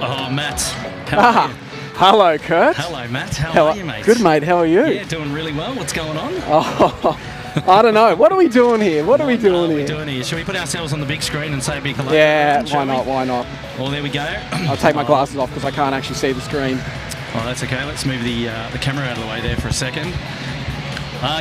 Oh, Matt. How are you? Hello, Kurt. Hello, Matt. How are you, mate? Good, mate. How are you? Yeah, doing really well. What's going on? Oh, I don't know. What are we doing here? What are we doing here? Should we put ourselves on the big screen and say a big hello? Yeah, everyone, why not? Why not? Well, there we go. I'll take my glasses off because I can't actually see the screen. Oh, that's okay. Let's move the camera out of the way there for a second.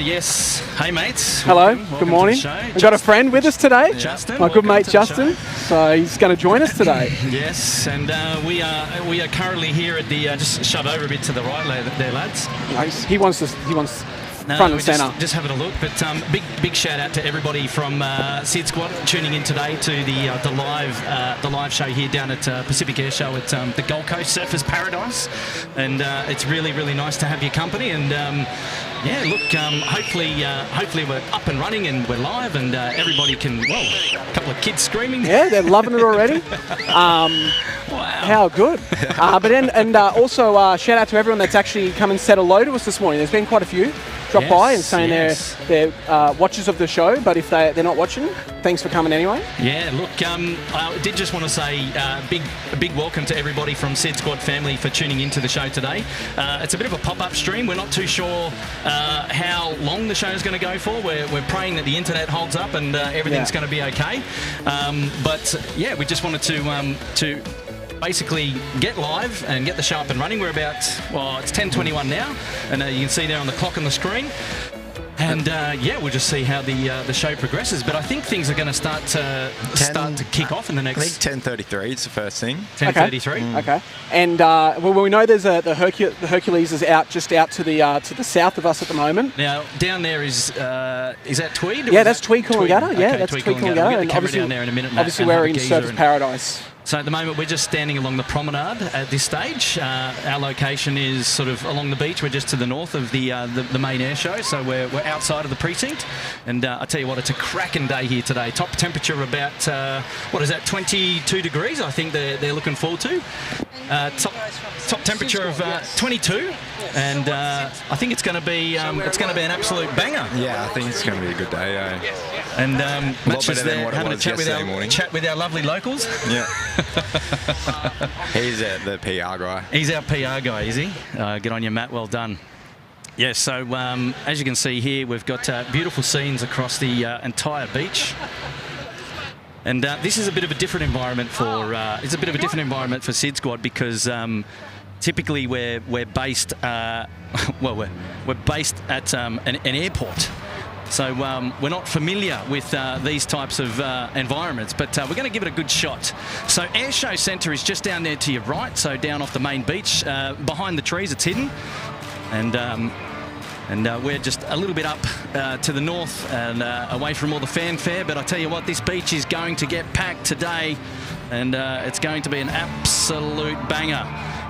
Yes. Hey, mates. Hello. Welcome Good morning. We've got a friend with us today. Justin. My good mate Justin. So he's going to join us today. Yes, and we are currently here at the. Just shove over a bit to the right there, lads. He wants front and centre. Just having a look, but big shout out to everybody from SydSquad tuning in today to the live show here down at Pacific Airshow at the Gold Coast Surfers Paradise, and it's really nice to have your company. And yeah, look, hopefully we're up and running and we're live, and everybody can. Well, a couple of kids screaming. Yeah, they're loving it already. Wow. How good. Also shout out to everyone that's actually come and said hello to us this morning. There's been quite a few drop by and saying they're watchers of the show, but if they're not watching, thanks for coming anyway. Yeah, look, I did just want to say a big welcome to everybody from SydSquad family for tuning into the show today. It's a bit of a pop-up stream. We're not too sure how long the show is going to go for. We're praying that the internet holds up and everything's going to be okay. But yeah, we just wanted to basically get live and get the show up and running. We're about, it's 10:21 now, and you can see there on the clock on the screen. And yeah, we'll just see how the show progresses. But I think things are going to start to kick off in the next. I think 10:33 is the first thing. 10:33. Okay. And well, we know there's the Hercules is just out to the south of us at the moment. Now down there is that Tweed? Yeah, that's Tweed Coolangatta. Okay, Yeah, that's Tweed Coolangatta. We'll get the camera down there in a minute. Obviously, we're in Surfers Paradise. So at the moment we're just standing along the promenade at this stage. Our location is sort of along the beach. We're just to the north of the main air show, so we're outside of the precinct. And I tell you what, it's a cracking day here today. Top temperature about 22 degrees. I think they're looking forward to. Top temperature of 22, and I think it's going to be an absolute banger. Yeah, I think it's going to be a good day. And much is there having a chat with our lovely locals. Yeah. He's the PR guy. He's our PR guy, is he? Good on you, Matt. Well done. Yeah, so as you can see here, we've got beautiful scenes across the entire beach. And this is a bit of a different environment for SydSquad because typically we're based we're based at an airport. So we're not familiar with these types of environments, but we're going to give it a good shot. So Airshow Centre is just down there to your right, so down off the main beach. Behind the trees, it's hidden. And we're just a little bit up to the north and away from all the fanfare. But I tell you what, this beach is going to get packed today, and it's going to be an absolute banger.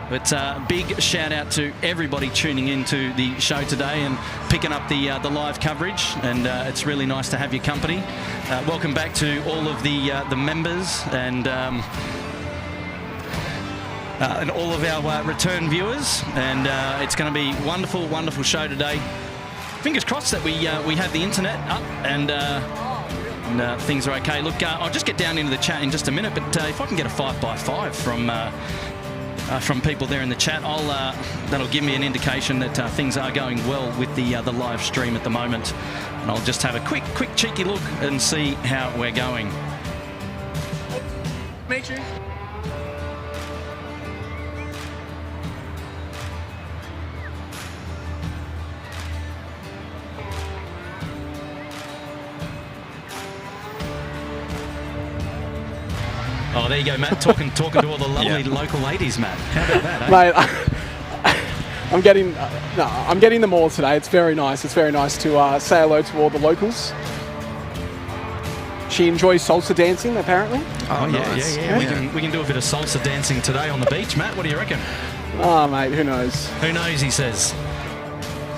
But big shout out to everybody tuning into the show today and picking up the live coverage, and it's really nice to have your company. Welcome back to all of the members and all of our return viewers, and it's going to be wonderful show today. Fingers crossed that we have the internet up and things are okay. Look, I'll just get down into the chat in just a minute, but if I can get a 5x5 from people there in the chat, that'll give me an indication that things are going well with the live stream at the moment. And I'll just have a quick cheeky look and see how we're going. Major. Oh, there you go, Matt, talking to all the lovely local ladies, Matt. How about that, Mate, I'm getting them all today. It's very nice. It's very nice to say hello to all the locals. She enjoys salsa dancing, apparently. Oh, nice. Yeah. We can do a bit of salsa dancing today on the beach, Matt. What do you reckon? Oh, mate, who knows? Who knows, he says.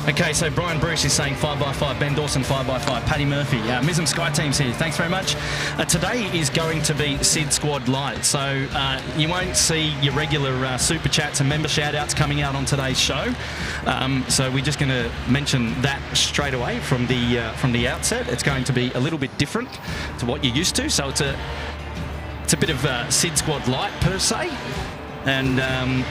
Okay, so Brian Bruce is saying 5x5, Ben Dawson 5x5, Paddy Murphy, Mism Sky Team's here, thanks very much. Today is going to be SydSquad Light, so you won't see your regular super chats and member shout outs coming out on today's show. So we're just going to mention that straight away from the outset. It's going to be a little bit different to what you're used to, so it's a bit of SydSquad Light per se. and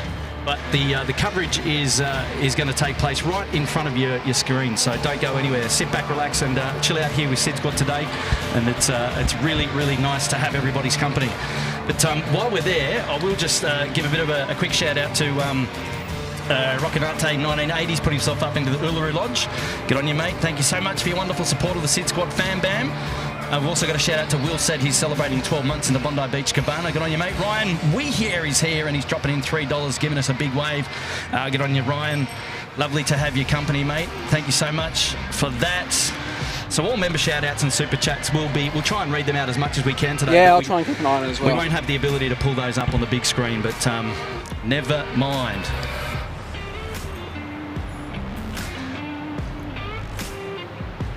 but the coverage is going to take place right in front of your screen. So don't go anywhere. Sit back, relax, and chill out here with SydSquad today. And it's really, really nice to have everybody's company. But while we're there, I will just give a bit of a quick shout out to Rocinante 1980s put himself up into the Uluru Lodge. Good on you, mate. Thank you so much for your wonderful support of the SydSquad Fam Bam. We've also got a shout out to Will said he's celebrating 12 months in the Bondi Beach Cabana. Good on you, mate. Ryan Wehere is here and he's dropping in $3, giving us a big wave. Good on you, Ryan. Lovely to have your company, mate. Thank you so much for that. So all member shout-outs and super chats we'll try and read them out as much as we can today. Yeah, I'll try and keep an eye on it as well. We won't have the ability to pull those up on the big screen, but never mind.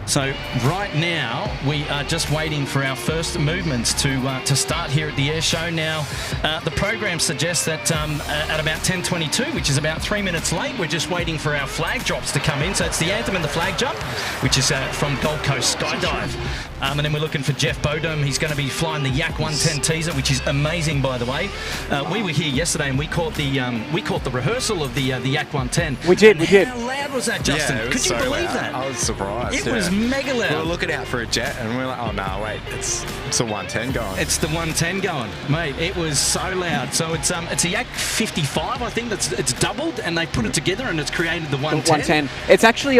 So right now we are just waiting for our first movements to start here at the air show. Now the program suggests that at about 10:22, which is about 3 minutes late, we're just waiting for our flag drops to come in. So it's the anthem and the flag jump, which is from Gold Coast Skydive. And then we're looking for Jeff Bodum. He's going to be flying the Yak-110 teaser, which is amazing, by the way. We were here yesterday and we caught the rehearsal of the Yak-110. We did. How loud was that, Justin? Yeah, Could you believe that? I was surprised. It was mega loud. We were looking out for a jet and we were like, oh no, wait, it's a 110 going. It's the 110 going, mate. It was so loud. So it's a Yak 55, I think. It's doubled and they put it together and it's created the 110. It's actually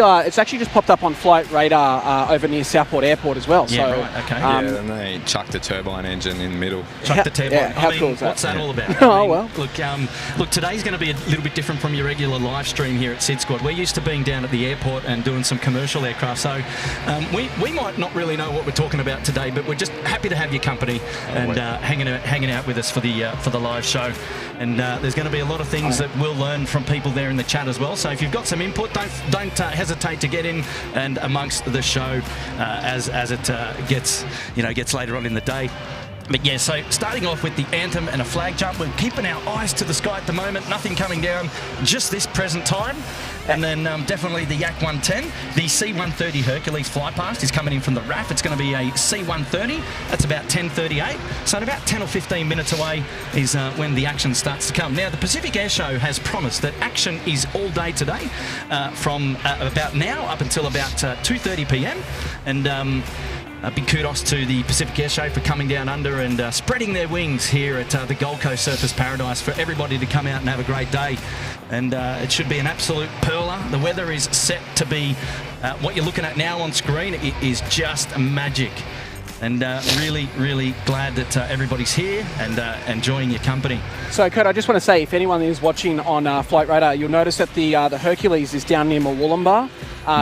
just popped up on flight radar over near Southport Airport as well. Yeah, so, right. Okay. And they chucked a turbine engine in the middle. Chucked the turbine. Yeah, how cool is that? What's that all about? Well. Look, today's going to be a little bit different from your regular live stream here at SydSquad. We're used to being down at the airport and doing some commercial aircraft, so we might not really know what we're talking about today, but we're just happy to have your company and hanging out with us for the live show. And there's going to be a lot of things that we'll learn from people there in the chat as well. So if you've got some input, don't hesitate to get in and amongst the show as it gets later on in the day. But yeah, so starting off with the anthem and a flag jump, we're keeping our eyes to the sky at the moment, nothing coming down, just this present time. And then definitely the Yak-110. The C-130 Hercules flypast is coming in from the RAF. It's going to be a C-130. That's about 10:38. So in about 10 or 15 minutes away is when the action starts to come. Now, the Pacific Airshow has promised that action is all day today from about now up until about 2:30 p.m. And a big kudos to the Pacific Airshow for coming down under and spreading their wings here at the Gold Coast Surfers Paradise for everybody to come out and have a great day. And it should be an absolute perler. The weather is set to be what you're looking at now on screen. It is just magic. And really, really glad that everybody's here and enjoying your company. So, Kurt, I just want to say, if anyone is watching on Flight Radar, you'll notice that the Hercules is down near Murwillumbah.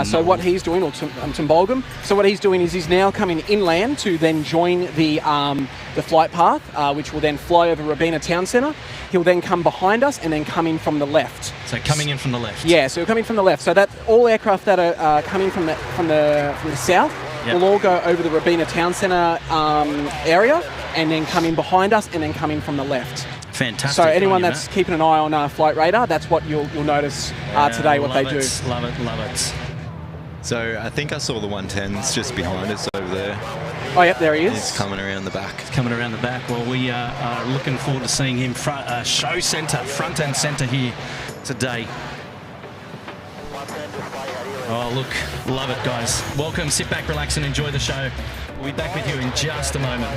So what he's doing, or Tumbalgum, so what he's doing is he's now coming inland to then join the flight path, which will then fly over Robina Town Centre. He'll then come behind us and then come in from the left. So coming in from the left. Yeah, so coming from the left. So that all aircraft that are coming from the south will all go over the Robina Town Centre area and then come in behind us and then come in from the left. Fantastic. So anyone that's keeping an eye on Flight Radar, that's what you'll notice today, what they do. Love it. So I think I saw the 110s just behind us over there. Oh, yep, there he is. He's coming around the back. Well, we are looking forward to seeing him front and centre here today. Oh, look, love it, guys. Welcome, sit back, relax, and enjoy the show. We'll be back with you in just a moment.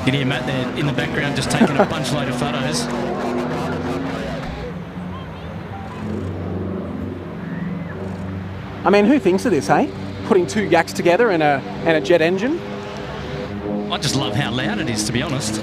can hear Matt there in the background just taking a bunch load of photos. I mean, who thinks of this, hey? Putting 2 Yaks together and a jet engine. I just love how loud it is, to be honest.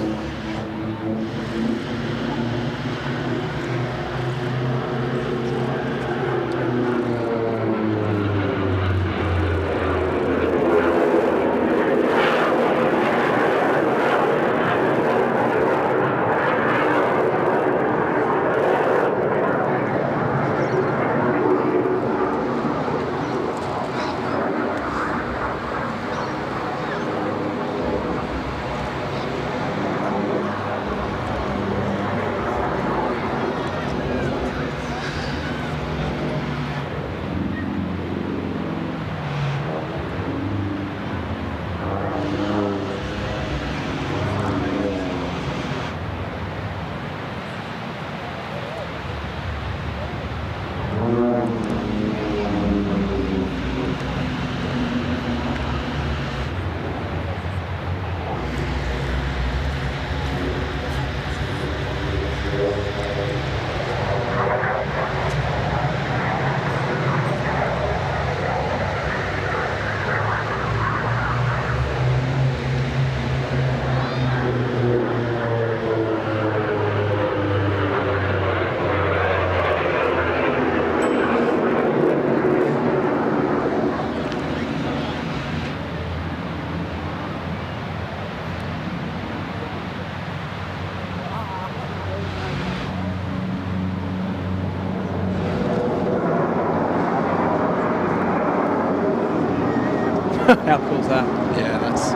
How cool is that? Yeah, that's...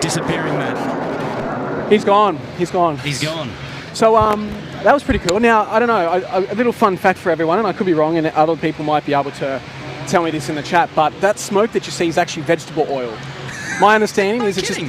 Disappearing, Matt. He's gone. He's gone. He's gone. So that was pretty cool. Now, I don't know, a little fun fact for everyone, and I could be wrong, and other people might be able to tell me this in the chat, but that smoke that you see is actually vegetable oil. My understanding is it's just...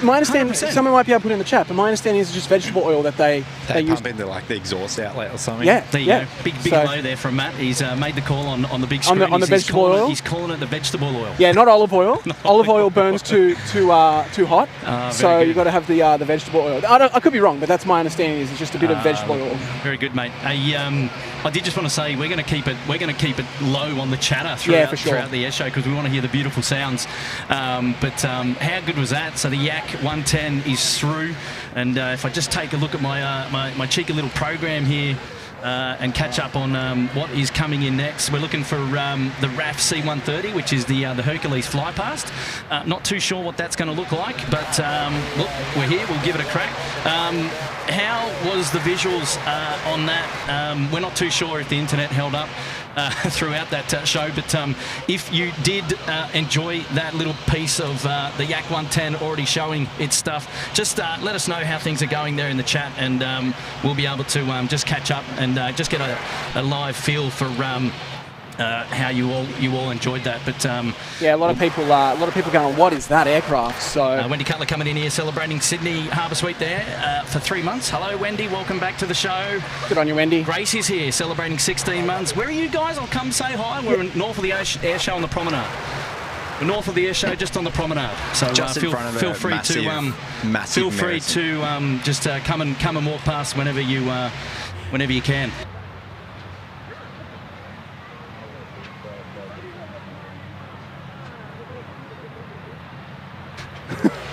my understanding, 100%. someone might be able to put it in the chat, but my understanding is it's just vegetable oil that they use. Pump into like the exhaust outlet or something. Yeah, there you go. Big hello there from Matt. He's made the call on the big screen. On the vegetable oil? He's calling it the vegetable oil. Yeah, not olive oil. Olive oil burns too hot, so you've got to have the vegetable oil. I could be wrong, but that's my understanding. Is it's just a bit of vegetable oil. Very good, mate. I did just want to say we're going to keep it low on the chatter throughout the air show because we want to hear the beautiful sounds. But how good was that? So the Yak-110 is through, and if I just take a look at my cheeky little program here. And catch up on what is coming in next. We're looking for the RAF C-130, which is the Hercules flypast. Not too sure what that's going to look like, but look, we're here. We'll give it a crack. How was the visuals on that? We're not too sure if the internet held up throughout that show, but if you did enjoy that little piece of the Yak-110 already showing its stuff, just let us know how things are going there in the chat, and we'll be able to just catch up and just get a live feel for how you all enjoyed that. But yeah, a lot of people going, what is that aircraft? So Wendy Cutler coming in here celebrating Sydney Harbour Suite there for 3 months. Hello, Wendy. Welcome back to the show. Good on you, Wendy. Grace is here celebrating 16 months. Where are you guys? I'll come say hi. We're north of the air show on the promenade. We're north of the air show, just on the promenade. So feel free to just come and walk past whenever you can.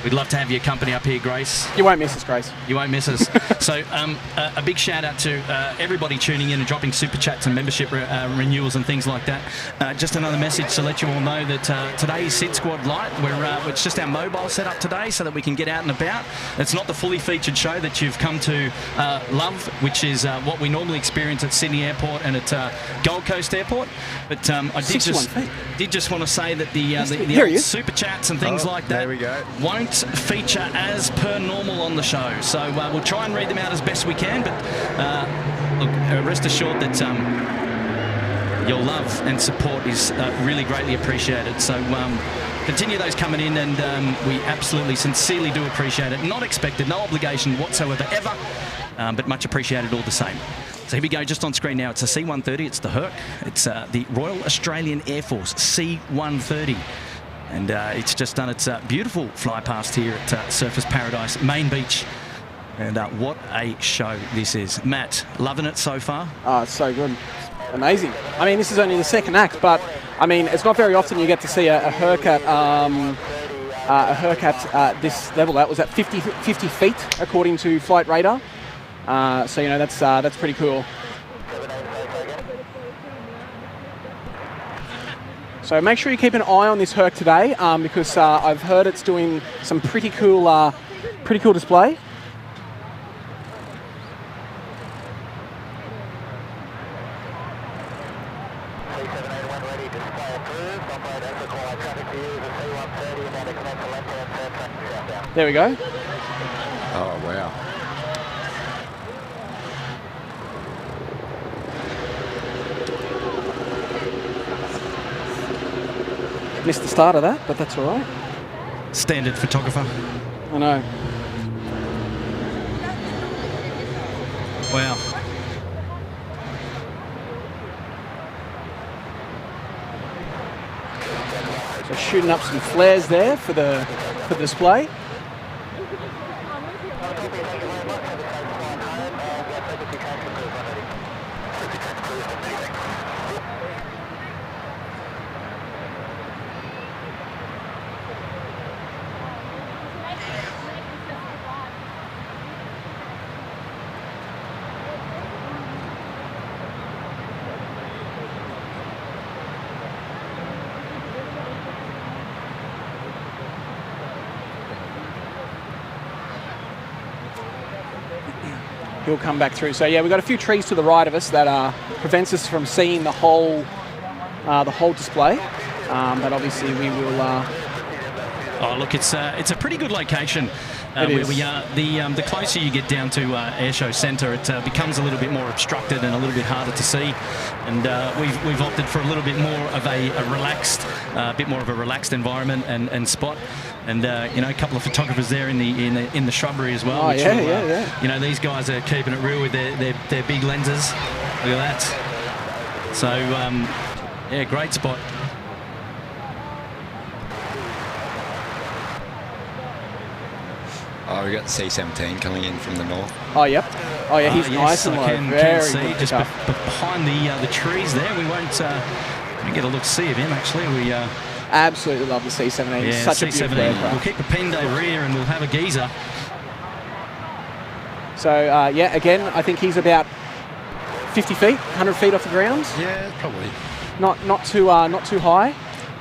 We'd love to have your company up here, Grace. You won't miss us, Grace. You won't miss us. So a big shout out to everybody tuning in and dropping super chats and membership renewals and things like that. Just another message to let you all know that today is SydSquad Lite. It's just our mobile setup today so that we can get out and about. It's not the fully featured show that you've come to love, which is what we normally experience at Sydney Airport and at Gold Coast Airport. But I did just want to say that the old super chats and things like that won't feature as per normal on the show. So we'll try and read them out as best we can, but look, rest assured that your love and support is really greatly appreciated. So continue those coming in, and we absolutely, sincerely do appreciate it. Not expected, no obligation whatsoever, ever, but much appreciated all the same. So here we go, just on screen now. It's a C-130, it's the Herc. It's the Royal Australian Air Force C-130. And it's just done its beautiful fly past here at Surfers Paradise, Main Beach. And what a show this is. Matt, loving it so far? Oh, it's so good. Amazing. I mean, this is only the second act, but I mean, it's not very often you get to see a Herc at this level. That was at 50 feet, according to Flight Radar. So, you know, that's pretty cool. So make sure you keep an eye on this Herc today, because I've heard it's doing some pretty cool display. There we go. Oh, wow. Missed the start of that, but that's all right. Standard photographer. I know. Wow. So shooting up some flares there for the display. He'll come back through. So yeah, we've got a few trees to the right of us that prevents us from seeing the whole display. But obviously we will. Oh, look, it's a pretty good location where we are. The closer you get down to Airshow Centre, it becomes a little bit more obstructed and a little bit harder to see. And we've opted for a little bit more of a relaxed environment and spot. And you know, a couple of photographers there in the shrubbery as well. Oh, yeah. You know, these guys are keeping it real with their big lenses. Look at that. So yeah, great spot. Oh, we got the C-17 coming in from the north. Oh, yep. Oh, yeah, he's nice and low. Can see just behind the trees there. We won't get a look-see of him, actually. We absolutely love the C-17. Yeah, such a beautiful aircraft. We'll keep a pen over here and we'll have a geezer. So, yeah, again, I think he's about 50 feet, 100 feet off the ground. Yeah, probably. Not too high.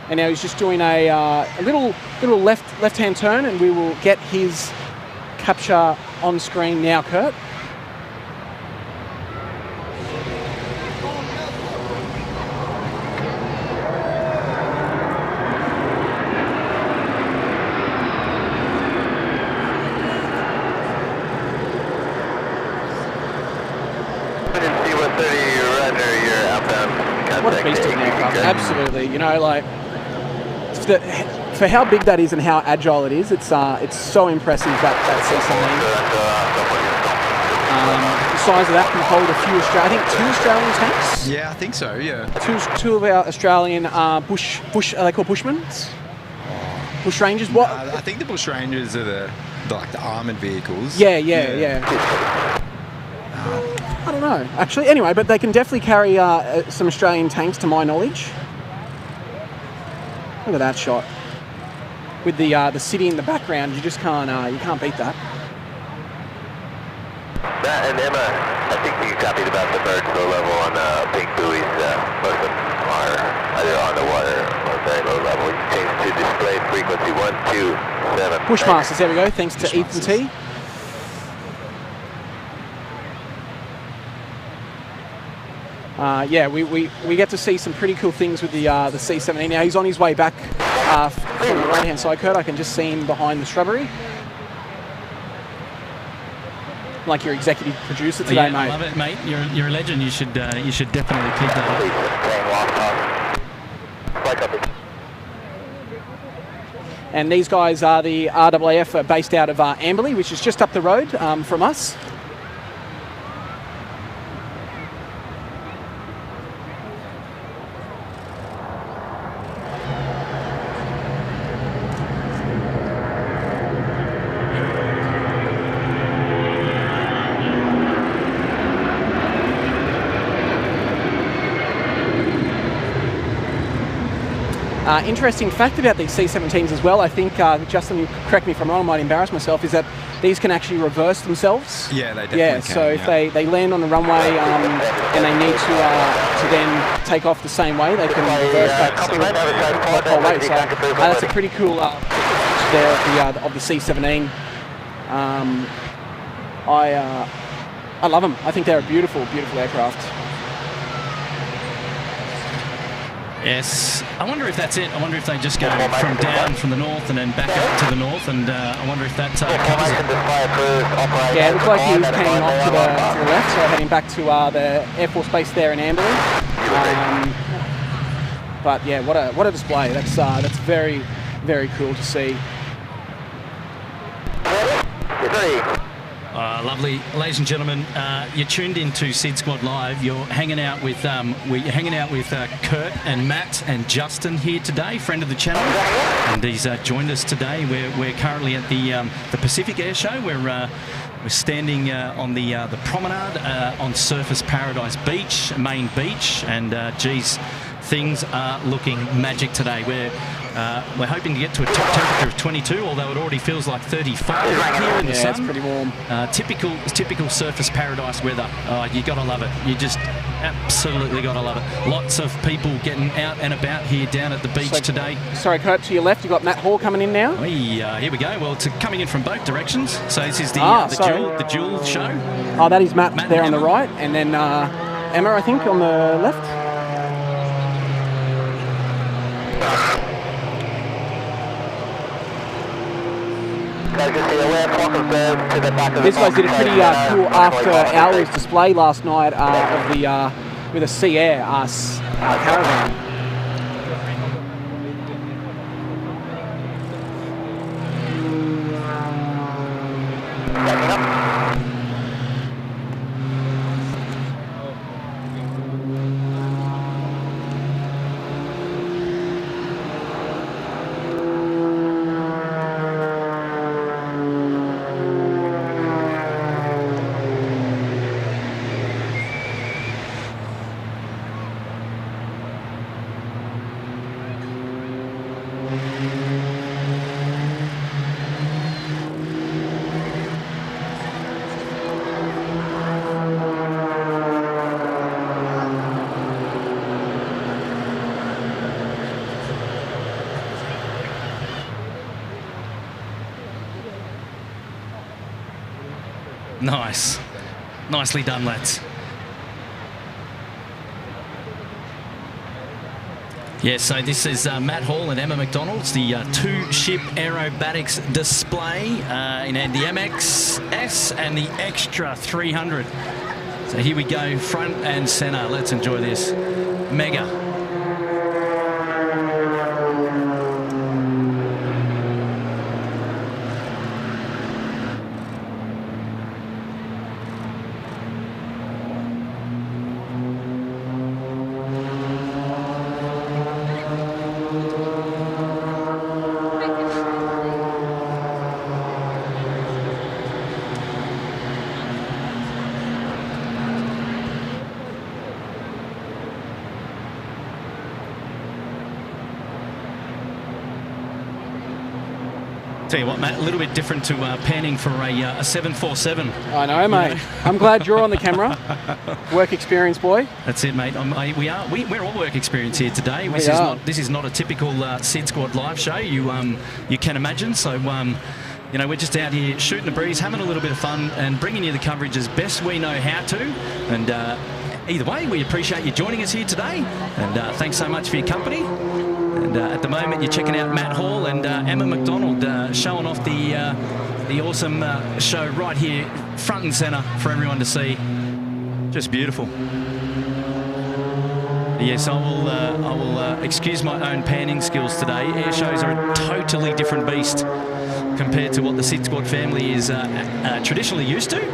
And now he's just doing a little left-hand turn, and we will get his capture on screen now, Kurt. what a beast of an aircraft. Absolutely. You know, like, for how big that is and how agile it is, it's so impressive, that C-17. The size of that can hold a few I think 2 Australian tanks. Yeah, I think so. Yeah. Two of our Australian bush. Are they called bushmen? Bush Rangers. What? I think the Bush Rangers are the armoured vehicles. Yeah. I don't know, actually. Anyway, but they can definitely carry some Australian tanks, to my knowledge. Look at that shot with the city in the background. You just can't beat that. Matt and Emma, I think you copied about the birds low level on pink buoys. Most of them are either on the water or very low level. You change to display frequency 127. Bushmasters, there we go. Thanks to Ethan T. Yeah, we get to see some pretty cool things with the C-17. Now he's on his way back from the right-hand side, Kurt. I can just see him behind the shrubbery. Like your executive producer today, mate. I love it, mate. You're a legend. You should definitely keep that up. And these guys are the RAF based out of Amberley, which is just up the road from us. Interesting fact about these C-17s as well, I think, Justin, correct me if I'm wrong, I might embarrass myself, is that these can actually reverse themselves. Yeah, they definitely can. So if they land on the runway and they need to then take off the same way, they can reverse back the whole way. So that's a pretty cool feature there of the C-17. I love them. I think they're a beautiful, beautiful aircraft. Yes. I wonder if that's it. I wonder if they just go from the north and then back up to the north, and I wonder if that covers it. Yeah, it looks like he's heading off to the left, so heading back to the Air Force Base there in Amberley. But yeah, what a display. That's very, very cool to see. Lovely, ladies and gentlemen. You're tuned into SydSquad Live. You're hanging out with Kurt and Matt and Justin here today, friend of the channel, and he's joined us today. We're currently at the Pacific Airshow. We're standing on the promenade on Surfers Paradise Beach, main beach, and geez, things are looking magic today. We're hoping to get to a top temperature of 22, although it already feels like 35 right here in the sun. It's pretty warm. Typical Surfers Paradise weather. You gotta love it. You just absolutely gotta love it. Lots of people getting out and about here down at the beach today. Sorry, Kurt, to your left, you've got Matt Hall coming in now. Here we go. Well, it's coming in from both directions. So this is the dual show. Oh, that is Matt there on the right, and then Emma, I think, on the left. These guys did a pretty cool after-hours display last night with a Sea Air caravan. Nice. Nicely done, lads. Yeah, so this is Matt Hall and Emma McDonald's, the two-ship Aerobatics display in the MXS and the Extra 300. So here we go, front and center. Let's enjoy this. mega. Tell you what, Matt, a little bit different to panning for a 747. I know, mate. I'm glad you're on the camera. Work experience, boy. That's it, mate. We're all work experience here today. This is not a typical SydSquad live show. You can imagine. So you know, we're just out here shooting the breeze, having a little bit of fun, and bringing you the coverage as best we know how to. And either way, we appreciate you joining us here today. And thanks so much for your company. And at the moment, you're checking out Matt Hall and Emma McDonald showing off the awesome show right here, front and centre for everyone to see. Just beautiful. Yes, I will excuse my own panning skills today. Air shows are a totally different beast compared to what the SydSquad family is traditionally used to.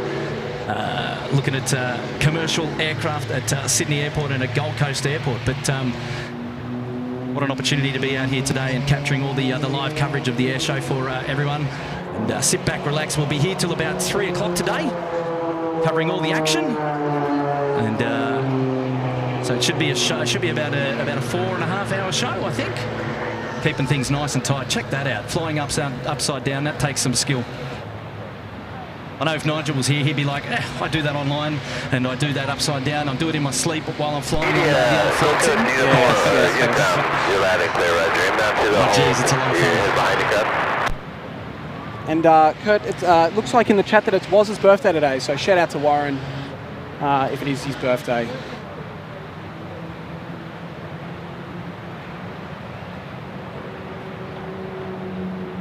Looking at commercial aircraft at Sydney Airport and at Gold Coast Airport, but what an opportunity to be out here today and capturing all the live coverage of the air show for everyone. And sit back, relax. We'll be here till about 3 o'clock today, covering all the action. And so it should be a show. It should be about a 4.5 hour show, I think. Keeping things nice and tight. Check that out. Flying upside down. That takes some skill. I know if Nigel was here, he'd be like, I do that online and I do that upside down. I do it in my sleep while I'm flying. Yeah, so good. Jeez, it's a lot of fun. And Kurt, it looks like in the chat that it's Waz's birthday today, so shout out to Warren if it is his birthday.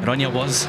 Good on you, Waz.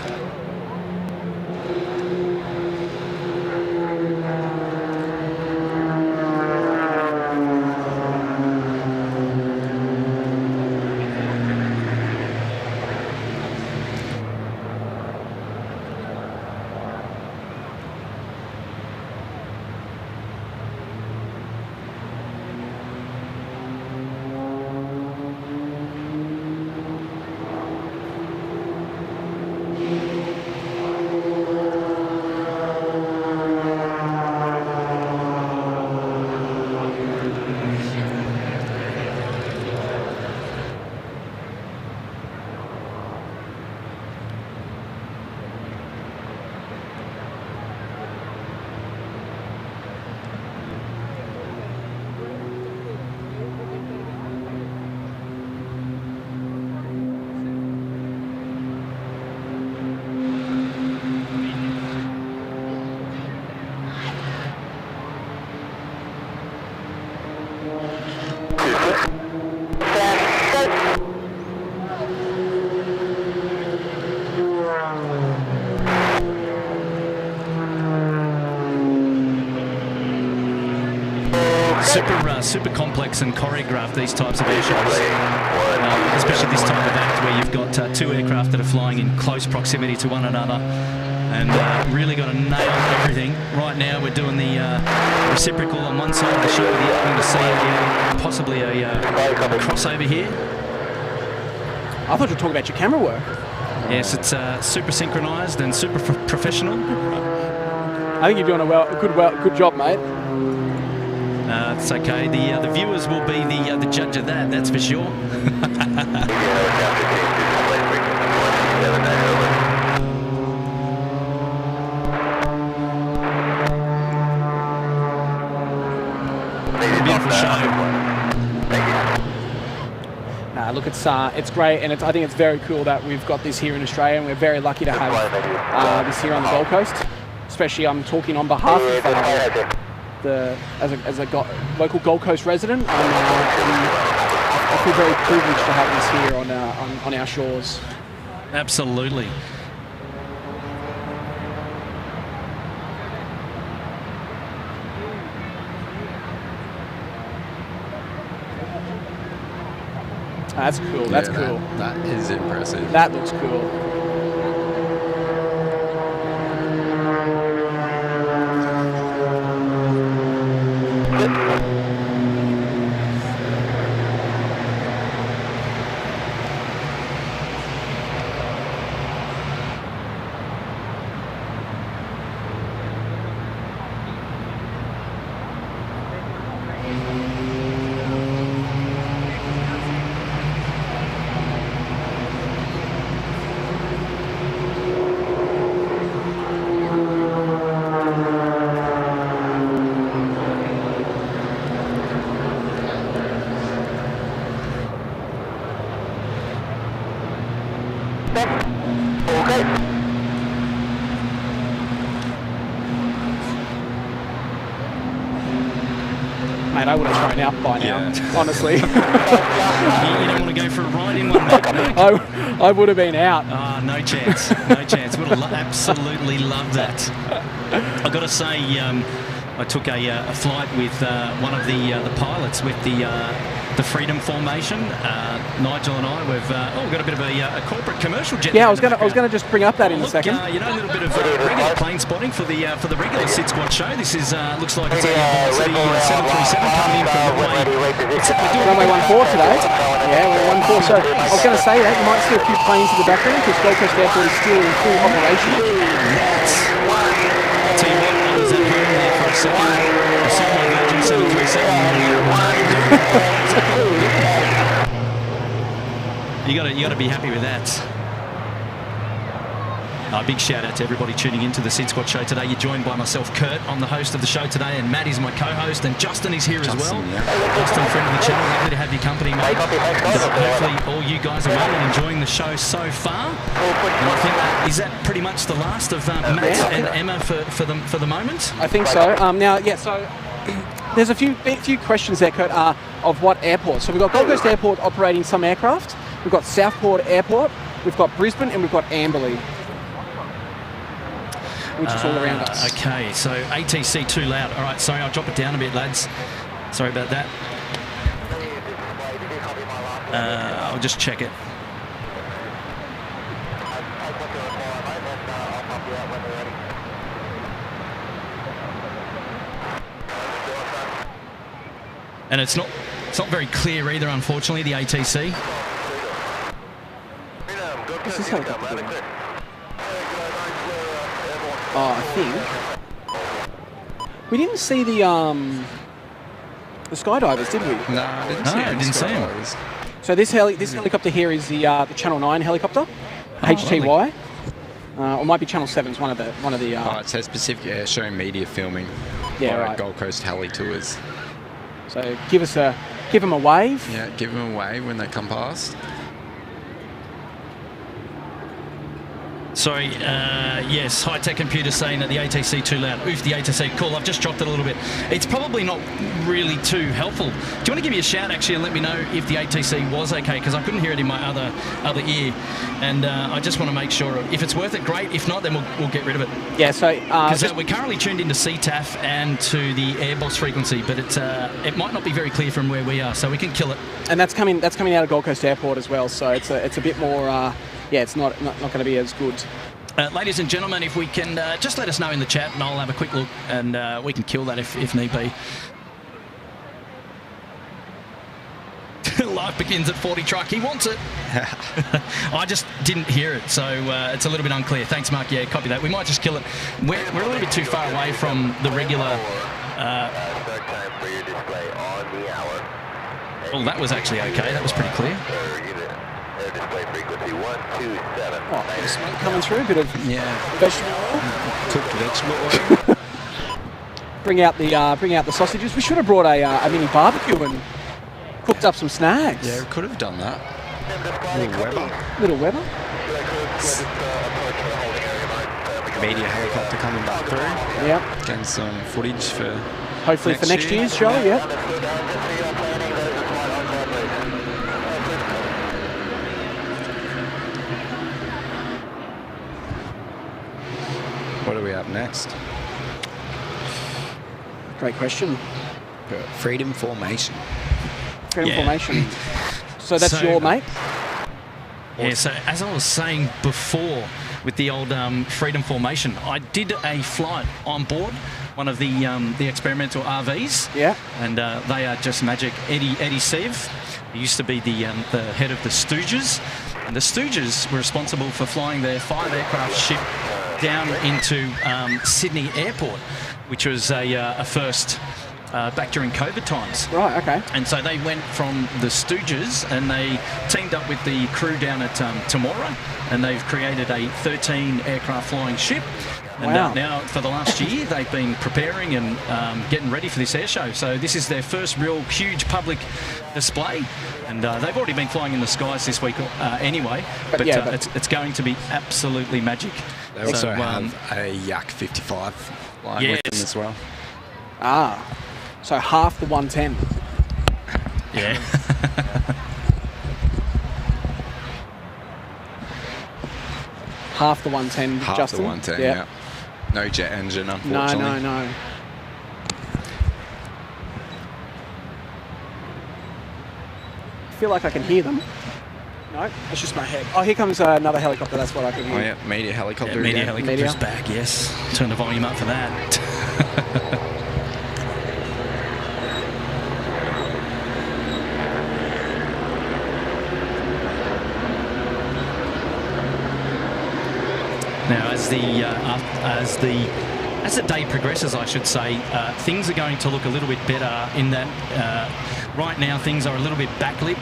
Super complex and choreographed, these types of air shows, especially this type of act where you've got two aircraft that are flying in close proximity to one another, and really got to nail everything. Right now we're doing the reciprocal on one side of the shot, with the other to see possibly a crossover here. I thought you were talking about your camera work. Yes, it's super synchronised and super professional. I think you're doing a good job, mate. It's okay. The viewers will be the judge of that. That's for sure. Beautiful show. Look, it's great, and I think it's very cool that we've got this here in Australia, and we're very lucky to have this here on the Gold Coast. Especially, I'm talking on behalf of as a local Gold Coast resident. I feel very privileged to have this here on our shores. Absolutely. That's cool. That's cool. That is impressive. That looks cool. Mate, I would have thrown out by now, honestly. You don't want to go for a ride in one, mate? I would have been out. Oh, no chance. No chance. Would have absolutely loved that. I've got to say, I took a flight with one of the pilots with the Freedom formation. Nigel and I, we've got a bit of a corporate commercial jet. Yeah, I was going to just bring up that in a second. A little bit of regular plane spotting for the regular SydSquad show. This is looks like it's a Velocity 737 coming in from runway 14 today. Yeah, we're 14. So I was going to say that you might see a few planes in the background because Gold Coast Airport is still in full operation. I'll tell you what, I was at home there for a second. I saw my Virgin 737. You got to be happy with that. A big shout out to everybody tuning into the SydSquad show today. You're joined by myself, Kurt. I'm the host of the show today, and Matt is my co-host, and Justin is here as well. Yeah. Justin, friend of the channel, lovely to have your company, mate. Hopefully all you guys are well and enjoying the show so far. And I think is that pretty much the last of Matt and Emma for the moment. I think so. So there's a few questions there, Kurt, of what airports. So we've got Gold Coast Airport operating some aircraft. We've got Southport Airport. We've got Brisbane, and we've got Amberley, which is all around us. Okay, so ATC too loud. All right, sorry, I'll drop it down a bit, lads. Sorry about that. I'll just check it. And it's not very clear either, unfortunately, the ATC. What's this helicopter doing? Oh, I think we didn't see the skydivers, did we? No, I didn't see him. So this helicopter here is the Channel 9 helicopter, HTY. Or might be Channel 7's one of the. It says Pacific Airshow Media filming. Yeah, right. Gold Coast Heli Tours. So give them a wave. Yeah, give them a wave when they come past. Sorry, yes, high-tech computer saying that the ATC too loud. Oof, the ATC. Cool, I've just dropped it a little bit. It's probably not really too helpful. Do you want to give me a shout, actually, and let me know if the ATC was okay? Because I couldn't hear it in my other ear. And I just want to make sure, if it's worth it, great. If not, then we'll get rid of it. Yeah, so... Because we're currently tuned into CTAF and to the Airbus frequency, but it might not be very clear from where we are, so we can kill it. And that's coming out of Gold Coast Airport as well, so it's a bit more... it's not going to be as good. Ladies and gentlemen, if we can just let us know in the chat, and I'll have a quick look, and we can kill that if need be. Life begins at 40 truck. He wants it. I just didn't hear it, so it's a little bit unclear. Thanks, Mark. Yeah, copy that. We might just kill it. We're a little bit too far away from the regular... well, that was actually okay. That was pretty clear. Display frequency 127. Oh, a bit of smoke coming through, a bit of vegetable oil. Cooked vegetable oil. bring out the sausages. We should have brought a mini barbecue and cooked up some snags. Yeah, we could have done that. Little Weber. Media helicopter coming back through. Yep. Getting some footage for hopefully for next year's show. Yeah. What are we up next? Great question. Freedom formation. Freedom formation. So that's your mate? Yeah, so as I was saying before with the old Freedom Formation, I did a flight on board one of the experimental RVs. Yeah. And they are just magic. Eddie Sev, he used to be the head of the Stooges. And the Stooges were responsible for flying their 5-aircraft ship down into Sydney Airport, which was a first back during COVID times. Right, okay. And so they went from the Stooges and they teamed up with the crew down at Temora, and they've created a 13-aircraft flying ship. And wow. Now, for the last year, they've been preparing and getting ready for this air show. So this is their first real huge public display. And they've already been flying in the skies this week anyway. But it's going to be absolutely magic. They also have a Yak-55 flying with them as well. Ah, so half the 110. Yeah. Half the 110, half Justin. The 110, yeah. No jet engine, unfortunately. No. I feel like I can hear them. No, it's just my head. Oh, here comes another helicopter. That's what I can hear. Oh, yeah, media helicopter. Yeah, media helicopter's back, yes. Turn the volume up for that. Now, as the day progresses, I should say, things are going to look a little bit better in that right now things are a little bit backlit.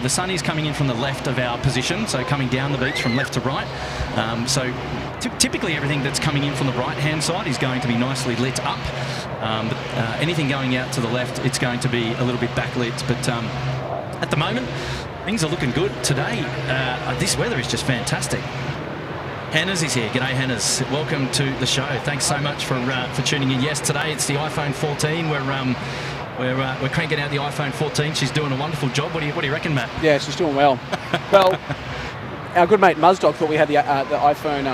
The sun is coming in from the left of our position, so coming down the beach from left to right. So typically everything that's coming in from the right-hand side is going to be nicely lit up. But anything going out to the left, it's going to be a little bit backlit. But at the moment, things are looking good. Today, this weather is just fantastic. Hannahs is here. G'day, Hannahs. Welcome to the show. Thanks so much for tuning in. Yes, today it's the iPhone 14. We're cranking out the iPhone 14. She's doing a wonderful job. What do you reckon, Matt? Yeah, she's doing well. Well, our good mate Muzdog thought we had the iPhone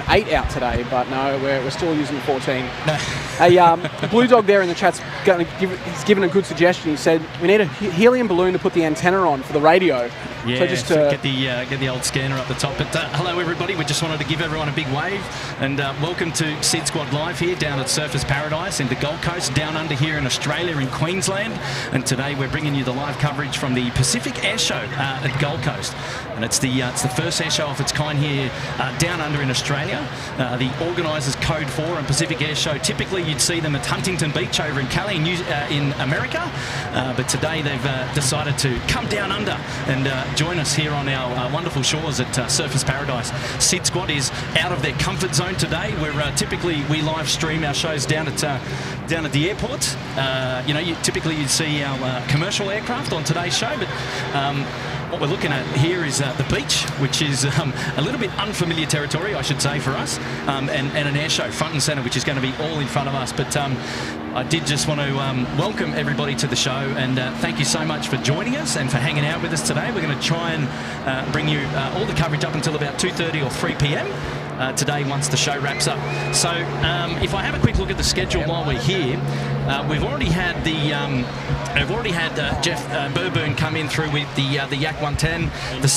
8 out today, but no, we're still using the 14. No. Blue Dog there in the chat's he's given a good suggestion. He said we need a helium balloon to put the antenna on for the radio. Yeah, so just to get the old scanner up the top. But hello everybody, we just wanted to give everyone a big wave and welcome to SydSquad Live here down at Surfers Paradise in the Gold Coast, down under here in Australia in Queensland. And today we're bringing you the live coverage from the Pacific Airshow at Gold Coast. And it's the first airshow of its kind here down under in Australia. The organisers Code 4 and Pacific Airshow, typically you'd see them at Huntington Beach over in Cali in America. But today they've decided to come down under and join us here on our wonderful shores at Surfers Paradise. SydSquad is out of their comfort zone today. Typically we live stream our shows down at the airport. Typically you'd see our commercial aircraft on today's show, but what we're looking at here is the beach, which is a little bit unfamiliar territory, I should say, for us, and an air show front and centre, which is going to be all in front of us. But I did just want to welcome everybody to the show and thank you so much for joining us and for hanging out with us today. We're going to try and bring you all the coverage up until about 2:30 or 3 p.m. Today once the show wraps up. So if I have a quick look at the schedule while we're here, we've already had Jeff Burboon come in through with the Yak-110.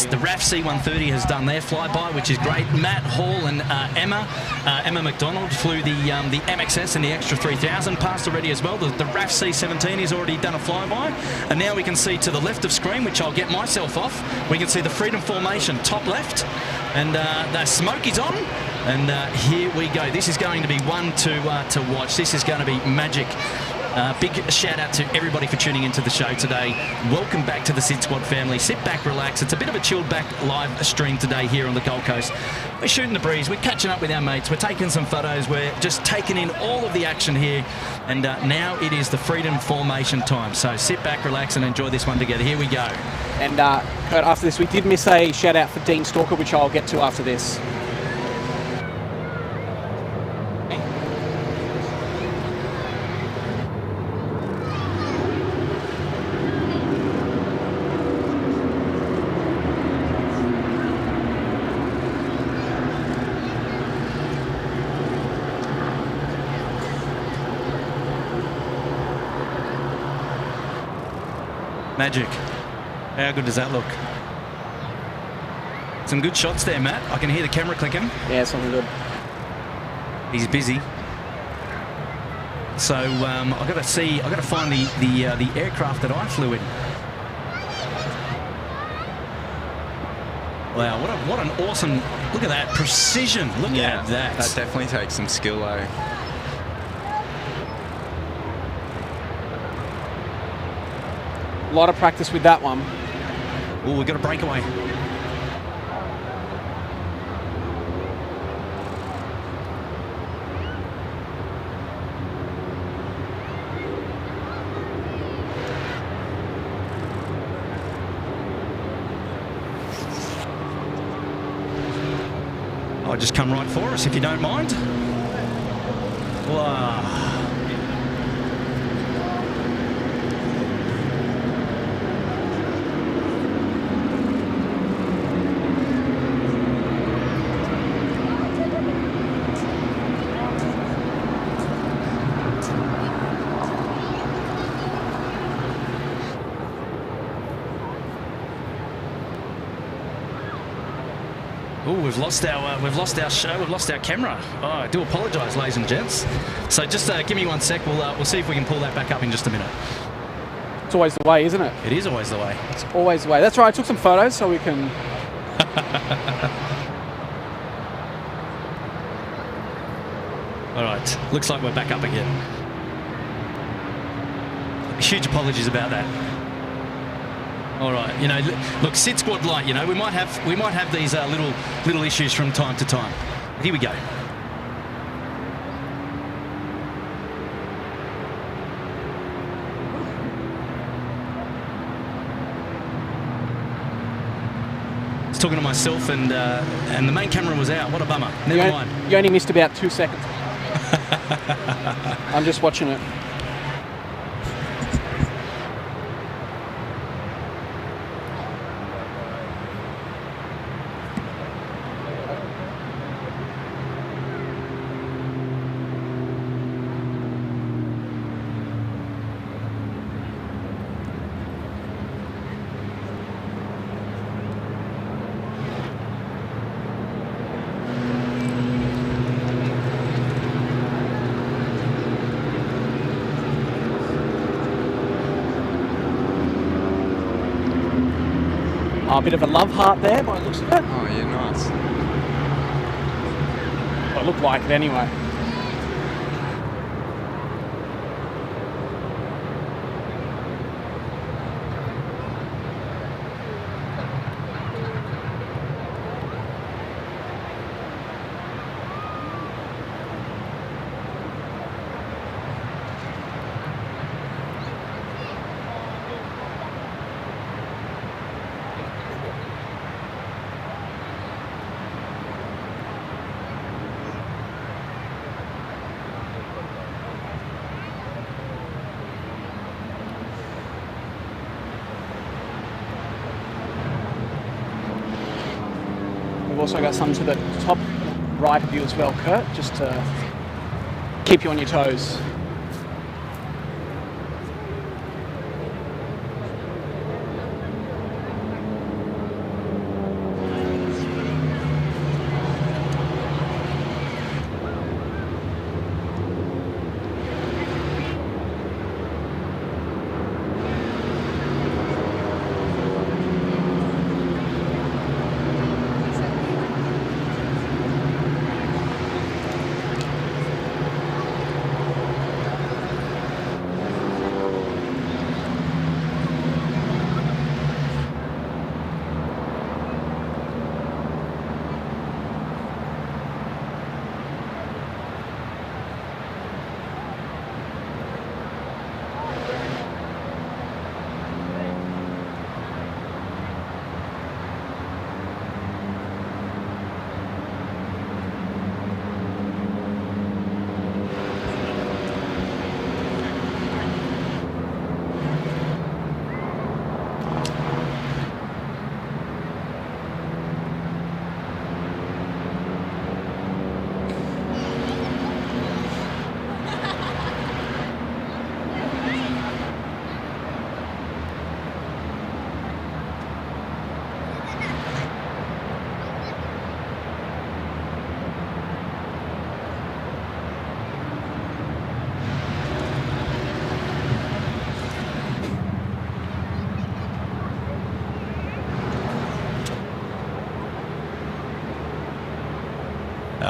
The RAF C-130 has done their flyby, which is great. Matt Hall and Emma McDonald flew the MXS and the Extra 3000 past already as well. The RAF C-17 has already done a flyby, and now we can see to the left of screen, which I'll get myself off, we can see the Freedom Formation top left, and the smoke is on. And here we go. This is going to be one to watch. This is going to be magic. Big shout out to everybody for tuning into the show today. Welcome back to the SydSquad family. Sit back, relax. It's a bit of a chilled back live stream today here on the Gold Coast. We're shooting the breeze. We're catching up with our mates. We're taking some photos. We're just taking in all of the action here. And now it is the Freedom Formation time. So sit back, relax, and enjoy this one together. Here we go. And Kurt, after this, we did miss a shout out for Dean Stalker, which I'll get to after this. Magic. How good does that look? Some good shots there, Matt. I can hear the camera clicking. Yeah, something good. He's busy. So I've got to find the aircraft that I flew in. Wow, what an awesome, look at that, precision. Look at that. That definitely takes some skill though. A lot of practice with that one. Oh, we've got a breakaway. I'll just come right for us if you don't mind. Wow. Oh, we've lost our show. We've lost our camera. Oh, I do apologise, ladies and gents. So just give me 1 sec. We'll see if we can pull that back up in just a minute. It's always the way, isn't it? It is always the way. It's always the way. That's right. I took some photos so we can. All right. Looks like we're back up again. Huge apologies about that. All right, you know, look, SydSquad Light. You know, we might have these little issues from time to time. Here we go. I was talking to myself, and the main camera was out. What a bummer. Never mind. You only missed about 2 seconds. I'm just watching it. A bit of a love heart there by the looks of it. Oh, yeah, nice. Well, it looked like it anyway. We've also got some to the top right of you as well, Kurt, just to keep you on your toes.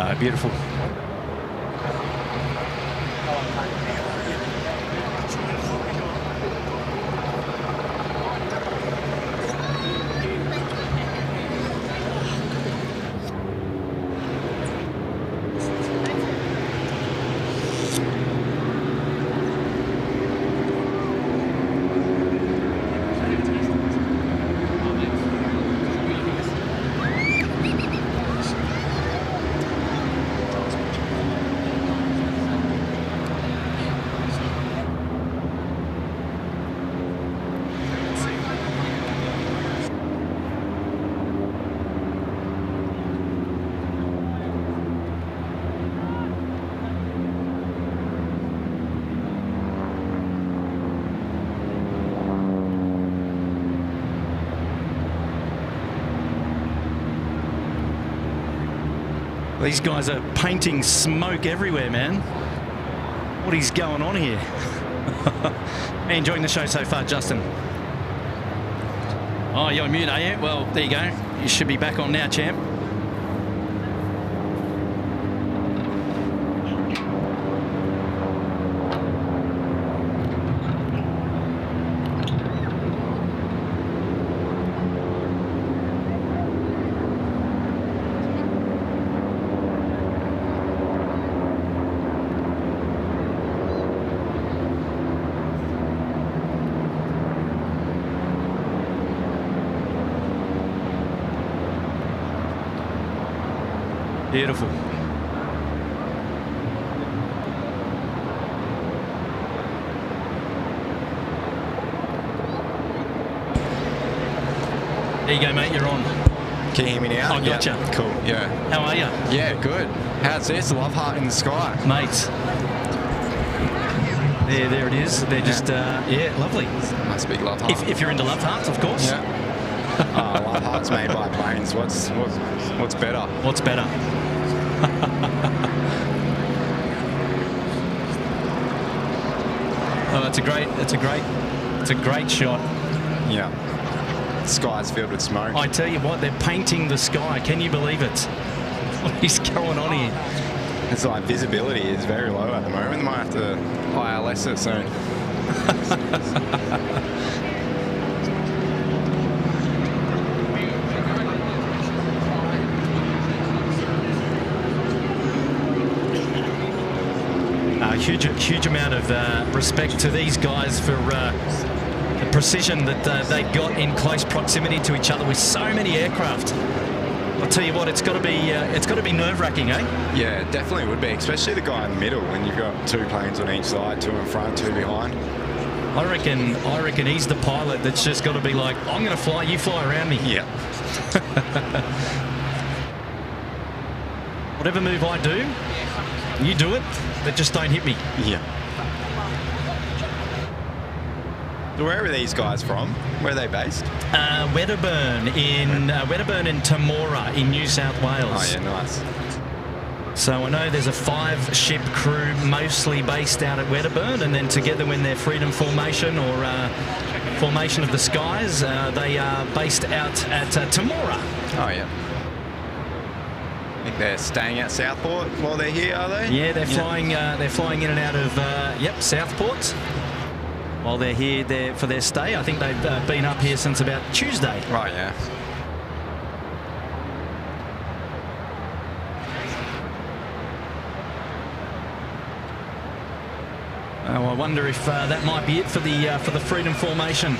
Oh, beautiful. These guys are painting smoke everywhere, man. What is going on here? Enjoying the show so far, Justin? Oh, you're on mute, are you? Well, there you go. You should be back on now, champ. Beautiful. There you go, mate. You're on. Can you hear me now? I gotcha. Yeah. Cool. Yeah. How are you? Yeah, good. How's this? Love heart in the sky. Mate. There it is. They're just, yeah, lovely. Nice big love heart. If you're into love hearts, of course. Yeah. Oh, love hearts made by planes. What's better? What's better? Oh, it's a great shot. Yeah. The sky's filled with smoke. I tell you what, they're painting the sky. Can you believe it? What is going on here? It's like visibility is very low at the moment. Might have to ILS it soon. Huge amount of respect to these guys for the precision that they got in close proximity to each other with so many aircraft. I'll tell you what, it's got to be nerve-wracking, eh? Yeah, it definitely would be, especially the guy in the middle when you've got two planes on each side, two in front, two behind. I reckon he's the pilot that's just got to be like, I'm going to fly, you fly around me. Yeah. Whatever move I do, you do it, but just don't hit me. Yeah. Where are these guys from? Where are they based? Wedderburn in Temora in New South Wales. Oh yeah, nice. So I know there's a 5-ship crew mostly based out at Wedderburn, and then together when they're Freedom Formation or Formation of the Skies, they are based out at Temora. Oh yeah. I think they're staying at Southport while they're here, are they? Yeah, they're flying. They're flying in and out of Southport while they're here for their stay. I think they've been up here since about Tuesday. Right. Yeah. Oh, I wonder if that might be it for the Freedom Formation.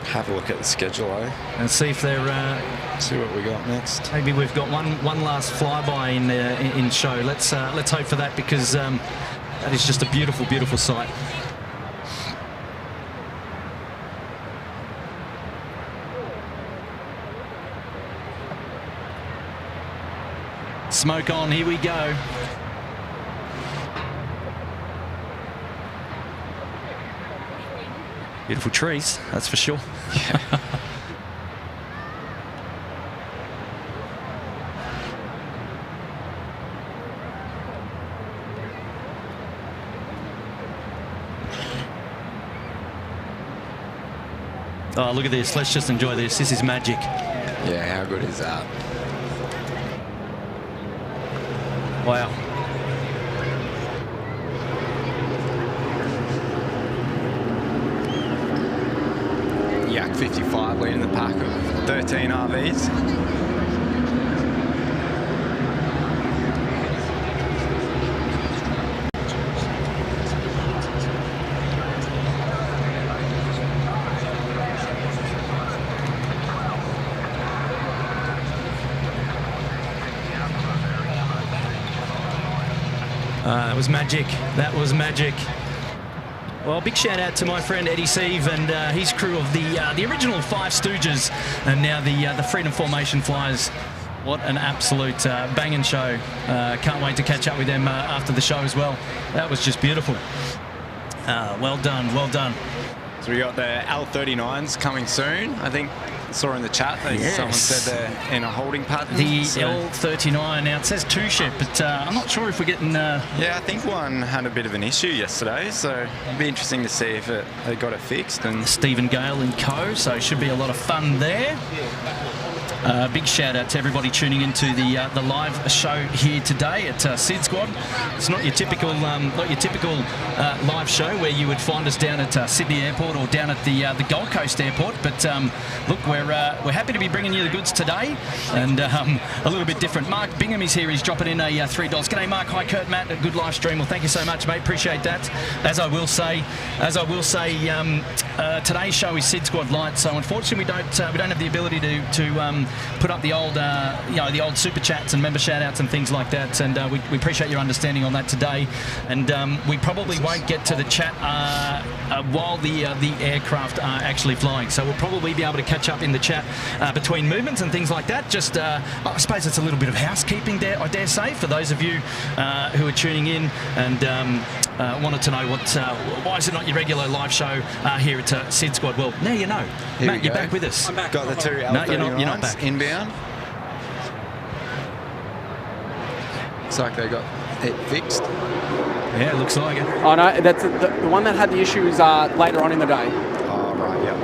Have a look at the schedule, eh? And see if they're. See what we got next. Maybe we've got one last flyby in show. Let's hope for that, because that is just a beautiful, beautiful sight. Smoke on. Here we go. Beautiful trees, that's for sure. Yeah. Oh, look at this. Let's just enjoy this. This is magic. Yeah, how good is that? Wow. Yak-55 leading the pack of 13 RVs. That was magic. That was magic. Well, big shout out to my friend Eddie Sieve and his crew of the original Five Stooges, and now the Freedom Formation Flyers. What an absolute banging show. Can't wait to catch up with them after the show as well. That was just beautiful. Well done, well done. So we got the L39s coming soon. I think saw in the chat that someone said they're in a holding pattern. The L39, now it says two ship, but I'm not sure if we're getting... Yeah, I think one had a bit of an issue yesterday, so it'd be interesting to see if they got it fixed. And Stephen Gale and co, so should be a lot of fun there. Big shout out to everybody tuning into the live show here today at SydSquad. It's not your typical live show where you would find us down at Sydney Airport or down at the Gold Coast Airport. But look, we're happy to be bringing you the goods today, and a little bit different. Mark Bingham is here. He's dropping in a $3. G'day, Mark. Hi, Kurt, Matt. A good live stream. Well, thank you so much, mate. Appreciate that. As I will say, today's show is SydSquad Light. So unfortunately, we don't have the ability to put up the old super chats and member shout outs and things like that, and we appreciate your understanding on that today. And we probably won't get to the chat while the aircraft are actually flying, so we'll probably be able to catch up in the chat between movements and things like that. Just I suppose it's a little bit of housekeeping there, I dare say, for those of you who are tuning in and wanted to know why is it not your regular live show here at SydSquad. Well, now you know. Matt, you're back with us. I'm back. Got the two L39s No, you're not back. Inbound. Looks like they got it fixed. Yeah, it looks like it. Oh no, that's the one that had the issues later on in the day. Oh, right, yeah.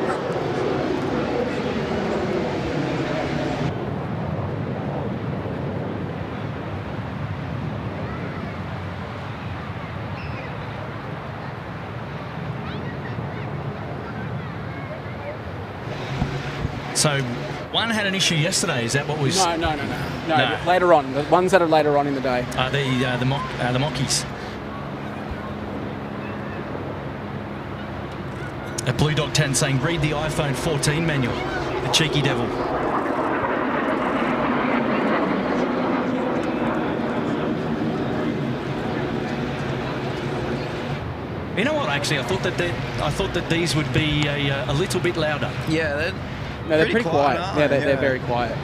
So one had an issue yesterday. Is that what was? No. Later on, the ones that are later on in the day. The Mockies. A Blue Dog 10 saying, read the iPhone 14 manual. The cheeky devil. You know what? Actually, I thought that these would be a little bit louder. Yeah, they're pretty quiet. Yeah, they're very quiet.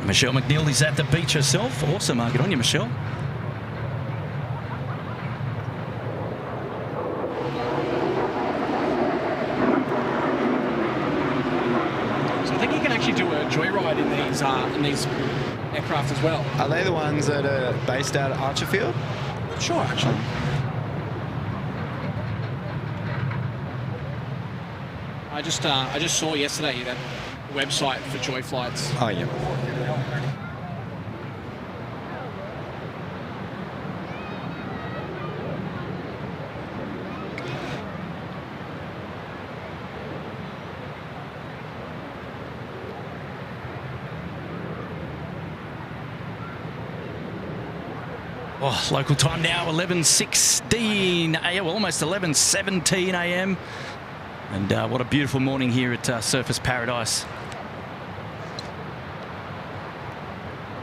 Michelle McNeil is at the beach herself. Awesome. Good on you, Michelle. So I think you can actually do a joyride in these aircraft as well. Are they the ones that are based out of Archerfield? Sure, actually. I just saw yesterday that website for joy flights. Oh, yeah. Oh, local time now, 11:16 a.m. Well, almost 11:17 a.m. And what a beautiful morning here at Surfers Paradise.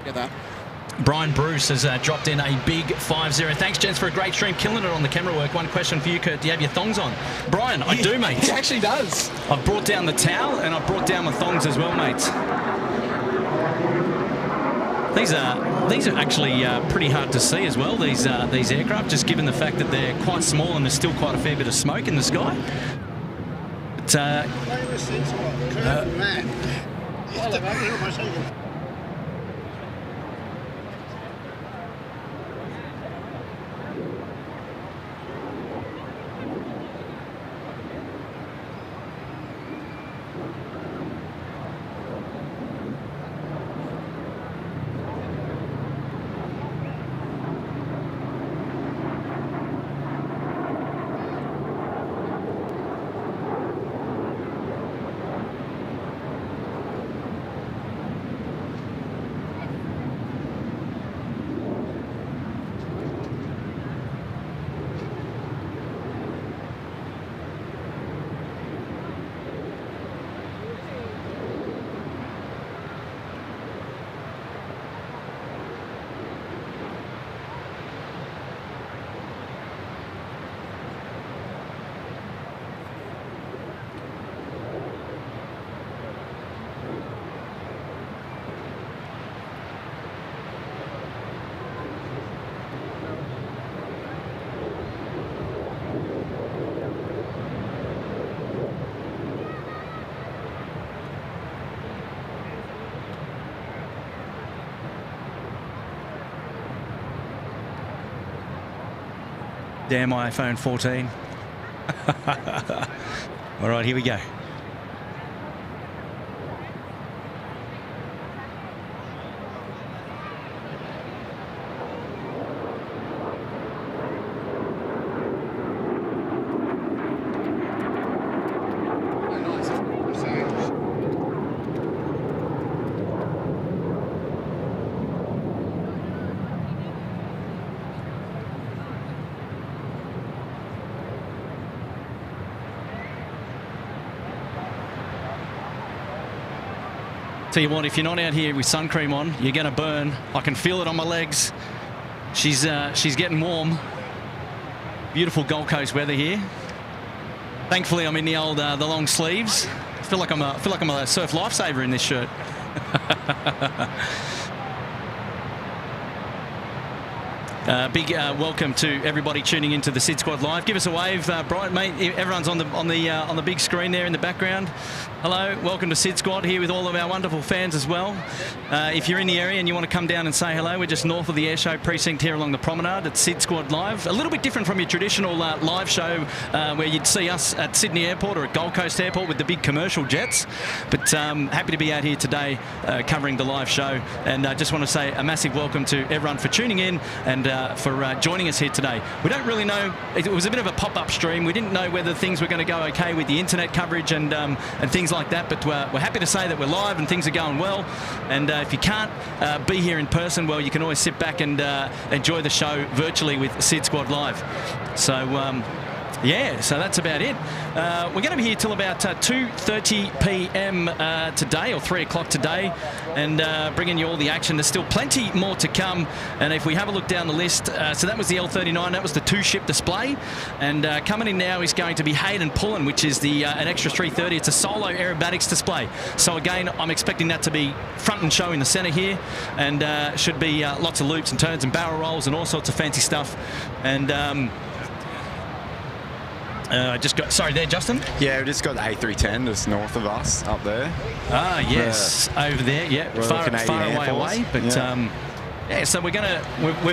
Get that. Brian Bruce has dropped in a big 5-0. Thanks, gents, for a great stream. Killing it on the camera work. One question for you, Kurt. Do you have your thongs on? Brian, I do, mate. He actually does. I've brought down the towel and I've brought down my thongs as well, mates. These are actually pretty hard to see as well, these aircraft, just given the fact that they're quite small and there's still quite a fair bit of smoke in the sky. But, damn iPhone 14. All right, here we go. Tell you what, if you're not out here with sun cream on, you're going to burn. I can feel it on my legs. She's getting warm. Beautiful Gold Coast weather here. Thankfully, I'm in the old the long sleeves. I feel like I'm a surf lifesaver in this shirt. Big welcome to everybody tuning into the SydSquad Live. Give us a wave, Brian, mate. Everyone's on the big screen there in the background. Hello, welcome to SydSquad here with all of our wonderful fans as well. If you're in the area and you want to come down and say hello, we're just north of the Airshow precinct here along the promenade at SydSquad Live. A little bit different from your traditional live show where you'd see us at Sydney Airport or at Gold Coast Airport with the big commercial jets. But happy to be out here today covering the live show. And I just want to say a massive welcome to everyone for tuning in and for joining us here today. We don't really know, it was a bit of a pop-up stream. We didn't know whether things were going to go okay with the internet coverage and things like that, but we're happy to say that we're live and things are going well. And if you can't be here in person, well, you can always sit back and enjoy the show virtually with SydSquad Live. So yeah, so that's about it. We're going to be here till about 2:30 p.m. today, or 3 o'clock today, and bringing you all the action. There's still plenty more to come, and if we have a look down the list, so that was the L39, that was the two-ship display, and coming in now is going to be Hayden Pullen, which is the an extra 330. It's a solo Aerobatics display. So again, I'm expecting that to be front and show in the centre here, and should be lots of loops and turns and barrel rolls and all sorts of fancy stuff. And just got, sorry there, Justin? Yeah, we just got the A310 just north of us up there. Ah, yes, over there, yeah, far away. But yeah, so we've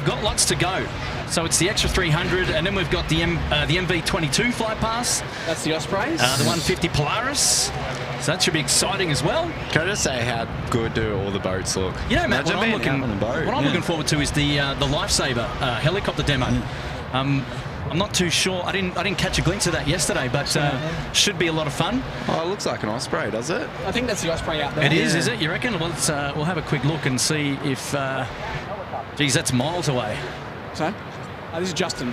got lots to go. So it's the extra 300, and then we've got the MV22 flypast. That's the Ospreys. The 150 Polaris. So that should be exciting as well. Can I just say how good do all the boats look? You know, Matt, what I'm looking forward to is the Lifesaver helicopter demo. I'm not too sure. I didn't catch a glimpse of that yesterday, but should be a lot of fun. Oh, it looks like an Osprey, does it? I think that's the Osprey out there. It is it? You reckon? Well, we'll have a quick look and see if... geez, that's miles away. So, this is Justin.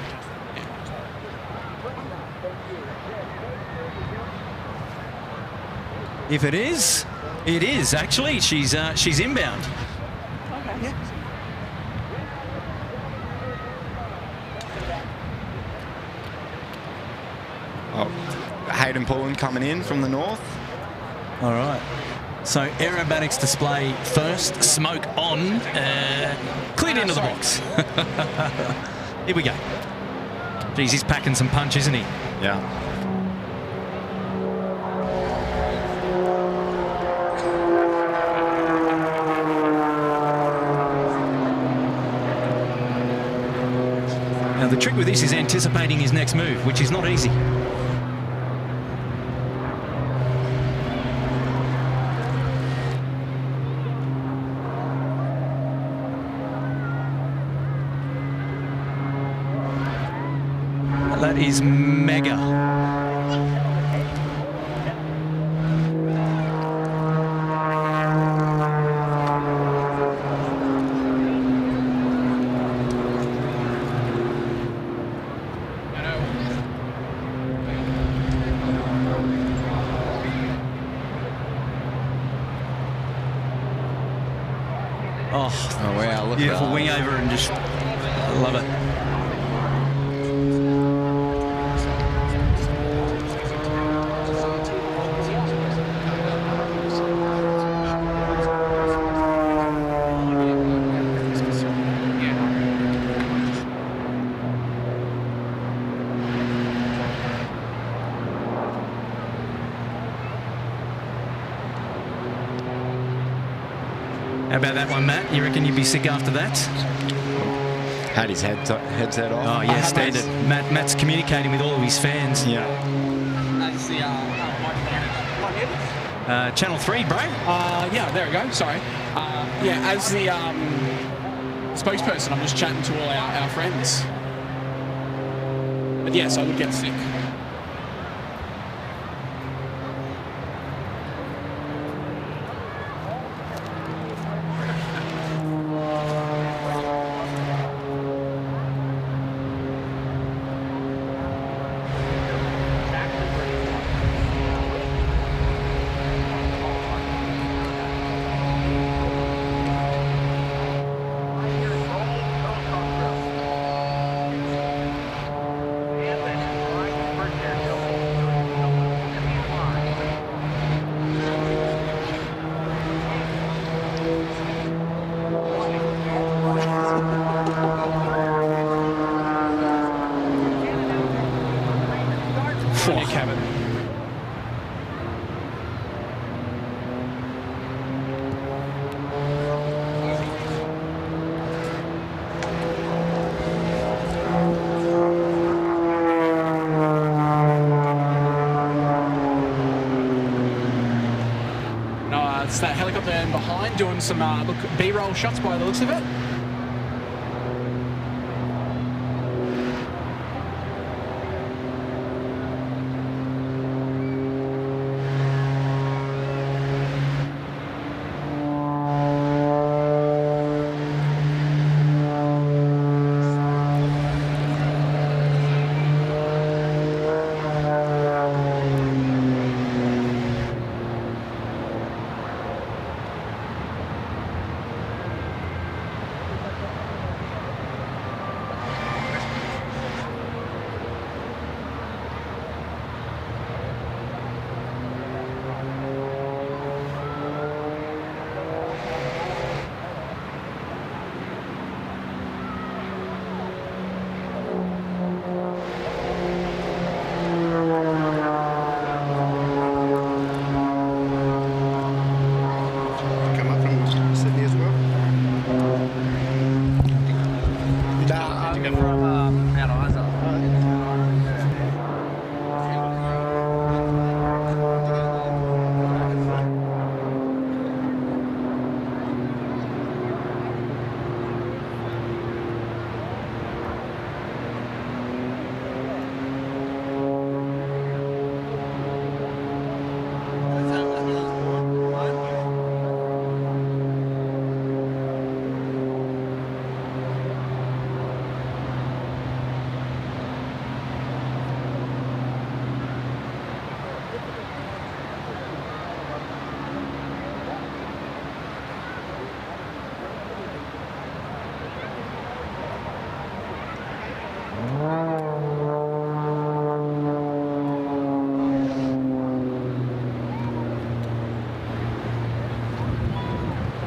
If it is actually. She's inbound. Okay, yeah. Oh, Hayden Pullen coming in from the north. All right. So Aerobatics display first, smoke on, cleared into the box. Here we go. Geez, he's packing some punch, isn't he? Yeah. Now the trick with this is anticipating his next move, which is not easy. That is mega. Oh wow, look Beautiful at that. wing over and just love it. How about that one, Matt? You reckon you'd be sick after that? Had his headset off. Oh, yeah, standard. Matt's communicating with all of his fans. Yeah. That's the Channel 3, bro. yeah, there we go. Sorry. Yeah, as the spokesperson, I'm just chatting to all our friends. But yes, I would get sick. It's that helicopter in behind doing some B-roll shots by the looks of it.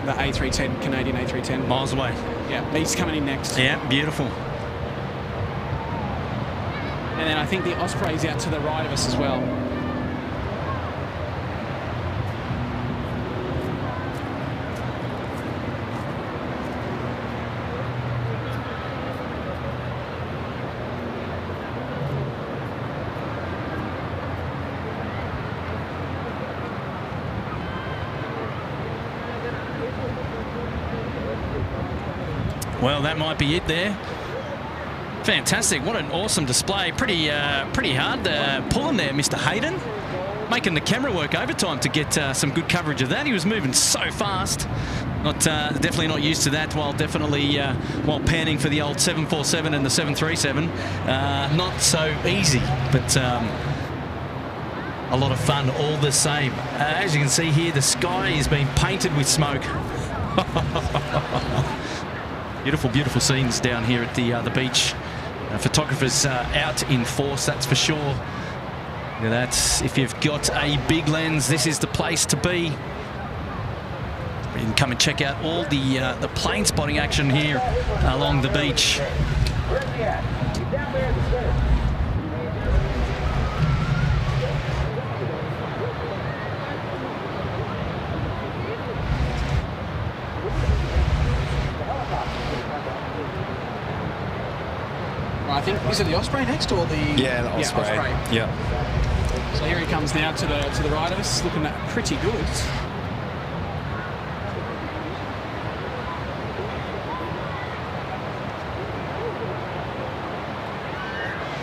the A310, Canadian A310. Miles away. Yeah, he's coming in next. Yeah, beautiful. And then I think the Osprey's out to the right of us as well. Well, that might be it there. Fantastic. What an awesome display. Pretty hard pulling there, Mr. Hayden. Making the camera work overtime to get some good coverage of that. He was moving so fast. Definitely not used to that, while panning for the old 747 and the 737. Not so easy, but a lot of fun all the same. As you can see here, the sky is being painted with smoke. Beautiful, beautiful scenes down here at the beach. Photographers out in force, that's for sure. Yeah, that's, if you've got a big lens, this is the place to be. You can come and check out all the plane spotting action here along the beach. I think, is it the Osprey next or the... Yeah, the Osprey. Yeah. So here he comes now to the right of us, looking pretty good.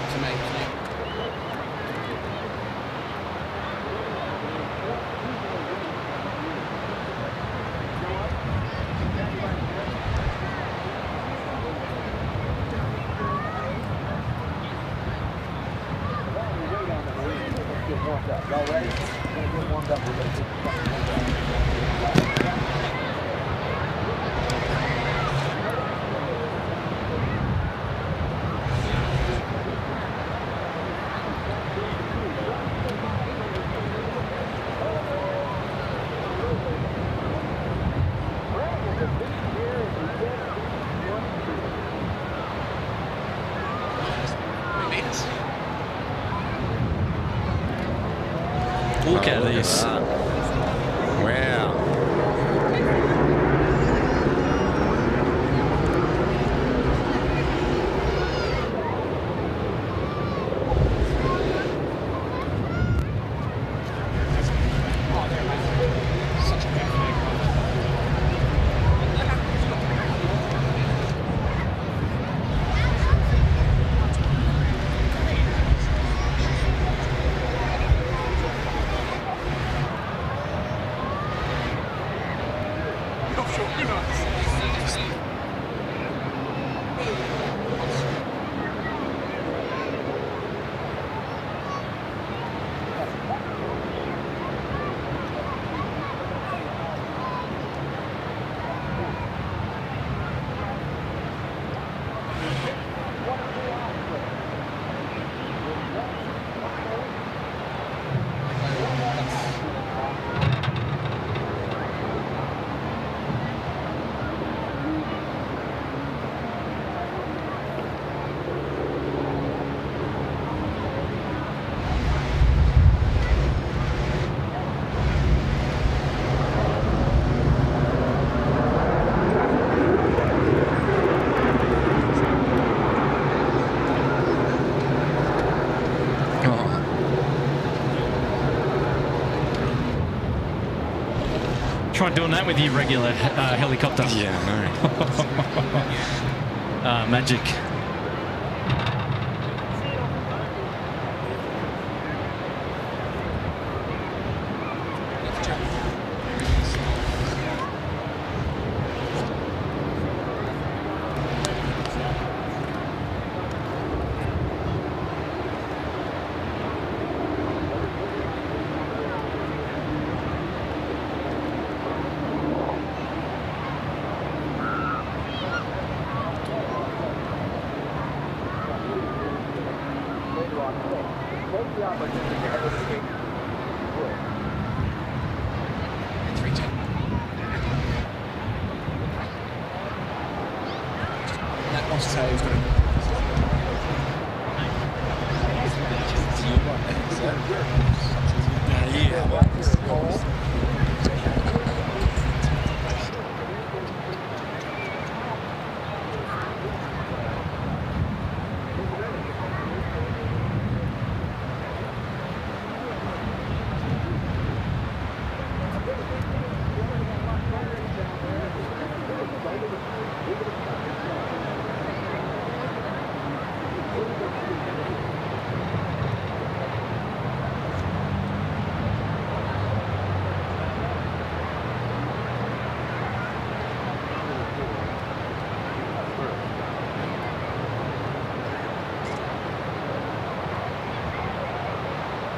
To me. Look at this. Wow. Try doing that with your regular helicopter. Yeah, I know. Magic. say who's got it.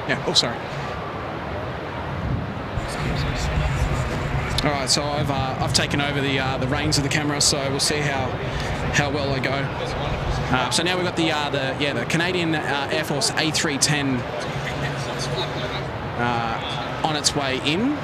Yeah. Oh, sorry. All right. So I've taken over the reins of the camera, so we'll see how well they go. So now we've got the Canadian Air Force A310 on its way in.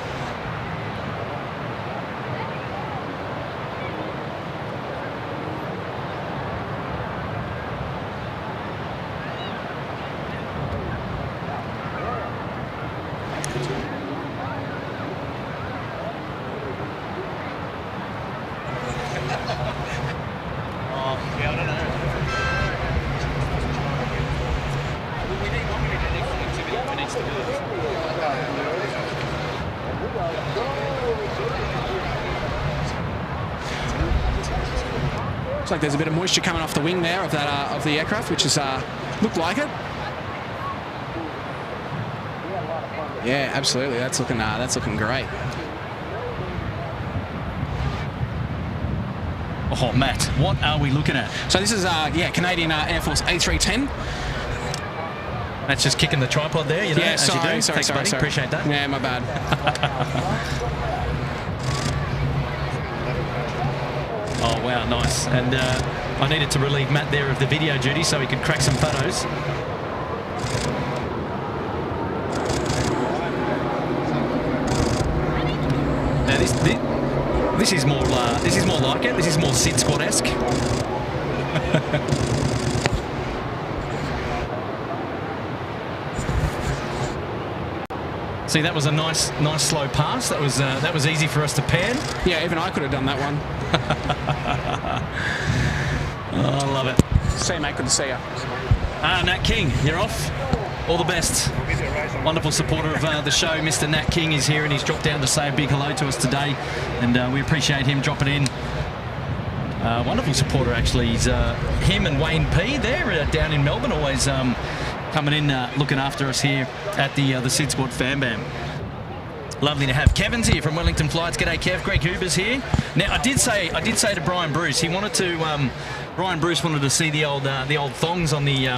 Looks like there's a bit of moisture coming off the wing there of that of the aircraft, which is looked like it. Yeah, absolutely. That's looking great. Oh, Matt, what are we looking at? So this is Canadian Air Force A310. That's just kicking the tripod there, you know. Yeah, as you do. sorry. Appreciate that. Yeah, my bad. Oh, wow, nice. And I needed to relieve Matt there of the video duty so he could crack some photos. Now this is more like it. This is more SydSquad-esque. See, that was a nice slow pass. That was easy for us to pan. Yeah, even I could have done that one. Oh, I love it. See you, mate. Good to see you. Nat King, you're off. All the best. Wonderful supporter of the show, Mr. Nat King is here, and he's dropped down to say a big hello to us today, and we appreciate him dropping in. Wonderful supporter, actually. He's him and Wayne P. there down in Melbourne, always coming in, looking after us here at the SydSquad Fan Bam. Lovely to have Kevin's here from Wellington Flights. G'day, Kev. Greg Huber's here. Now, I did say to Brian Bruce, he wanted to. Brian Bruce wanted to see the old thongs on the.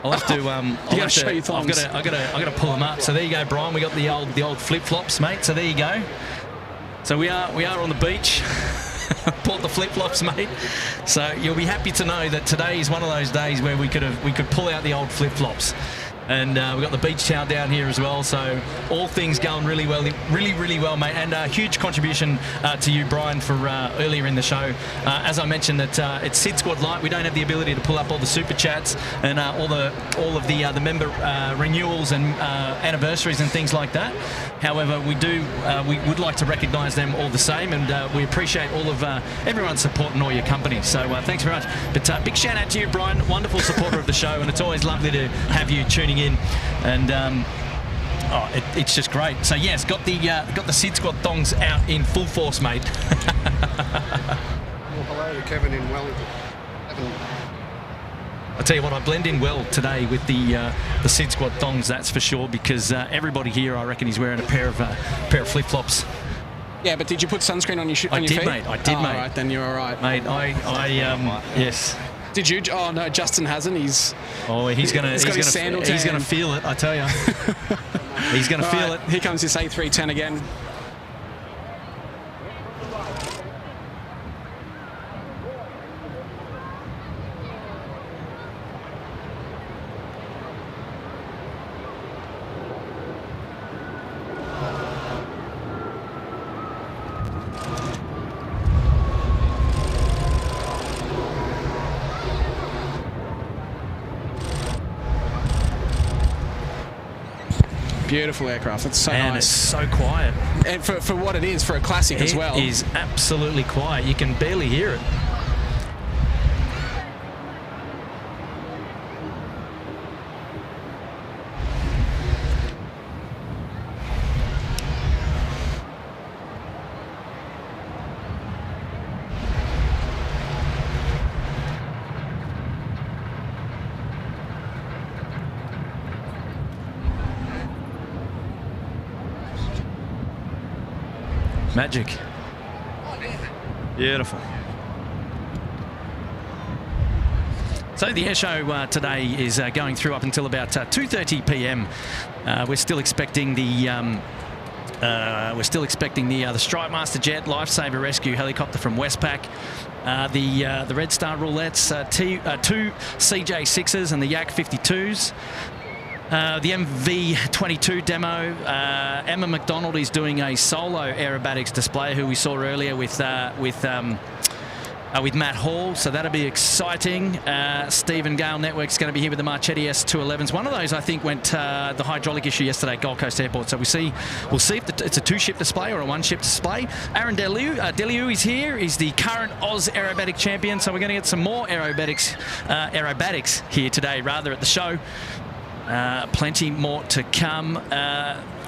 I'll have to. show you thongs. I gotta pull them up. So there you go, Brian. We got the old flip flops, mate. So there you go. So we are on the beach. Bought the flip flops, mate. So you'll be happy to know that today is one of those days where we could pull out the old flip flops. And we've got the beach towel down here as well, so all things going really well, mate. And a huge contribution to you, Brian, for earlier in the show. As I mentioned, that it's SydSquad Lite. We don't have the ability to pull up all the super chats and all of the member renewals and anniversaries and things like that. However, we would like to recognise them all the same, and we appreciate all of everyone's support and all your company. So thanks very much. But big shout out to you, Brian. Wonderful supporter of the show, and it's always lovely to have you tuning in, and it's just great. So yes, got the SydSquad thongs out in full force, mate. Well, hello to Kevin in Wellington. I tell you what, I blend in well today with the SydSquad thongs, that's for sure, because everybody here, I reckon, is wearing a pair of flip flops. Yeah, but did you put sunscreen on your feet? I did, mate. All right, then you're all right, mate. Yes. Did you? Oh no, Justin hasn't. He's gonna feel it. I tell you, he's gonna feel it. Here comes this A310 again. Beautiful aircraft. That's so and nice. it's so quiet. And for what it is, for a classic as well. It is absolutely quiet. You can barely hear it. Magic. Beautiful. So the air show today is going through up until about 2:30 p.m. We're still expecting the the Strike Master jet, lifesaver rescue helicopter from Westpac, the Red Star Roulettes, two CJ6s and the Yak-52s. The MV-22 demo, Emma McDonald is doing a solo aerobatics display, who we saw earlier with Matt Hall, so that'll be exciting. Stephen Gale Network's going to be here with the Marchetti S211s. One of those, I think, went the hydraulic issue yesterday at Gold Coast Airport. So we'll see if it's a two-ship display or a one-ship display. Aaron Deliu is here. He's the current Oz Aerobatic champion. So we're going to get some more aerobatics here today, rather, at the show. Plenty more to come.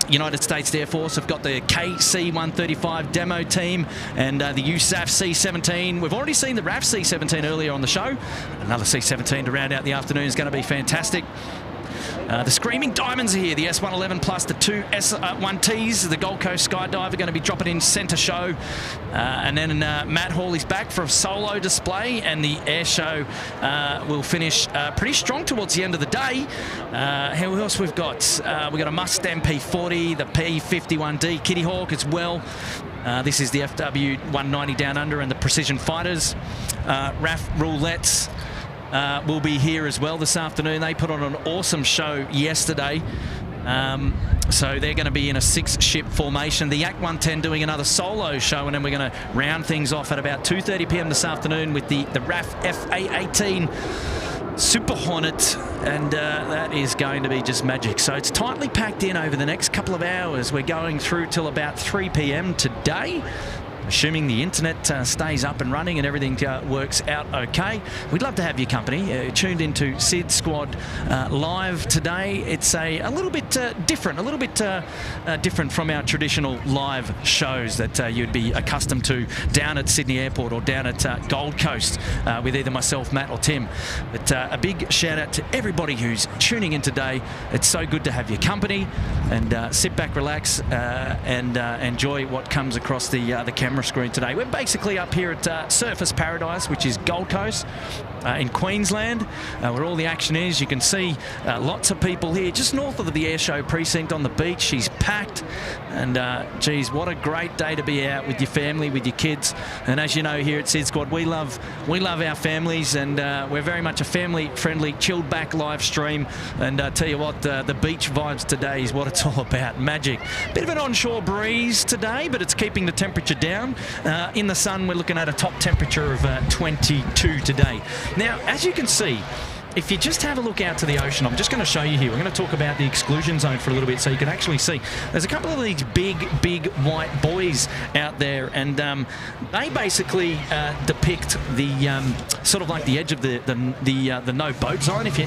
United States Air Force have got the KC-135 demo team and the USAF C-17. We've already seen the RAF C-17 earlier on the show. Another C-17 to round out the afternoon is going to be fantastic. The Screaming Diamonds are here, the S111 plus the two S1Ts. The Gold Coast Skydive are going to be dropping in centre show. And then Matt Hall is back for a solo display, and the air show will finish pretty strong towards the end of the day. Who else we've got? We've got a Mustang P40, the P51D Kitty Hawk as well. This is the FW190 Down Under and the Precision Fighters. RAF Roulettes will be here as well this afternoon. They put on an awesome show yesterday. So they're going to be in a 6-ship formation. The Yak-110 doing another solo show, and then we're going to round things off at about 2:30 p.m. this afternoon with the RAF FA-18 Super Hornet, and that is going to be just magic. So it's tightly packed in over the next couple of hours. We're going through till about 3 p.m. today, assuming the internet stays up and running and everything works out okay. We'd love to have your company. Tuned into SydSquad live today. It's a little bit different, different from our traditional live shows that you'd be accustomed to down at Sydney Airport or down at Gold Coast with either myself, Matt, or Tim. But a big shout out to everybody who's tuning in today. It's so good to have your company, and sit back, relax, and enjoy what comes across the camera screen today. We're basically up here at Surface Paradise, which is Gold Coast in Queensland, where all the action is. You can see lots of people here just north of the airshow precinct on the beach. She's packed, and geez, what a great day to be out with your family, with your kids. And as you know, here at SydSquad, we love our families, and we're very much a family-friendly, chilled-back live stream. And tell you what, the beach vibes today is what it's all about. Magic. Bit of an onshore breeze today, but it's keeping the temperature down. In the sun, we're looking at a top temperature of 22 today. Now, as you can see, if you just have a look out to the ocean, I'm just going to show you here. We're going to talk about the exclusion zone for a little bit so you can actually see. There's a couple of these big white buoys out there, and they basically depict the sort of like the edge of the no boat zone, if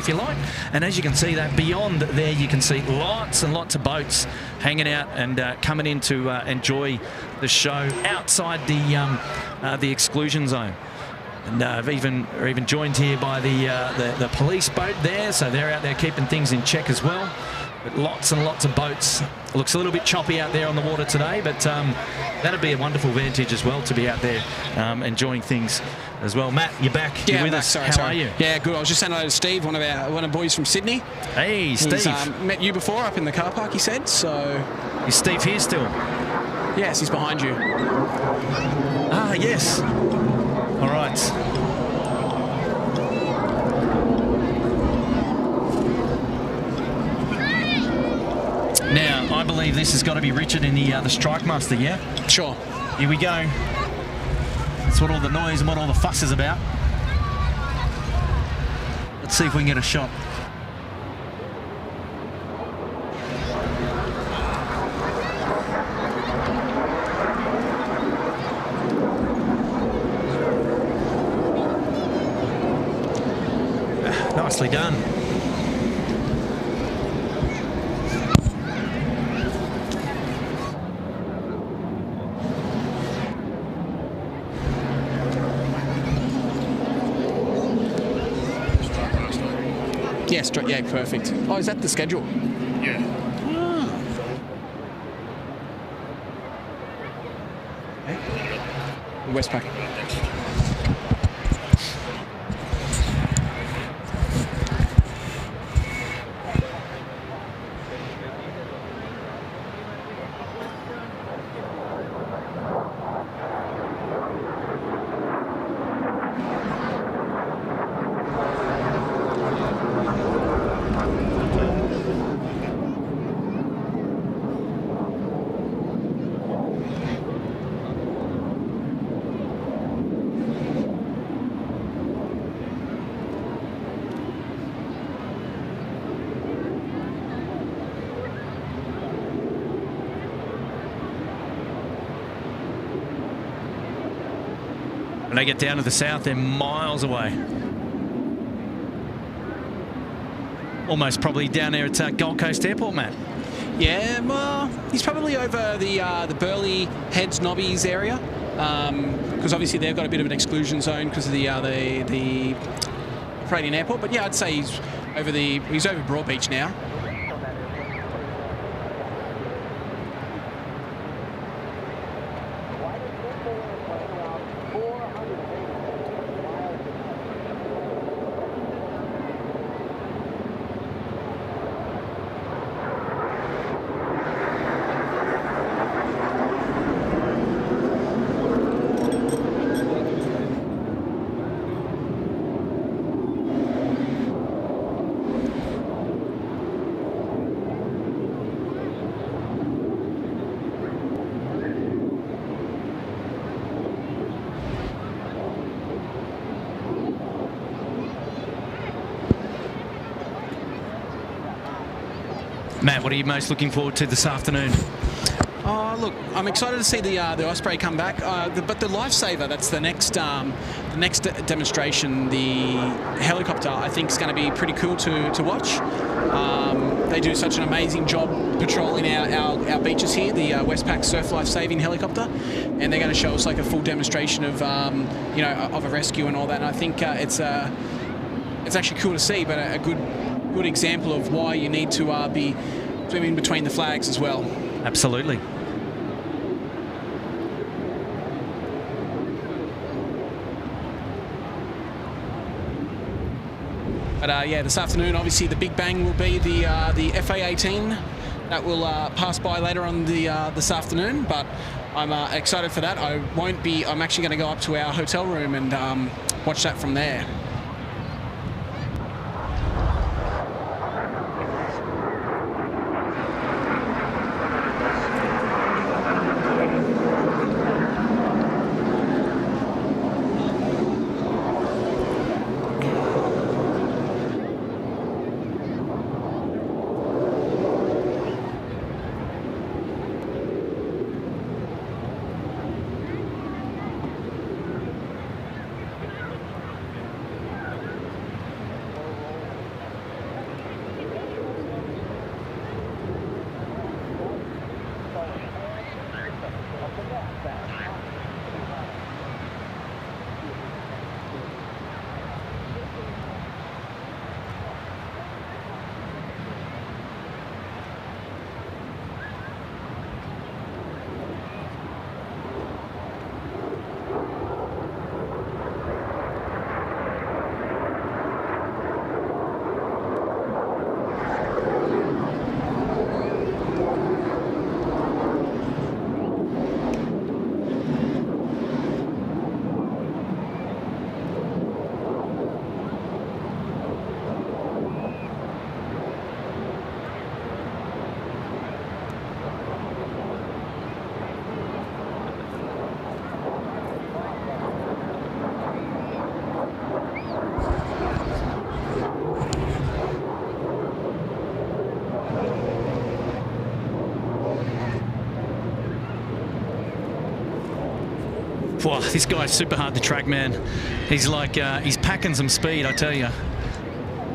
you like. And as you can see, that beyond there, you can see lots and lots of boats hanging out and coming in to enjoy the show outside the exclusion zone. And are even joined here by the police boat there, so they're out there keeping things in check as well. But lots and lots of boats. It looks a little bit choppy out there on the water today, but that'd be a wonderful vantage as well to be out there enjoying things as well. Matt, you're back. Yeah, you're with us. Sorry. How are you? Yeah, good. I was just saying hello to Steve, one of the boys from Sydney. Hey, Steve. He's met you before up in the car park, he said. So is Steve here still? Yes, he's behind you. Ah, yes. All right. Now, I believe this has got to be Richard in the Strike Master, yeah? Sure. Here we go. That's what all the noise and what all the fuss is about. Let's see if we can get a shot. Nicely done. Yeah, yeah, perfect. Oh, is that the schedule? Yeah. Westpac. When they get down to the south, they're miles away. Almost probably down there at Gold Coast Airport, Matt. Yeah, well, he's probably over the Burleigh Heads Nobbies area, because obviously they've got a bit of an exclusion zone because of the Canadian airport. But yeah, I'd say he's over Broadbeach now. Matt, what are you most looking forward to this afternoon? Oh, look, I'm excited to see the Osprey come back, but the Lifesaver, that's the next demonstration. The helicopter, I think, is going to be pretty cool to watch. They do such an amazing job patrolling our beaches here, the Westpac Surf Life Saving helicopter, and they're going to show us like a full demonstration of of a rescue and all that. And I think it's actually cool to see, but a good example of why you need to be swimming between the flags as well. Absolutely. But yeah, this afternoon, obviously, the big bang will be the FA-18 that will pass by later on this afternoon. But I'm excited for that. I'm actually going to go up to our hotel room and watch that from there. Wow, this guy's super hard to track, man. He's like, he's packing some speed, I tell you.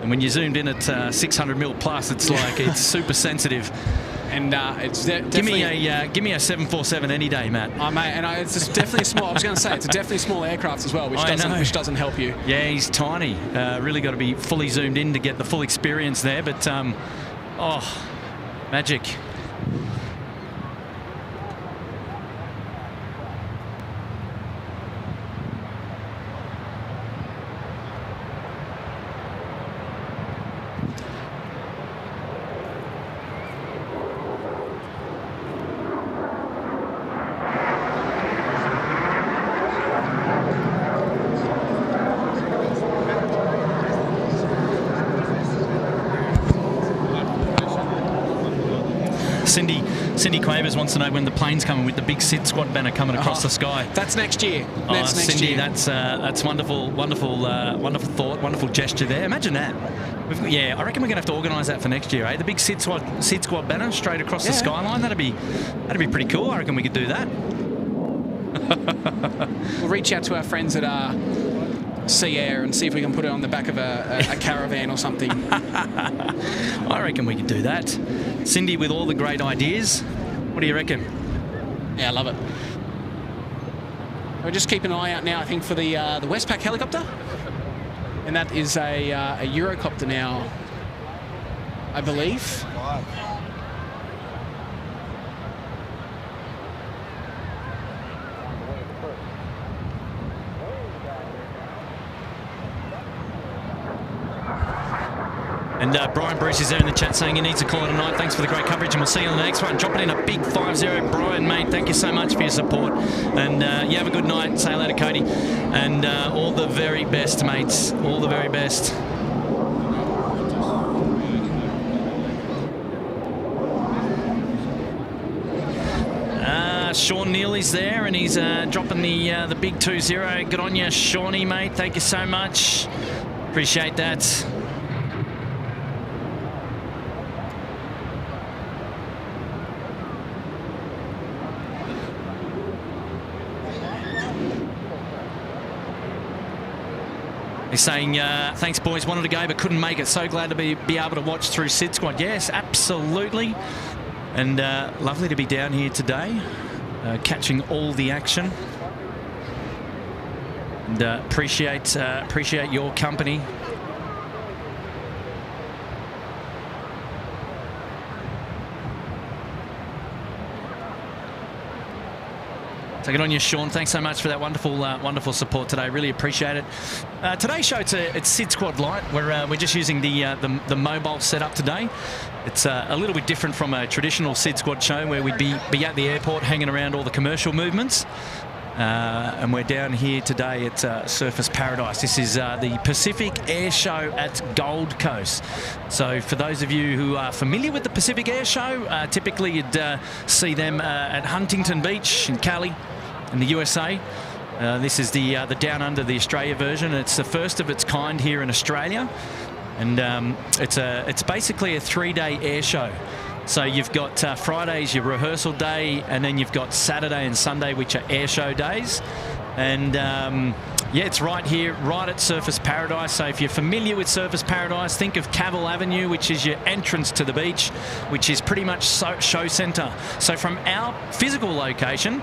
And when you're zoomed in at 600 mil plus, it's like it's super sensitive. And it's give me a 747 any day, Matt. Oh, mate, and it's just definitely small. I was going to say it's a definitely small aircraft as well, which doesn't help you. Yeah, he's tiny. Really got to be fully zoomed in to get the full experience there. But oh, magic. Cindy Quavers wants to know when the plane's coming with the big SydSquad banner coming across the sky. That's next year. That's next Cindy, year. That's wonderful thought, wonderful gesture there. Imagine that. I reckon we're going to have to organise that for next year, eh? The big SydSquad banner straight across the skyline. That'd be pretty cool. I reckon we could do that. We'll reach out to our friends at Sea Air and see if we can put it on the back of a caravan or something. I reckon we could do that. Cindy with all the great ideas. What do you reckon? Yeah, I love it. We're just keeping an eye out now, I think, for the Westpac helicopter. And that is a Eurocopter now, I believe. And Brian Bruce is there in the chat saying he needs to call it a night. Thanks for the great coverage, and we'll see you on the next one. Dropping in a big 5-0. Brian, mate, thank you so much for your support. And you have a good night. Say hello to Cody. And all the very best, mates. All the very best. Sean Neely's there, and he's dropping the big 2-0. Good on you, Shawnee, mate. Thank you so much. Appreciate that. He's saying, thanks, boys. Wanted to go, but couldn't make it. So glad to be able to watch through SydSquad. Yes, absolutely. And lovely to be down here today, catching all the action. And appreciate your company. So good on you, Sean. Thanks so much for that wonderful support today. Really appreciate it. Today's show, it's SydSquad Lite. We're just using the mobile setup today. It's a little bit different from a traditional SydSquad show where we'd be at the airport hanging around all the commercial movements. And we're down here today at Surface Paradise. This is the Pacific Airshow at Gold Coast. So for those of you who are familiar with the Pacific Airshow, typically you'd see them at Huntington Beach in Cali in the USA. This is the Down Under, the Australia version. It's the first of its kind here in Australia. And it's basically a 3-day air show. So you've got Fridays, your rehearsal day, and then you've got Saturday and Sunday, which are air show days. And yeah, it's right here, right at Surface Paradise. So if you're familiar with Surface Paradise, think of Cavill Avenue, which is your entrance to the beach, which is pretty much show centre. So from our physical location,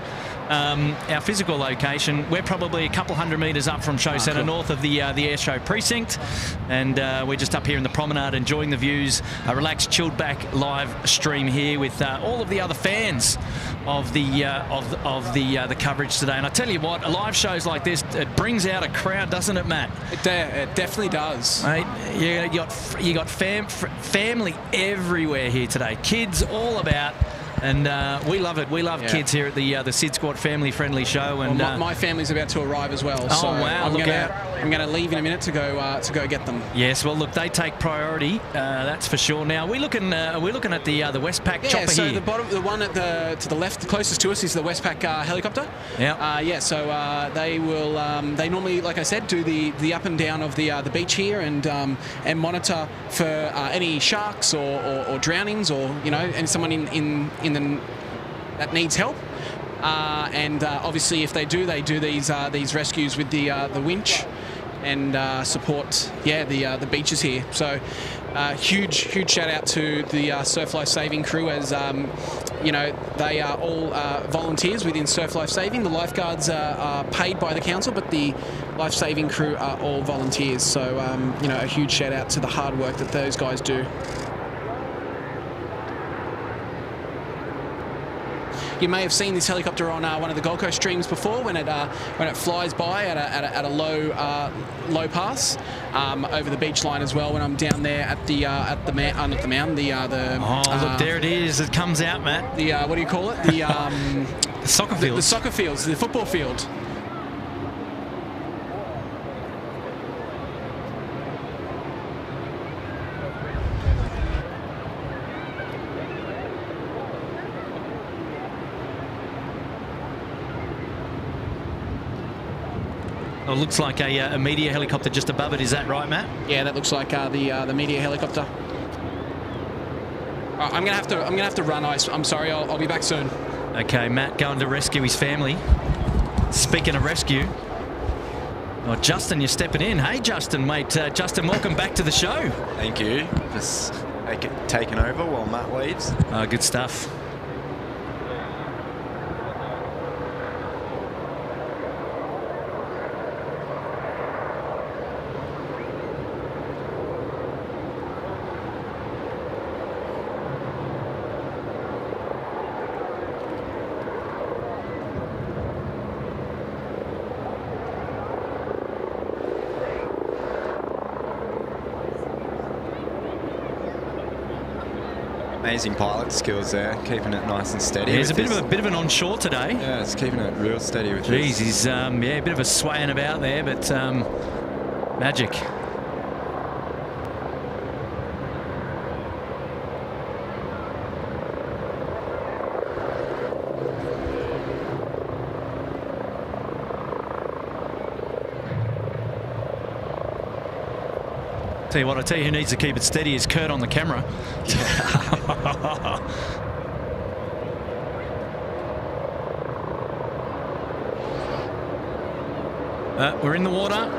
we're probably a couple hundred metres up from Show Centre, north of the air show precinct, and we're just up here in the promenade enjoying the views. A relaxed, chilled back live stream here with all of the other fans of the coverage today. And I tell you what, live shows like this, it brings out a crowd, doesn't it, Matt? It definitely does. Mate, you got family everywhere here today, kids all about. And we love it. We love kids here at the SydSquad family-friendly show. And well, my family's about to arrive as well. Oh, wow! I'm going to leave in a minute to go get them. Yes, well, look, they take priority. That's for sure. Now we're looking at the Westpac chopper so here. the one to the left, the closest to us, is the Westpac helicopter. Yeah. So they will. They normally, like I said, do the up and down of the beach here and monitor for any sharks or drownings or and someone in that needs help. And obviously, if they do these rescues with the winch and support the beaches here. So huge shout out to the surf life saving crew, as they are all volunteers within surf life saving. The lifeguards are paid by the council, but the life saving crew are all volunteers. So a huge shout out to the hard work that those guys do. You may have seen this helicopter on one of the Gold Coast streams before, when it flies by at a low pass over the beach line as well. When I'm down there at the mountain, look, there it is. It comes out, Matt. The what do you call it? The soccer field. The soccer fields, the football field. Oh, it looks like a media helicopter just above it. Is that right, Matt? Yeah, that looks like the media helicopter. I'm gonna have to run. I'm sorry. I'll be back soon. Okay, Matt going to rescue his family. Speaking of rescue, oh, Justin, you're stepping in. Hey, Justin, mate. Justin, welcome back to the show. Thank you. Just taking over while Matt leaves. Good stuff. Amazing pilot skills there, keeping it nice and steady. Yeah, he's a bit of an onshore today. Yeah, it's keeping it real steady with Jeez, he's a bit of a swaying about there, but magic. Tell you what, I tell you who needs to keep it steady is Kurt on the camera. We're in the water.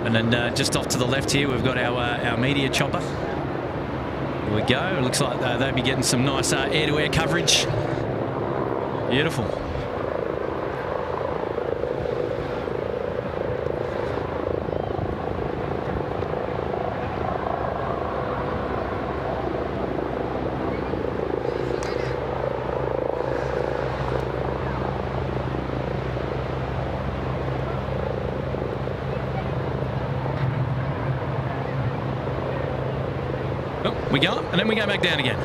And then just off to the left here, we've got our media chopper. Here we go. It looks like they'll be getting some nice air-to-air coverage. Beautiful. Oh, we go, and then we go back down again.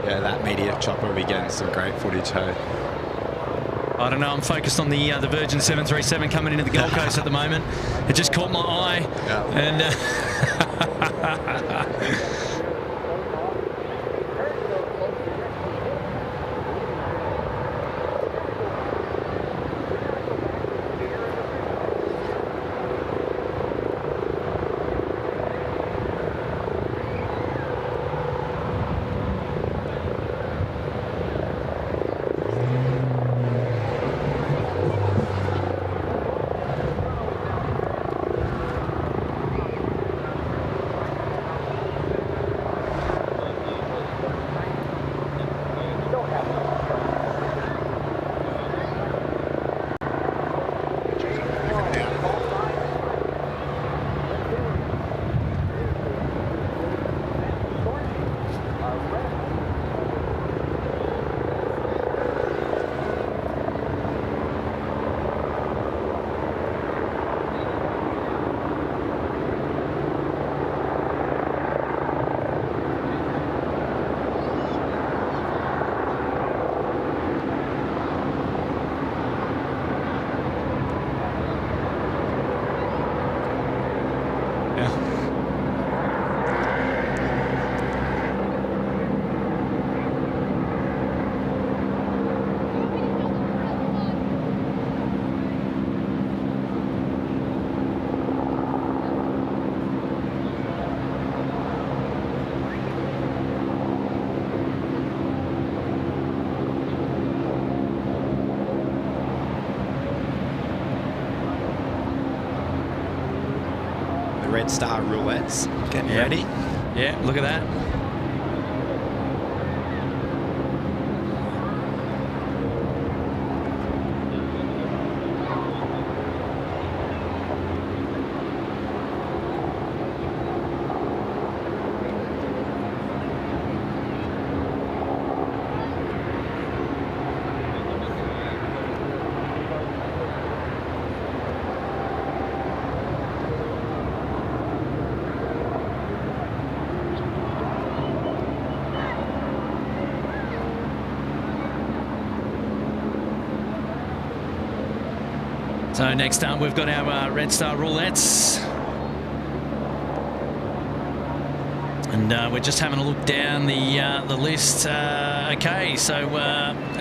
Yeah, that media chopper will be getting some great footage, hey? I don't know, I'm focused on the Virgin 737 coming into the Gold Coast at the moment. It just caught my eye. Yeah. And Red Star Roulettes getting ready. Yeah, look at that. So next up, we've got our Red Star Roulettes. And we're just having a look down the list. Okay, so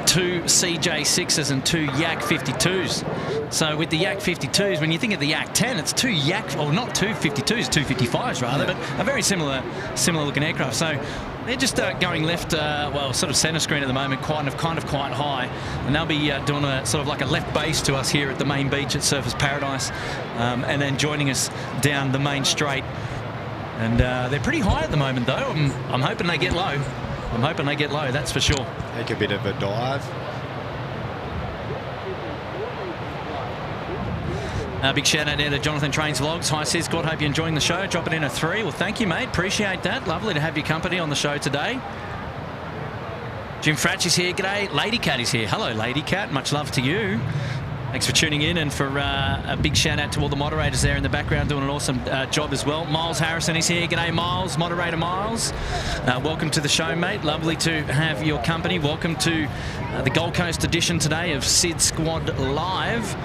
2 CJ6s and 2 Yak-52s. So with the Yak-52s, when you think of the Yak-10, it's 2 Yak, or not 2 52s, 2 55s rather, but a very similar looking aircraft. So they're just going left, well, sort of centre screen at the moment, kind of quite high, and they'll be doing a sort of like a left base to us here at the main beach at Surfers Paradise, and then joining us down the main straight. And they're pretty high at the moment, though. I'm hoping they get low. I'm hoping they get low, that's for sure. Take a bit of a dive. Big shout out there to Jonathan Trains Vlogs. Hi, SydSquad. Hope you're enjoying the show. Dropping in a 3. Well, thank you, mate. Appreciate that. Lovely to have your company on the show today. Jim Fratch is here. G'day. Lady Cat is here. Hello, Lady Cat. Much love to you. Thanks for tuning in, and for a big shout out to all the moderators there in the background doing an awesome job as well. Miles Harrison is here. G'day, Miles. Moderator Miles. Welcome to the show, mate. Lovely to have your company. Welcome to the Gold Coast edition today of SydSquad Live.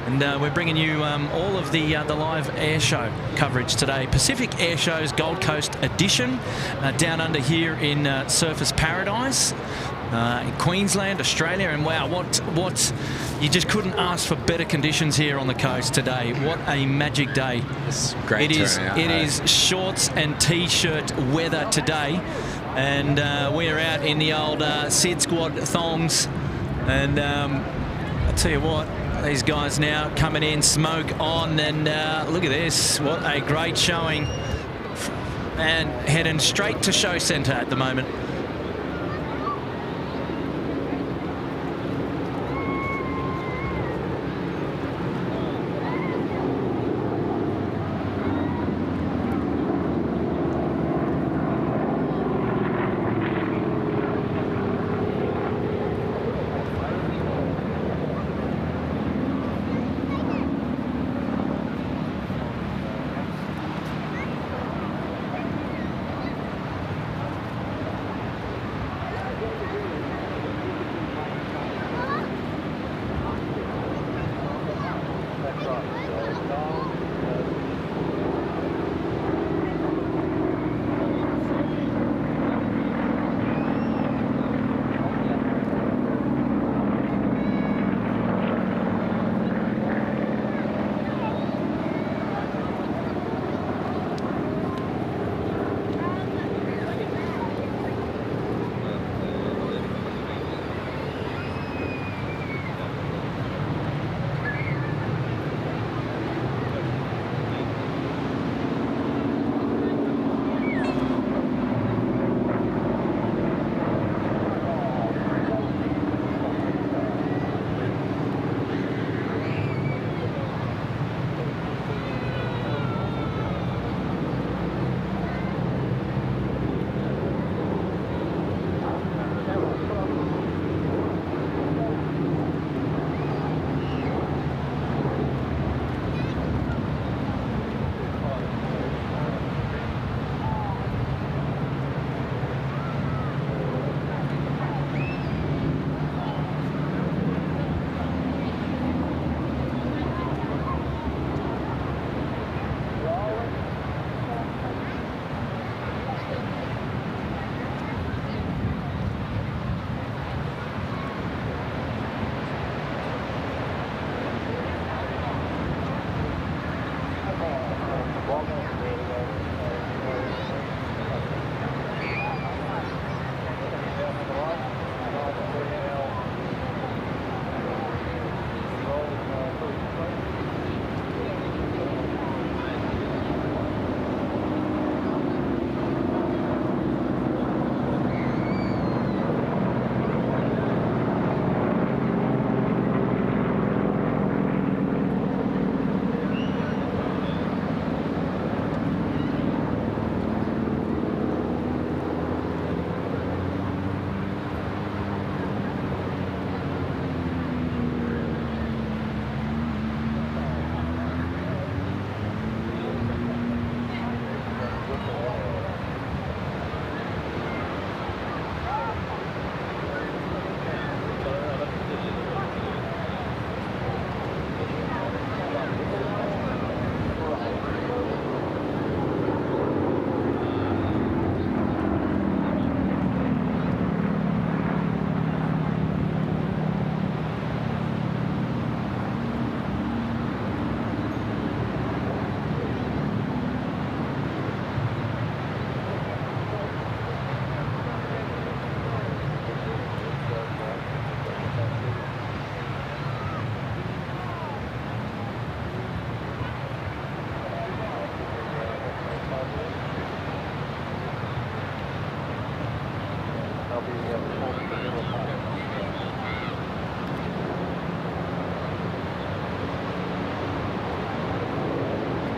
And we're bringing you all of the live air show coverage today. Pacific Airshow's Gold Coast edition, down under here in Surfers Paradise, in Queensland, Australia. And wow, what you just couldn't ask for better conditions here on the coast today. What a magic day. It's great. It is shorts and t-shirt weather today. And we are out in the old SydSquad thongs. And I'll tell you what, these guys now coming in, smoke on, and look at this. What a great showing. And heading straight to show centre at the moment.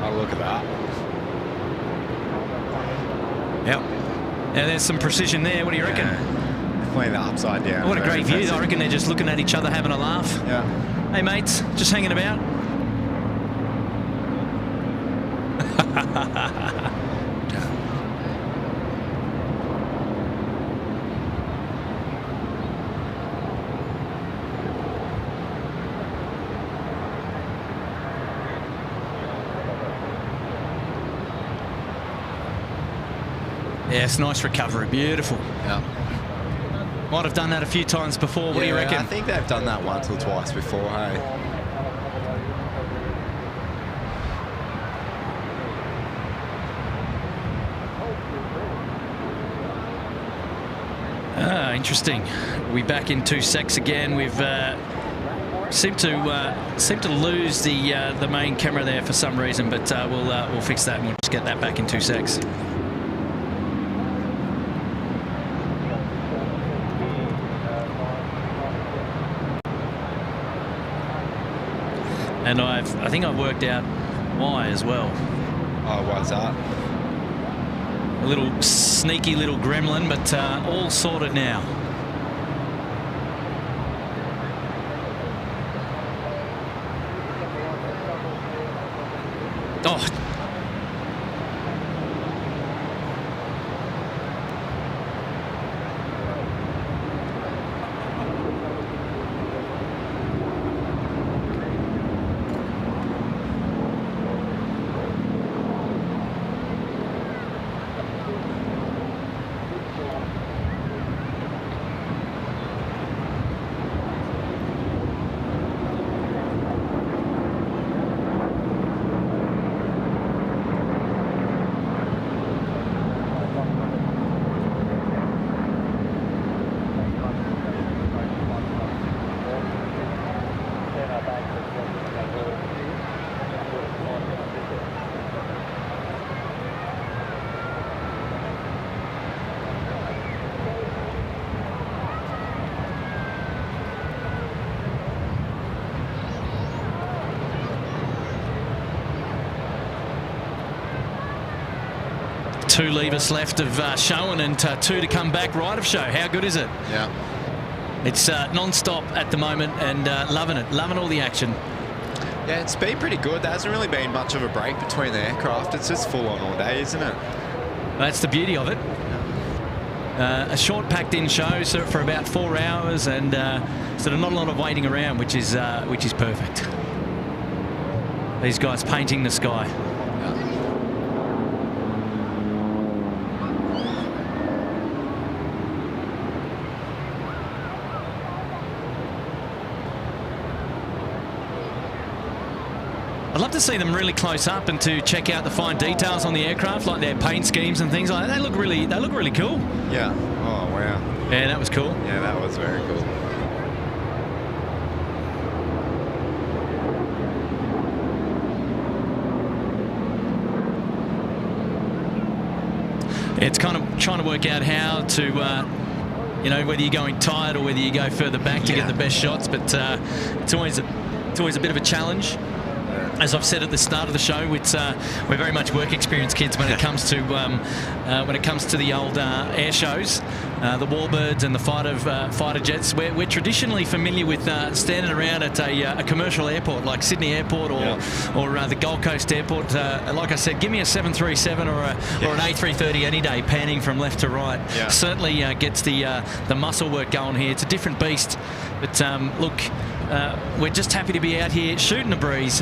Oh, look at that. Yep. Now there's some precision there. What do you reckon? Definitely the upside down. What a Very great view. impressive. I reckon they're just looking at each other having a laugh. Yeah. Hey, mates, just hanging about. Yes, nice recovery. Beautiful. Yeah. Might have done that a few times before. What do you reckon? I think they've done that once or twice before, hey? Interesting. We're back in 2 secs again. We've seemed to lose the main camera there for some reason, but we'll fix that and we'll just get that back in 2 secs. And I think I've worked out why as well. Oh, what's that? A little sneaky little gremlin, but all sorted now. Oh. Two levers left of showing and 2 to come back right of show. How good is it? Yeah. It's non-stop at the moment and loving it, loving all the action. Yeah, it's been pretty good. There hasn't really been much of a break between the aircraft. It's just full on all day, isn't it? That's the beauty of it. A short packed-in show so for about 4 hours, and sort of not a lot of waiting around, which is perfect. These guys painting the sky. I'd love to see them really close up and to check out the fine details on the aircraft, like their paint schemes and things like that. They look really cool. Yeah. Oh, wow. Yeah, that was cool. Yeah, that was very cool. It's kind of trying to work out how to, you know, whether you're going tight or whether you go further back to get the best shots. But it's always a bit of a challenge. As I've said at the start of the show, we're very much work experience kids when it comes to the old air shows, the Warbirds and the fighter jets. We're traditionally familiar with standing around at a commercial airport like Sydney Airport or the Gold Coast Airport. Like I said, give me a 737 or an A330 any day, panning from left to right. Yeah. Certainly gets the muscle work going here. It's a different beast, but look. We're just happy to be out here shooting the breeze,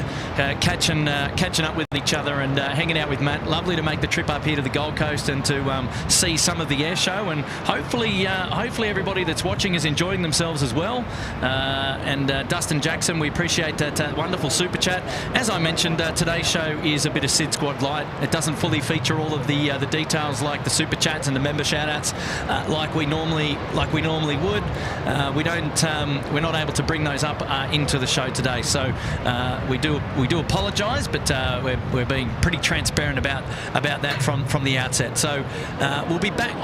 catching up with each other and hanging out with Matt. Lovely to make the trip up here to the Gold Coast and to see some of the air show, and hopefully everybody that's watching is enjoying themselves as well. And Dustin Jackson, we appreciate that wonderful super chat. As I mentioned, today's show is a bit of SydSquad light. It doesn't fully feature all of the details like the super chats and the member shout outs like we normally would. We're not able to bring those up up into the show today. So we do apologise, but we're being pretty transparent about that from the outset. So we'll be back.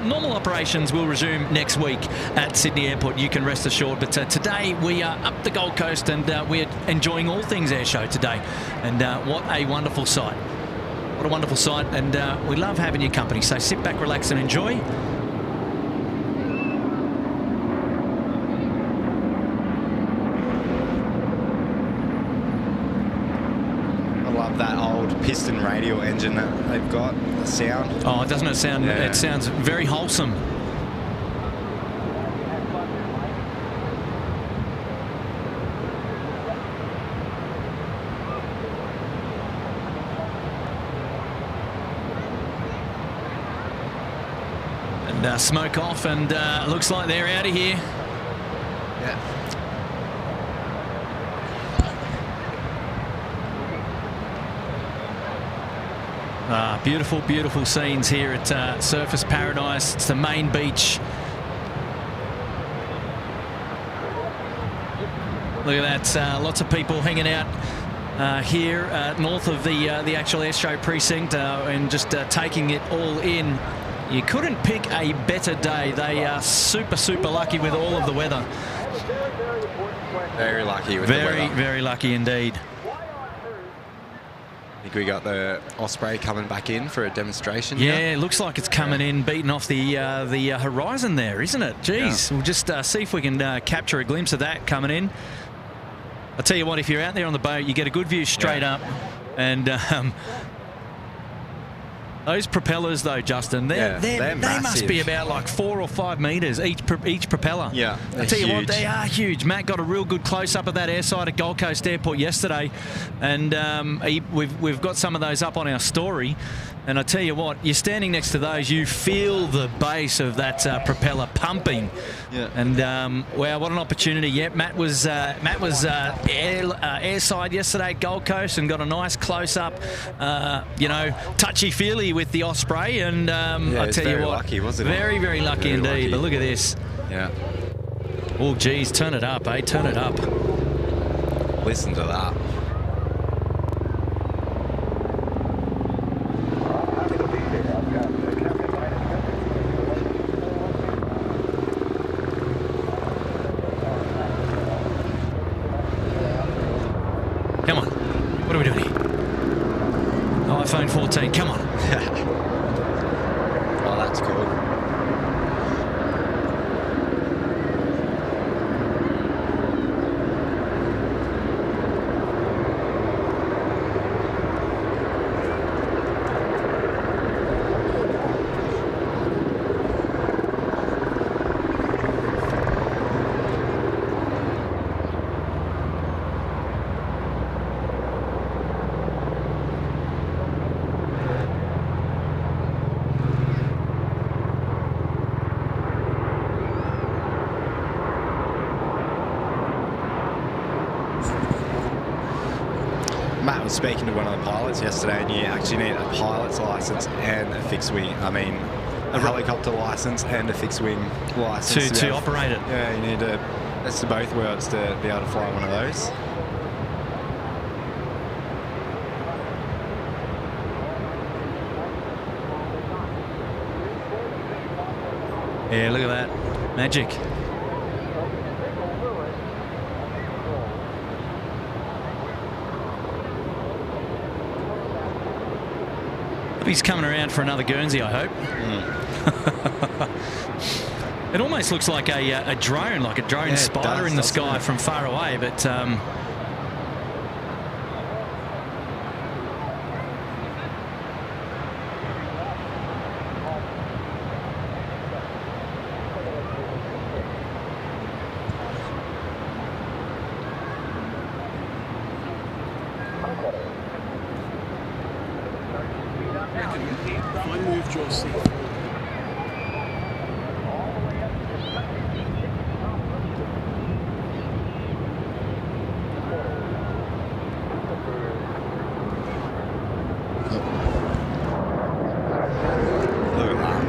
Normal operations will resume next week at Sydney Airport. You can rest assured. But today we are up the Gold Coast, and we're enjoying all things air show today. And what a wonderful sight! What a wonderful sight! And we love having your company. So sit back, relax, and enjoy. That old piston radial engine that they've got, the sound. Oh, doesn't it sound? Yeah. It sounds very wholesome. And smoke off, and looks like they're out of here. Yeah. Beautiful, beautiful scenes here at Surfers Paradise. It's the main beach. Look at that, lots of people hanging out here north of the actual airshow precinct and just taking it all in. You couldn't pick a better day. They are super, super lucky with all of the weather. Very lucky with the weather. Very, very lucky indeed. I think we got the Osprey coming back in for a demonstration. Yeah, it looks like it's coming in, beating off the horizon there, isn't it? Jeez, we'll just see if we can capture a glimpse of that coming in. I'll tell you what, if you're out there on the boat, you get a good view straight up. And those propellers, though, Justin, they must be about like 4 or 5 metres each propeller. Yeah, I tell you what, they are huge. Matt got a real good close-up of that airside at Gold Coast Airport yesterday, and we've got some of those up on our story. And I tell you what, you're standing next to those, you feel the base of that propeller pumping. Yeah. And wow, what an opportunity! Yeah, Matt was airside yesterday at Gold Coast and got a nice close-up, touchy-feely with the Osprey. And I tell you what, lucky, wasn't very, very lucky indeed. Lucky. But look at this. Yeah. Oh, geez, turn it up, eh? Turn it up. Listen to that. Come on. What are we doing here? Oh, iPhone 14. Come on. Oh, that's cool. Matt was speaking to one of the pilots yesterday, and you actually need a pilot's license and a fixed wing. I mean, a helicopter license and a fixed wing license to operate it. Yeah, you need to. That's to both worlds to be able to fly one of those. Yeah, look at that. Magic. He's coming around for another Guernsey, I hope. It almost looks like a drone, like a drone spider in the sky from far away, but I moved your seat. Look at that.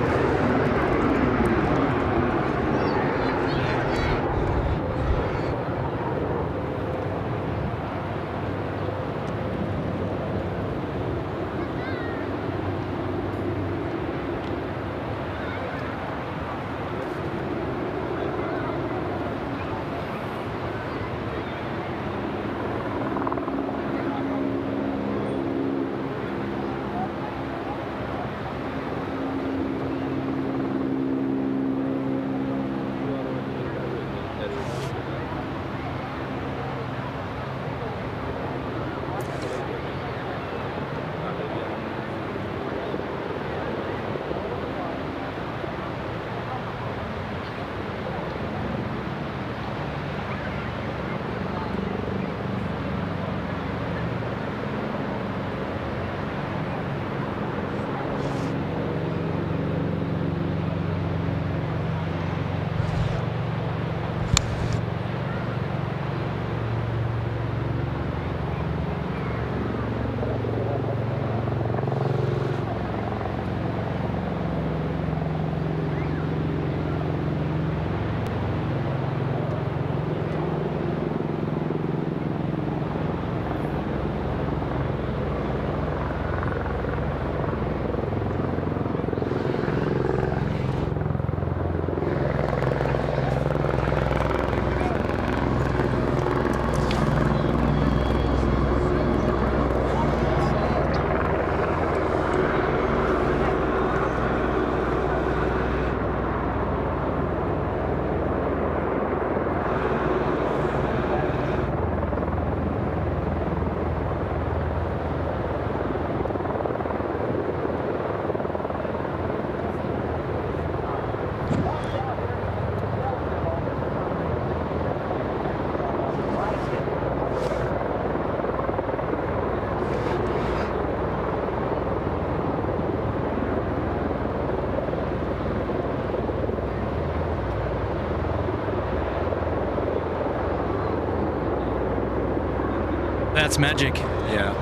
That's magic. Yeah.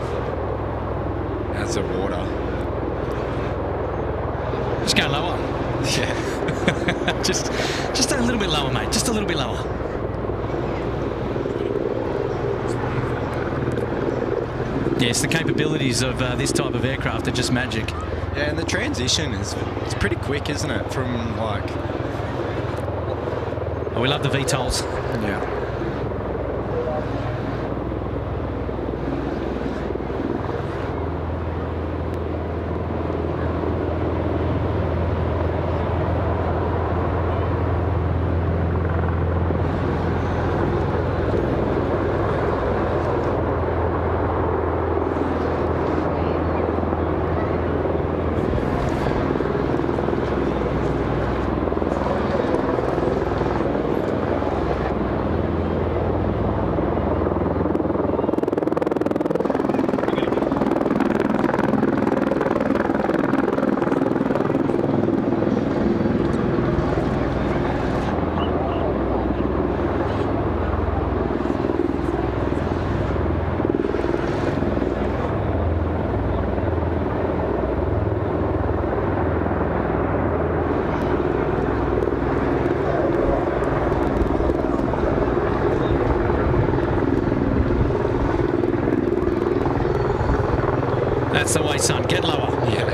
That's the water. Just go lower. Yeah. just a little bit lower, mate. Just a little bit lower. Yes, the capabilities of this type of aircraft are just magic. Yeah, and the transition it's pretty quick, isn't it? From like... Oh, we love the VTOLs. Yeah. That's the way, son. Get lower. Yeah.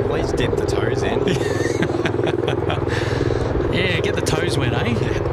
Please dip the toes in. Yeah, get the toes wet, eh? Yeah.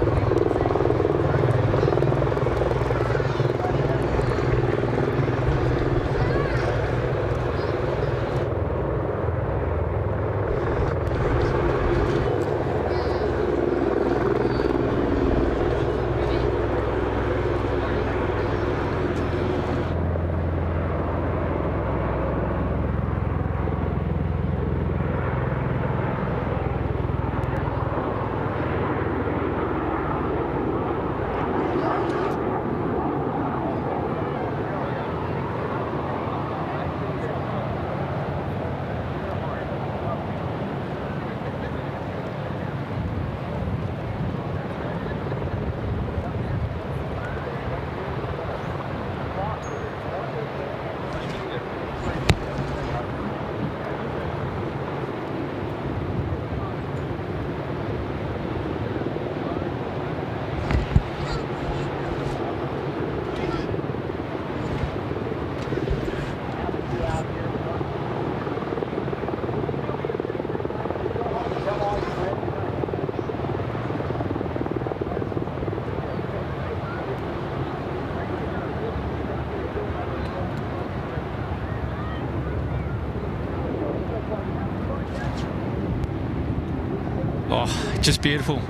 Oh, just beautiful.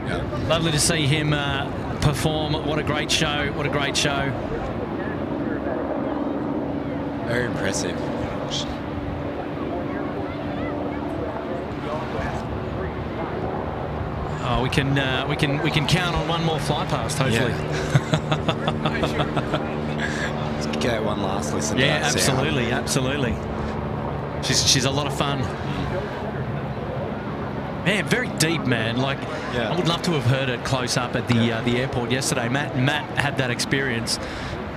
Yeah. Lovely to see him perform. What a great show. What a great show. Very impressive. Oh, we can count on one more fly past, hopefully. Yeah. Let's get one last listen. Yeah, to that absolutely, absolutely. She's a lot of fun. Man, very deep, man. Like, Yeah. I would love to have heard it close up at the airport yesterday. Matt had that experience,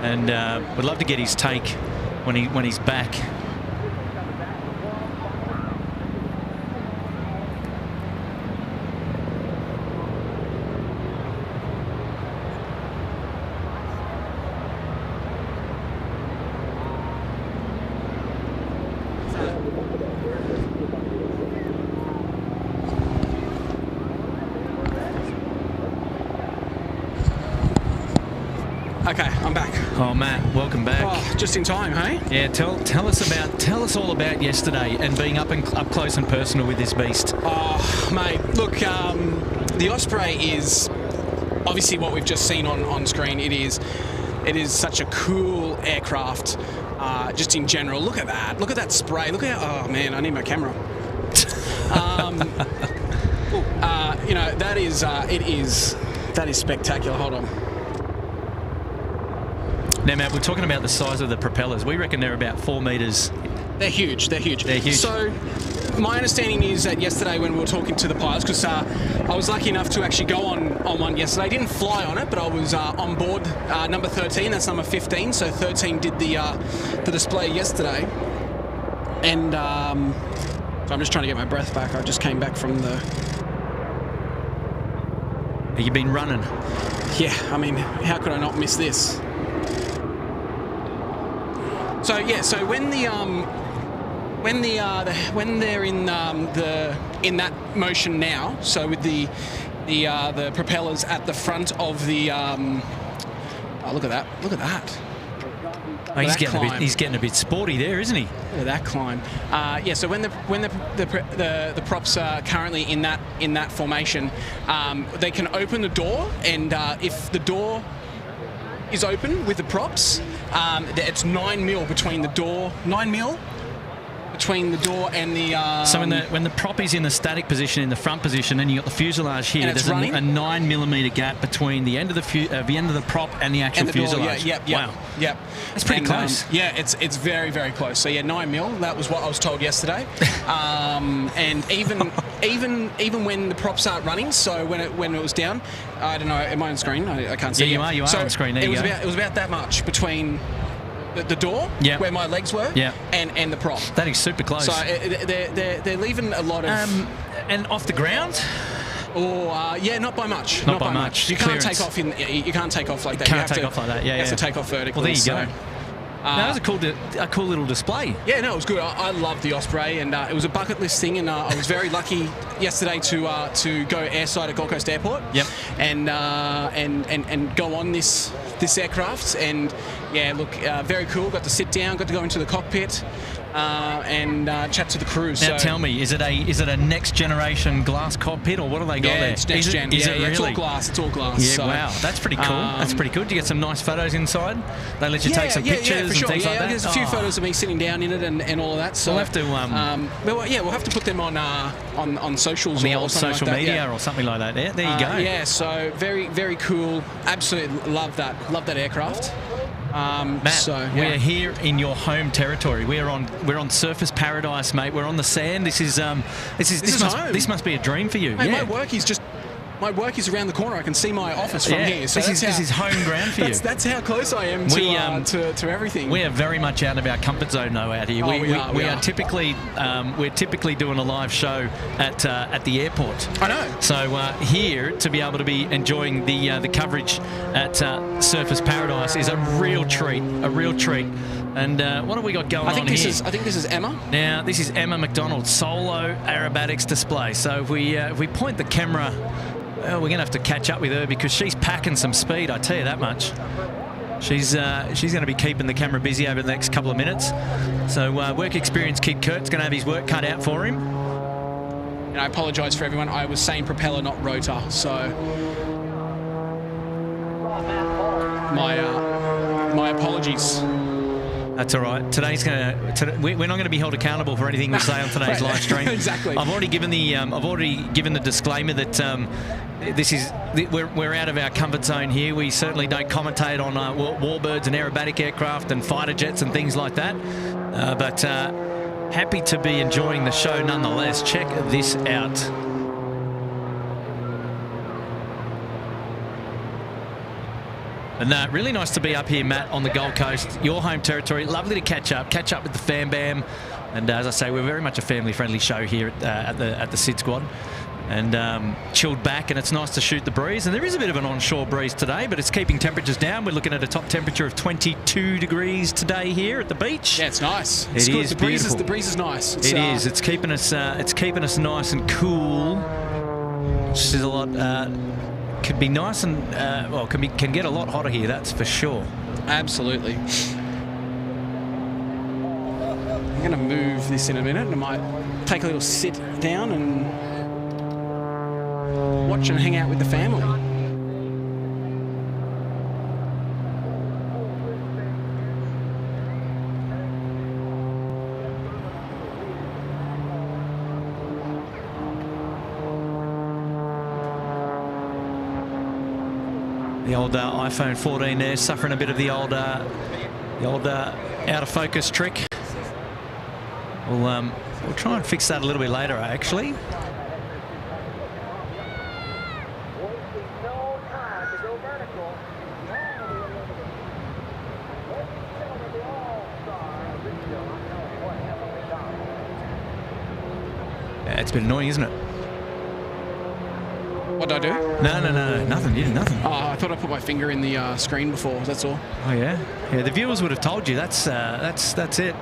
and would love to get his take when he's back. Okay, I'm back. Oh, Matt, welcome back. Oh, just in time, hey? Yeah, tell us all about yesterday and being up close and personal with this beast. Oh, mate, look, the Osprey is obviously what we've just seen on screen. It is such a cool aircraft, just in general. Look at that. Look at that spray. Look at how, oh man, I need my camera. You know, that is spectacular. Hold on. Now, Matt, we're talking about the size of the propellers. We reckon they're about 4 metres. They're huge. They're huge. They're huge. So my understanding is that yesterday when we were talking to the pilots, because I was lucky enough to actually go on one yesterday. I didn't fly on it, but I was on board number 13. That's number 15. So 13 did the display yesterday. And so I'm just trying to get my breath back. I just came back from the... Have you been running? Yeah, I mean, how could I not miss this? So yeah, so when they're in that motion now, so with the propellers at the front of the oh, look at that. Oh, he's getting a bit sporty there, isn't he? Look at that climb. Yeah. So when the props are currently in that formation, they can open the door, and if the door is open with the props, it's 9 mil between the door. 9 mil between the door and the... So when the prop is in the static position, in the front position, and you got the fuselage here, there's a 9mm gap between the end of the prop and the actual fuselage. Yep. Wow. Yep. That's pretty close. Yeah, it's very, very close. So yeah, 9 mil. That was what I was told yesterday. And even when the props aren't running, so when it was down, I don't know. Am I on screen? I can't see. Yeah, you are on screen. There you go. It was about that much between the door, where my legs were, and the prop. That is super close. So they're leaving a lot of... and off the ground? Or not by much. Not by much. You can't take off you can't take off like that. You have to take off vertically. Well, there you go. That was a cool little display. Yeah, no, it was good. I loved the Osprey, and it was a bucket list thing, and I was very lucky yesterday to go airside at Gold Coast Airport. Yep. And go on this aircraft, and yeah, look, very cool. Got to sit down, got to go into the cockpit, and chat to the crew. Now tell me, is it a next generation glass cockpit, or what do they got there? It's next gen. Is it really? It's all glass. It's all glass. Yeah, so, wow, that's pretty cool. That's pretty good. Do you get some nice photos inside? They let you take some pictures for sure. and things like that. There's a few photos of me sitting down in it and all of that. So we'll have to. We'll have to put them on socials, on the or old something social like that, media or something like that. Yeah, there you go. Yeah, so very, very cool. Absolutely love that aircraft. Matt, we are here in your home territory. We're on surface paradise, mate. We're on the sand. This must be a dream for you. Hey, my work is around the corner. I can see my office from here. So this is home ground for you. That's how close I am to everything. We are very much out of our comfort zone, though, out here. We are typically doing a live show at the airport. I know. So here to be able to be enjoying the coverage at Surface Paradise is a real treat. And what have we got going on here? I think this is Emma. Now this is Emma McDonald, solo Aerobatics display. So if we point the camera. Well, we're going to have to catch up with her because she's packing some speed, I tell you that much. She's going to be keeping the camera busy over the next couple of minutes. So work experience kid Kurt's going to have his work cut out for him. And I apologise for everyone. I was saying propeller, not rotor. So my apologies. That's all right. We're not going to be held accountable for anything we say on today's live stream. Exactly. I've already given the disclaimer that we're out of our comfort zone here. We certainly don't commentate on warbirds and aerobatic aircraft and fighter jets and things like that. But happy to be enjoying the show nonetheless. Check this out. And really nice to be up here, Matt, on the Gold Coast, your home territory. Lovely to catch up with the fam bam. And as I say, we're very much a family-friendly show here at the SydSquad. And chilled back, and it's nice to shoot the breeze. And there is a bit of an onshore breeze today, but it's keeping temperatures down. We're looking at a top temperature of 22 degrees today here at the beach. Yeah, it's nice. It's good. The breeze is nice. It is. It's keeping us nice and cool. Which is a lot. Could be nice and can get a lot hotter here, that's for sure. Absolutely. I'm going to move this in a minute, and I might take a little sit down and watch and hang out with the family. The old iPhone 14 there, suffering a bit of the old out of focus trick. We'll We'll try and fix that a little bit later, actually. Yeah, it's a bit annoying, isn't it? What did I do? No, nothing. You did nothing. Oh, I thought I put my finger in the screen before. That's all. Oh yeah, yeah. The viewers would have told you. That's it.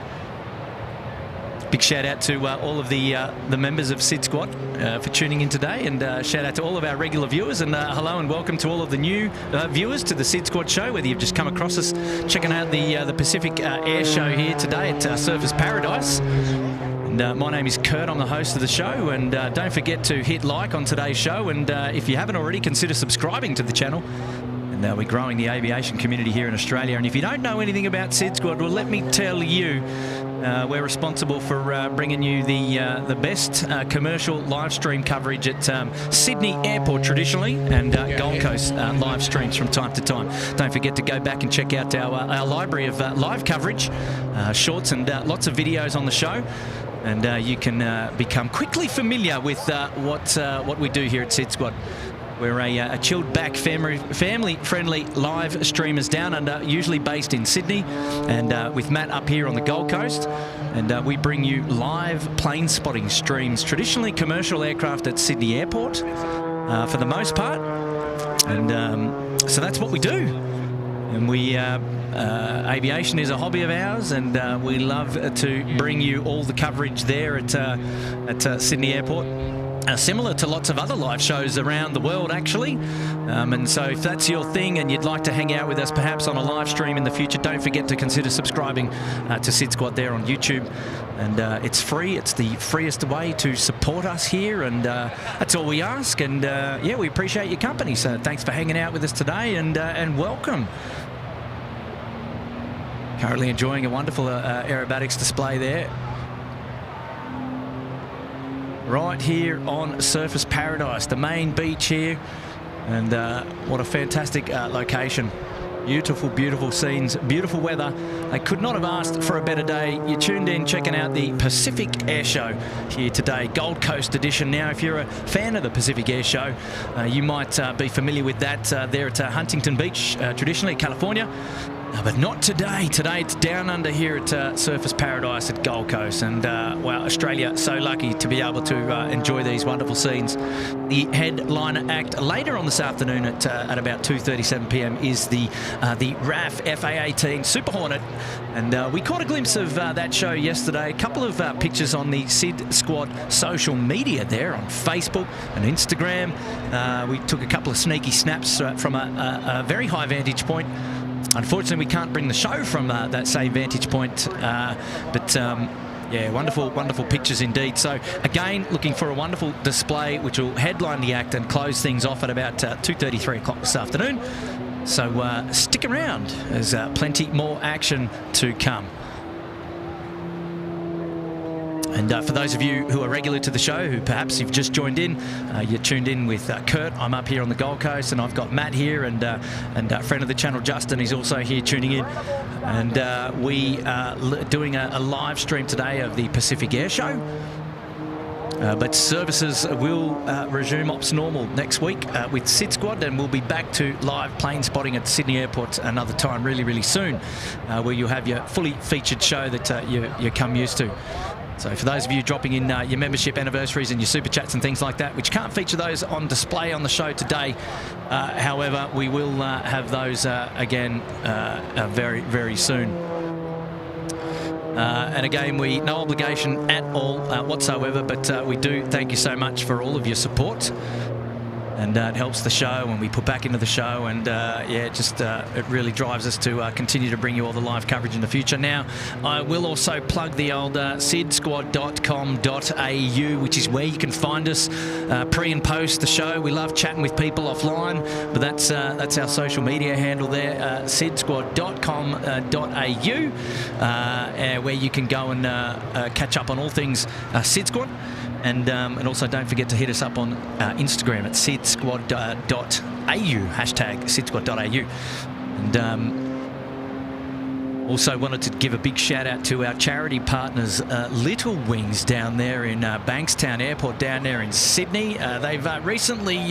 Big shout out to all of the members of SydSquad for tuning in today, and shout out to all of our regular viewers, and hello and welcome to all of the new viewers to the SydSquad show. Whether you've just come across us checking out the Pacific Air Show here today at Surfers Paradise. And my name is Kurt. I'm the host of the show, and don't forget to hit like on today's show, and if you haven't already, consider subscribing to the channel. And we're growing the aviation community here in Australia. And if you don't know anything about SydSquad, well, let me tell you, we're responsible for bringing you the best commercial live stream coverage at Sydney Airport traditionally, and Gold Coast live streams from time to time. Don't forget to go back and check out our library of live coverage, shorts and lots of videos on the show. And you can become quickly familiar with what we do here at SydSquad. We're a chilled back, family-friendly live streamers down under, usually based in Sydney, and with Matt up here on the Gold Coast. And we bring you live plane spotting streams, traditionally commercial aircraft at Sydney Airport for the most part. And so that's what we do. And we aviation is a hobby of ours, and we love to bring you all the coverage there at Sydney Airport. Similar to lots of other live shows around the world, actually. And so if that's your thing and you'd like to hang out with us perhaps on a live stream in the future, don't forget to consider subscribing to SydSquad there on YouTube. And it's free. It's the freest way to support us here, and that's all we ask. And yeah, we appreciate your company. So thanks for hanging out with us today, and welcome. Currently enjoying a wonderful Aerobatics display there. Right here on Surfers Paradise, the main beach here, and what a fantastic location. Beautiful, beautiful scenes, beautiful weather. I could not have asked for a better day. You tuned in checking out the Pacific Air Show here today, Gold Coast edition. Now, if you're a fan of the Pacific Air Show, you might be familiar with that there at Huntington Beach, traditionally California. But not today. Today it's down under here at Surfers Paradise at Gold Coast. And, wow, Australia, so lucky to be able to enjoy these wonderful scenes. The headliner act later on this afternoon at about 2:37 p.m. is the RAF A380 Super Hornet. And we caught a glimpse of that show yesterday. A couple of pictures on the SydSquad social media there on Facebook and Instagram. We took a couple of sneaky snaps from a very high vantage point. Unfortunately, we can't bring the show from that same vantage point, but yeah, wonderful, wonderful pictures indeed. So again, looking for a wonderful display which will headline the act and close things off at about 2:33 o'clock this afternoon. So stick around, there's plenty more action to come. And for those of you who are regular to the show, who perhaps you've just joined in, you're tuned in with Kurt. I'm up here on the Gold Coast, and I've got Matt here, and a friend of the channel, Justin, is also here tuning in. And we are doing a live stream today of the Pacific Air Show. But services will resume ops normal next week with SydSquad, and we'll be back to live plane spotting at Sydney Airport another time really, really soon, where you'll have your fully featured show that you come used to. So for those of you dropping in your membership anniversaries and your super chats and things like that, which can't feature those on display on the show today, however, we will have those again very, very soon. And again, no obligation at all whatsoever, but we do thank you so much for all of your support. And it helps the show, and we put back into the show, and yeah, it really drives us to continue to bring you all the live coverage in the future. Now, I will also plug the old SydSquad.com.au, which is where you can find us pre and post the show. We love chatting with people offline, but that's our social media handle there, SydSquad.com.au, where you can go and catch up on all things SydSquad. And also don't forget to hit us up on Instagram at SydSquad.au, hashtag SydSquad.au. And Also wanted to give a big shout out to our charity partners, Little Wings, down there in Bankstown Airport, down there in Sydney. They've recently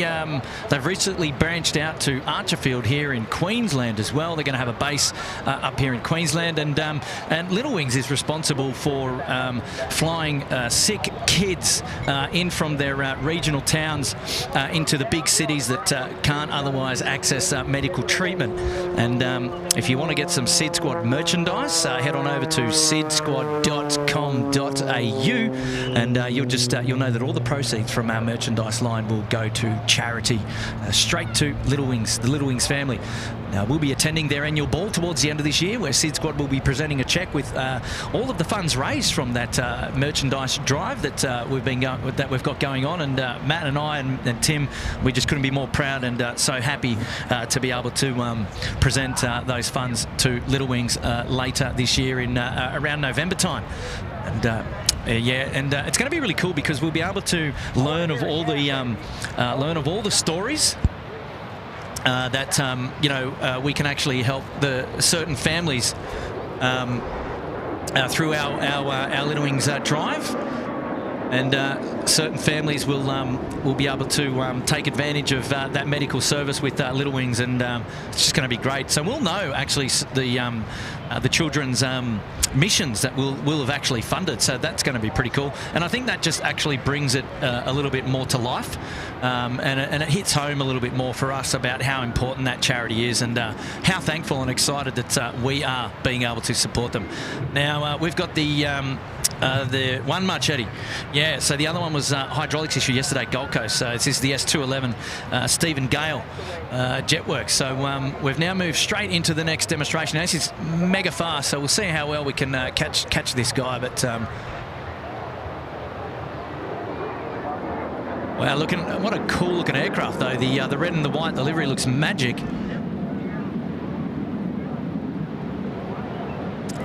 branched out to Archerfield here in Queensland as well. They're going to have a base up here in Queensland, and Little Wings is responsible for flying sick kids in from their regional towns into the big cities that can't otherwise access medical treatment. And if you want to get some SydSquad merchandise, head on over to sydsquad.com.au, and you'll know that all the proceeds from our merchandise line will go to charity, straight to Little Wings, the Little Wings family. Now, we'll be attending their annual ball towards the end of this year, where SydSquad will be presenting a cheque with all of the funds raised from that merchandise drive that we've got going on. And Matt and I and Tim, we just couldn't be more proud and so happy to be able to present those funds to Little Wings later this year in around November time. And it's going to be really cool because we'll be able to learn of all the stories that we can actually help the certain families through our Little Wings drive, and certain families will be able to take advantage of that medical service with Little Wings, and it's just going to be great. So we'll know actually the children's missions that we'll have actually funded, so that's going to be pretty cool. And I think that just actually brings it a little bit more to life, and it hits home a little bit more for us about how important that charity is, and how thankful and excited that we are being able to support them. Now we've got the one machete. Yeah, so the other one was hydraulics issue yesterday at Gold Coast. So this is the S211 Stephen Gale Jetworks. So we've now moved straight into the next demonstration. Now, this is mega fast, so we'll see how well we can catch this guy. But wow, what a cool looking aircraft though. The red and the white, the livery looks magic.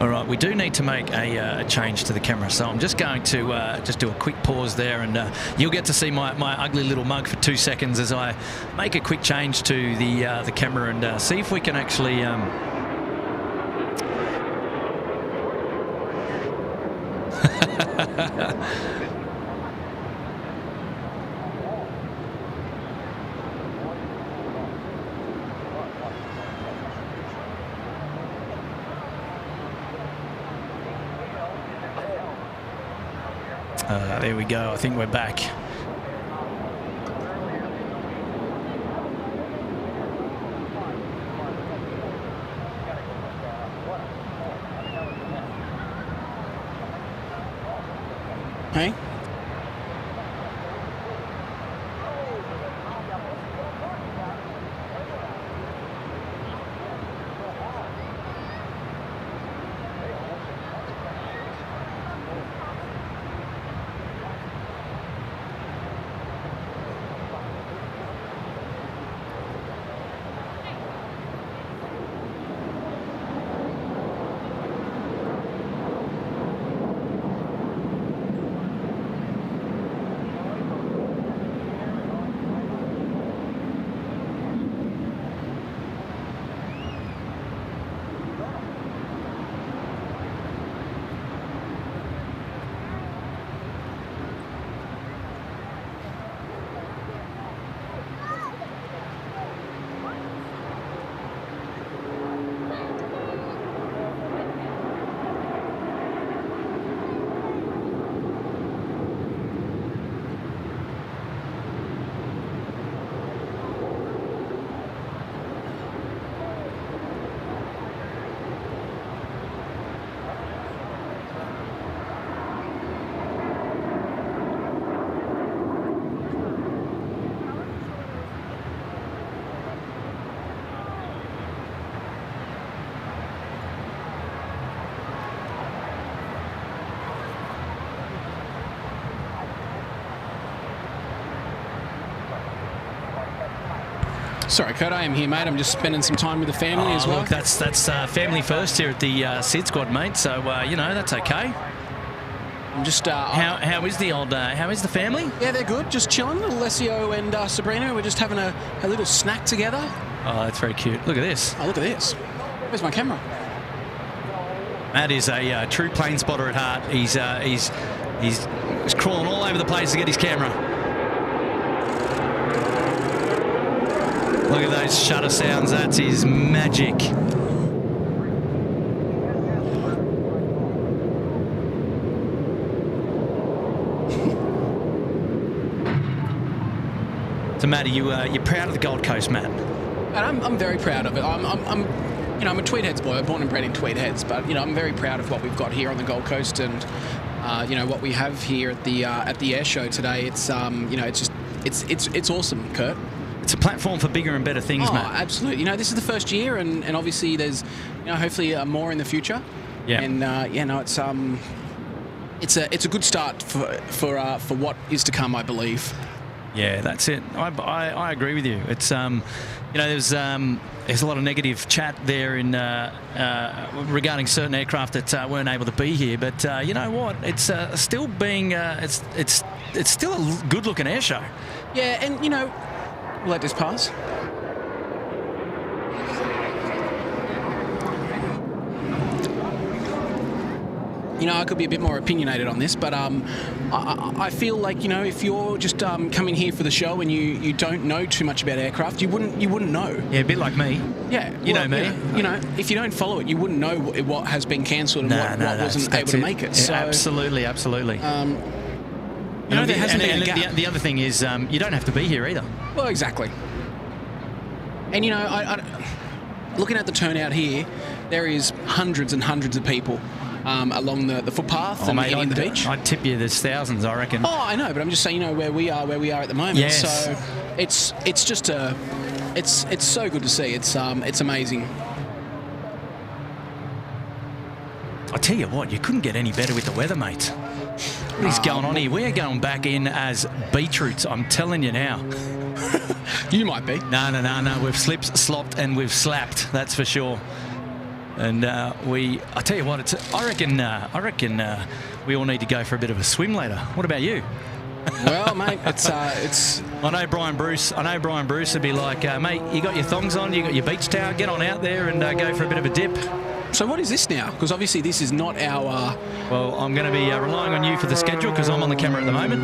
All right, we do need to make a change to the camera, so I'm just going to just do a quick pause there, and you'll get to see my ugly little mug for 2 seconds as I make a quick change to the camera and see if we can actually there we go. I think we're back. Hey? Sorry, Kurt, I am here, mate. I'm just spending some time with the family as well. Look, that's family first here at the SydSquad, mate. So that's okay. I'm just how is the old how is the family? Yeah, they're good. Just chilling. Alessio and Sabrina, we're just having a little snack together. Oh, that's very cute. Look at this. Oh, look at this. Where's my camera? Matt is a true plane spotter at heart. He's crawling all over the place to get his camera. Look at those shutter sounds. That is magic. So, Matt, you're proud of the Gold Coast, Matt? And I'm very proud of it. I'm a Tweed Heads boy. I'm born and bred in Tweed Heads, but I'm very proud of what we've got here on the Gold Coast, and what we have here at the air show today. It's it's awesome, Kurt. It's a platform for bigger and better things, Matt. Absolutely. This is the first year, and obviously there's hopefully more in the future. Yeah. And it's a good start for what is to come, I believe. Yeah, that's it. I agree with you. It's there's a lot of negative chat there in regarding certain aircraft that weren't able to be here, but you know what? It's still being it's still a good looking air show. Yeah, and we'll let this pass. I could be a bit more opinionated on this, but I feel like if you're just coming here for the show and you don't know too much about aircraft, you wouldn't know. Yeah, a bit like me. Yeah, you know me. If you don't follow it, you wouldn't know what has been cancelled and what wasn't able to make it. Yeah, So, absolutely. there hasn't been a gap. The other thing is you don't have to be here either. Well, exactly. And I looking at the turnout here, there is hundreds and hundreds of people along the footpath and hitting the beach. I'd tip you there's thousands, I reckon. Oh, I know, but I'm just saying, where we are at the moment. Yes. So it's just it's so good to see. It's amazing. I tell you what, you couldn't get any better with the weather, mate. What is going on here? We're going back in as beetroots, I'm telling you now. You might be. No. We've slipped, slopped, and we've slapped. That's for sure. And I tell you what, I reckon we all need to go for a bit of a swim later. What about you? Well, mate, it's. I know Brian Bruce would be like, mate, you got your thongs on, you got your beach towel, get on out there and go for a bit of a dip. So what is this now? Because obviously this is not our. Well, I'm going to be relying on you for the schedule because I'm on the camera at the moment.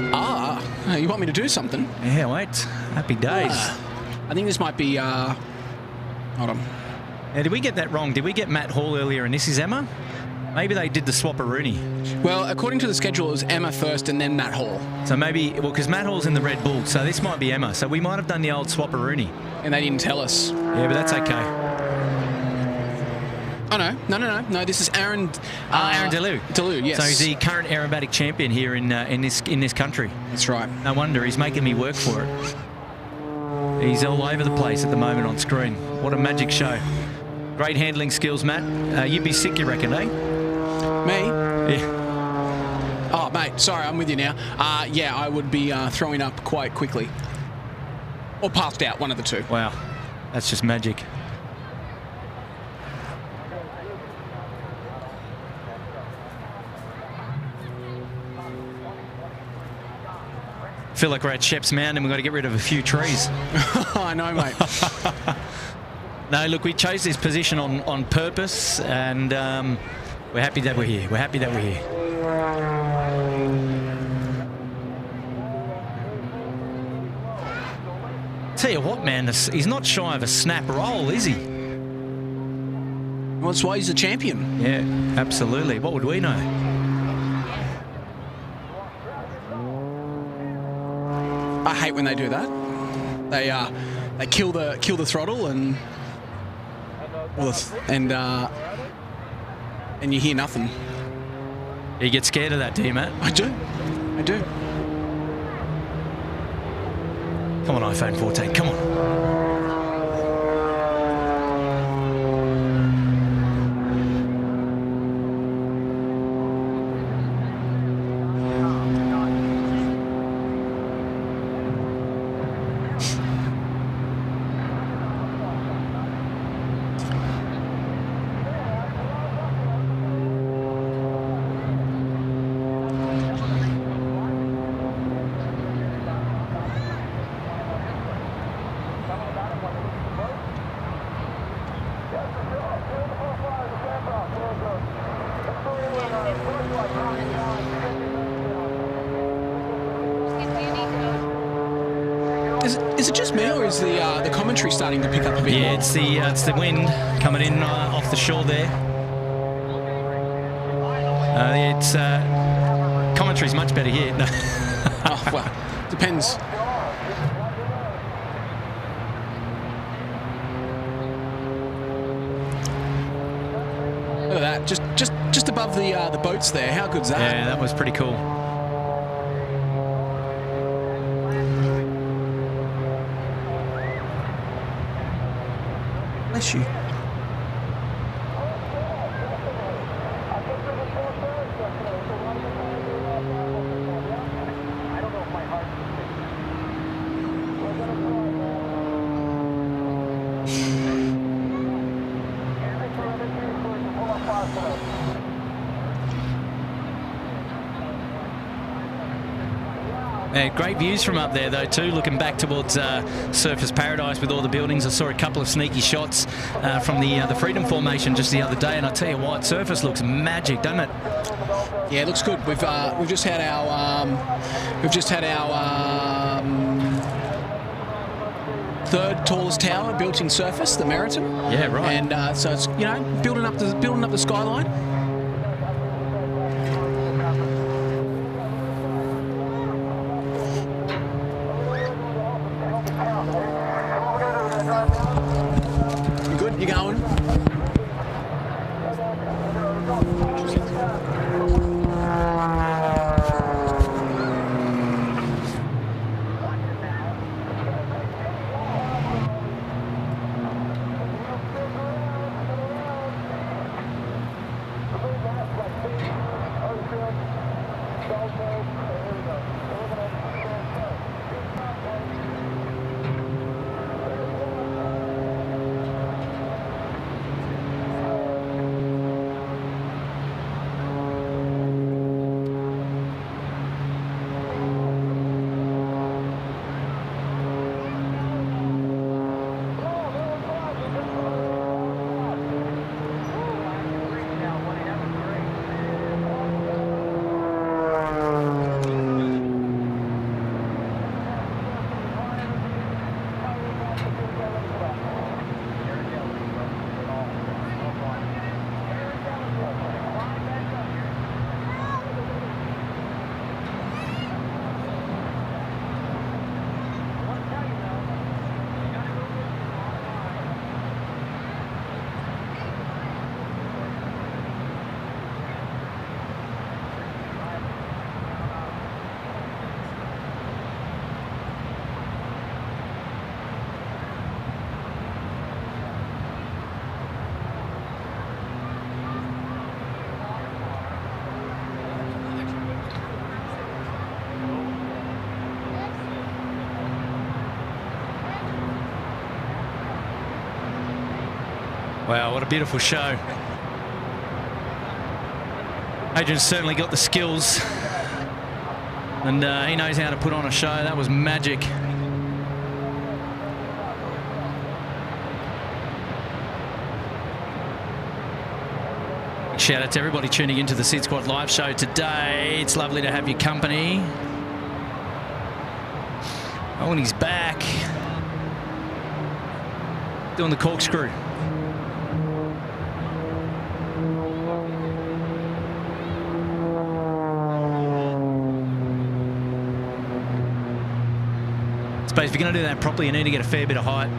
You want me to do something? Yeah, wait. Happy days. I think this might be. Hold on. Now, did we get that wrong? Did we get Matt Hall earlier and this is Emma? Maybe they did the swap-a-rooney. Well, according to the schedule, it was Emma first and then Matt Hall. So maybe, because Matt Hall's in the Red Bull, so this might be Emma. So we might have done the old swap-a-rooney. And they didn't tell us. Yeah, but that's okay. Oh, no, this is Aaron... Aaron Deleu. Deleu, yes. So he's the current Aerobatic champion here in this country. That's right. No wonder, he's making me work for it. He's all over the place at the moment on screen. What a magic show. Great handling skills, Matt. You'd be sick, you reckon, eh? Me? Yeah. Oh, mate, sorry, I'm with you now. Yeah, I would be throwing up quite quickly. Or passed out, one of the two. Wow, that's just magic. Feel like we're at Shep's Mound and we've got to get rid of a few trees. I know, mate. No, look, we chose this position on purpose, and we're happy that we're here. We're happy that we're here. Tell you what, man, he's not shy of a snap roll, is he? Well, that's why he's a champion. Yeah, absolutely. What would we know? I hate when they do that. They kill the throttle and you hear nothing. You get scared of that, do you, Matt? I do. Come on, iPhone 14, come on. Is it just me, or is the commentary starting to pick up a bit? Yeah, it's the wind coming in off the shore there. It's commentary's much better here. No. Oh, well, depends. Look at that, just above the boats there. How good's that? Yeah, that was pretty cool. Bless you. Yeah, great views from up there, though, too. Looking back towards Surfers Paradise with all the buildings. I saw a couple of sneaky shots from the Freedom Formation just the other day, and I tell you what, Surfers looks magic, doesn't it? Yeah, it looks good. We've just had our third tallest tower built in Surface, the Meriton. Yeah, right. And so it's building up the skyline. You good? You going? Wow, what a beautiful show. Adrian's certainly got the skills, and he knows how to put on a show. That was magic. Shout out to everybody tuning into the SydSquad live show today. It's lovely to have your company. Oh, and he's back. Doing the corkscrew. I suppose if you're going to do that properly, you need to get a fair bit of height.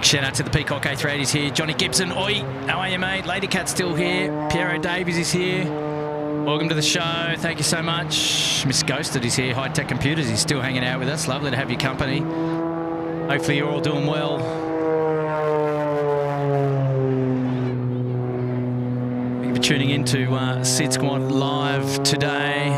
Shout out to the Peacock A380s here. Johnny Gibson, oi, how are you, mate? Ladycat's still here. Piero Davies is here. Welcome to the show. Thank you so much. Miss Ghosted is here. High Tech Computers. He's still hanging out with us. Lovely to have your company. Hopefully you're all doing well. Thank you for tuning in to SydSquad Live today.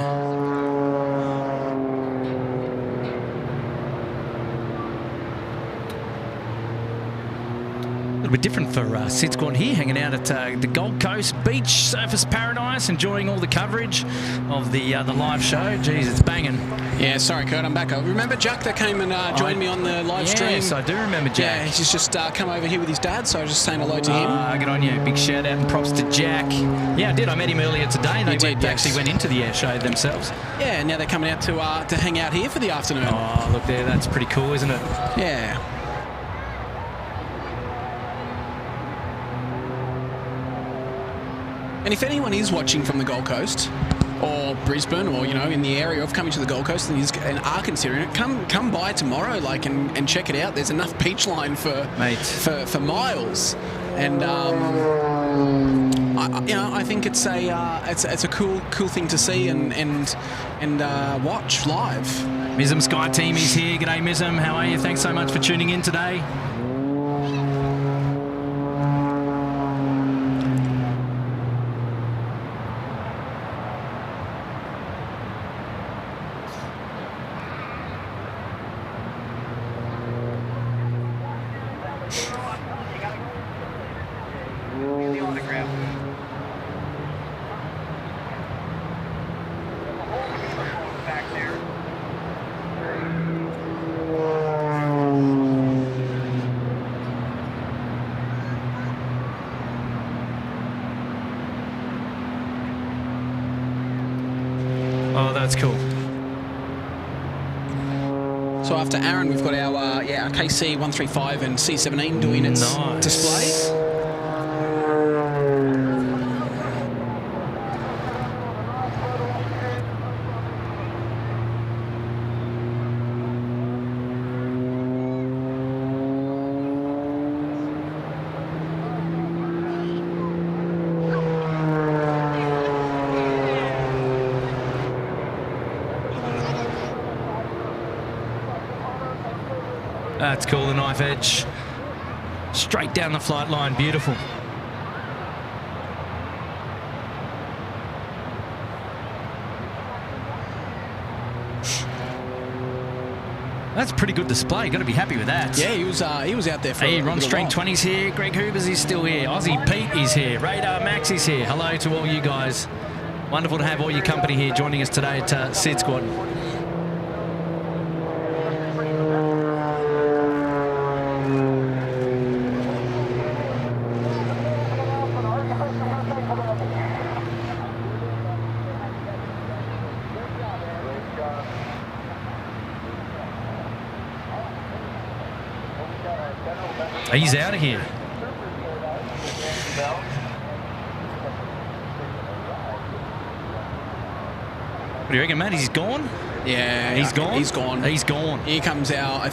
A little bit different for SydSquad here, hanging out at the Gold Coast Beach Surface Paradise, enjoying all the coverage of the live show. Jeez, it's banging. Yeah, sorry, Kurt, I'm back. Remember Jack that came and joined me on the live stream? Yes, I do remember Jack. Yeah, he's just come over here with his dad, so I was just saying hello to him. Good on you. Big shout out and props to Jack. Yeah, I did. I met him earlier today. They actually went into the air show themselves. Yeah, and now they're coming out to hang out here for the afternoon. Oh, look there. That's pretty cool, isn't it? Yeah. And if anyone is watching from the Gold Coast or Brisbane or, you know, in the area of coming to the Gold Coast and are considering it, come by tomorrow, like, and check it out. There's enough beach line for miles. And I think it's a cool thing to see and watch live. Mizum Sky Team is here. G'day Mizum, how are you? Thanks so much for tuning in today. Oh, that's cool. So after Aaron, we've got our KC-135 and C-17 doing its display. That's cool, the knife edge. Straight down the flight line, beautiful. That's a pretty good display. Got to be happy with that. Yeah, he was out there for Hey, Ron String 20's here. Greg Hoobers is still here. Aussie Pete is here. Radar Max is here. Hello to all you guys. Wonderful to have all your company here joining us today at SydSquad. He's out of here. What do you reckon, Matt? He's gone? Yeah, he's gone. He's gone. He's gone. Here comes our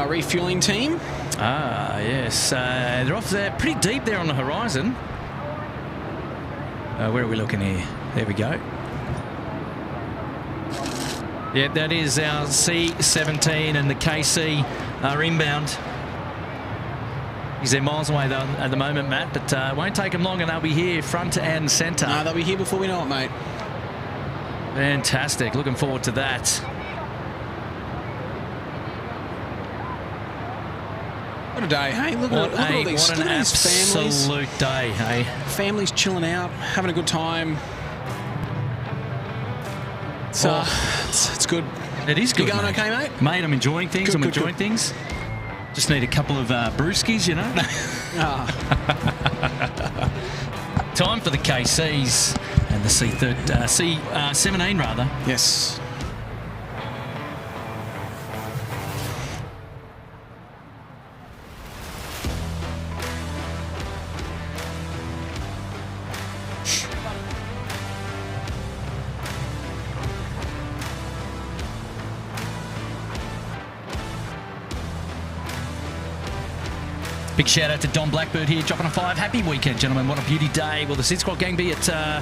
refueling team. Ah, yes. They're off there, pretty deep there on the horizon. Where are we looking here? There we go. Yeah, that is our C-17 and the KC are inbound. They're miles away though at the moment, Matt, but it won't take them long and they'll be here front and centre. No, they'll be here before we know it, mate. Fantastic. Looking forward to that. What a day, hey? Look at all these, what an absolute day, hey? Families chilling out, having a good time. It's good. It is good. You going mate. okay, mate? Mate, I'm enjoying things. I'm enjoying things. Just need a couple of brewskis, you know. Time for the KCs and the C-17 rather. Yes. Big shout out to Don Blackbird here, dropping a 5. Happy weekend, gentlemen. What a beauty day. Will the SydSquad gang be at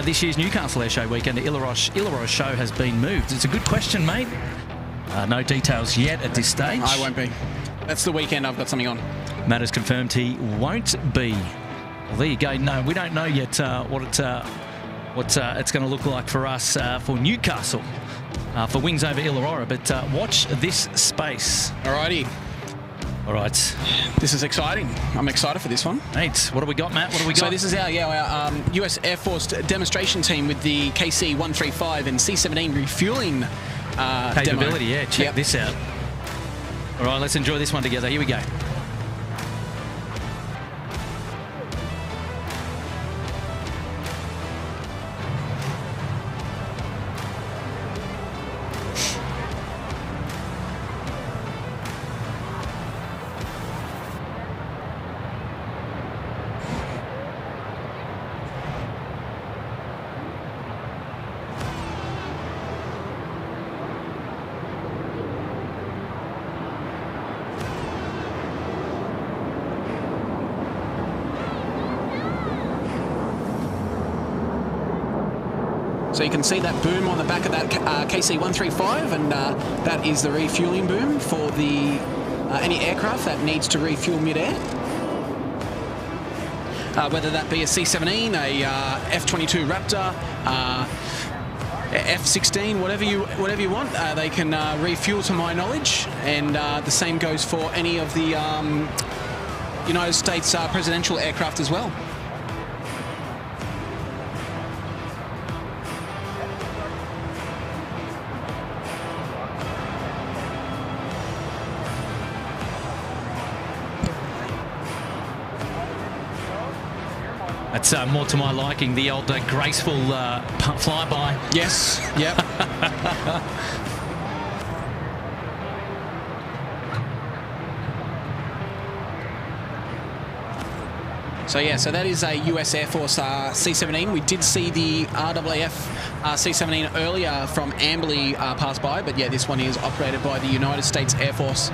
this year's Newcastle Airshow weekend? The Illawarra show has been moved. It's a good question, mate. No details yet at this stage. I won't be. That's the weekend I've got something on. Matt has confirmed he won't be. Well, there you go. No, we don't know yet what it's going to look like for us for Newcastle for Wings over Illawarra. But watch this space. Alrighty. All right. This is exciting. I'm excited for this one. Mate, what do we got, Matt? What do we got? So this is our US Air Force demonstration team with the KC-135 and C-17 refueling capability. demo. Yeah, check this out. All right, let's enjoy this one together. Here we go. So you can see that boom on the back of that KC-135, and that is the refueling boom for the any aircraft that needs to refuel mid-air. Whether that be a C-17, a F-22 Raptor, F-16, whatever you want, they can refuel to my knowledge, and the same goes for any of the United States presidential aircraft as well. That's more to my liking, the old graceful flyby. Yes, yep. So that is a US Air Force C-17. We did see the RAF C-17 earlier from Amberley pass by, but yeah, this one is operated by the United States Air Force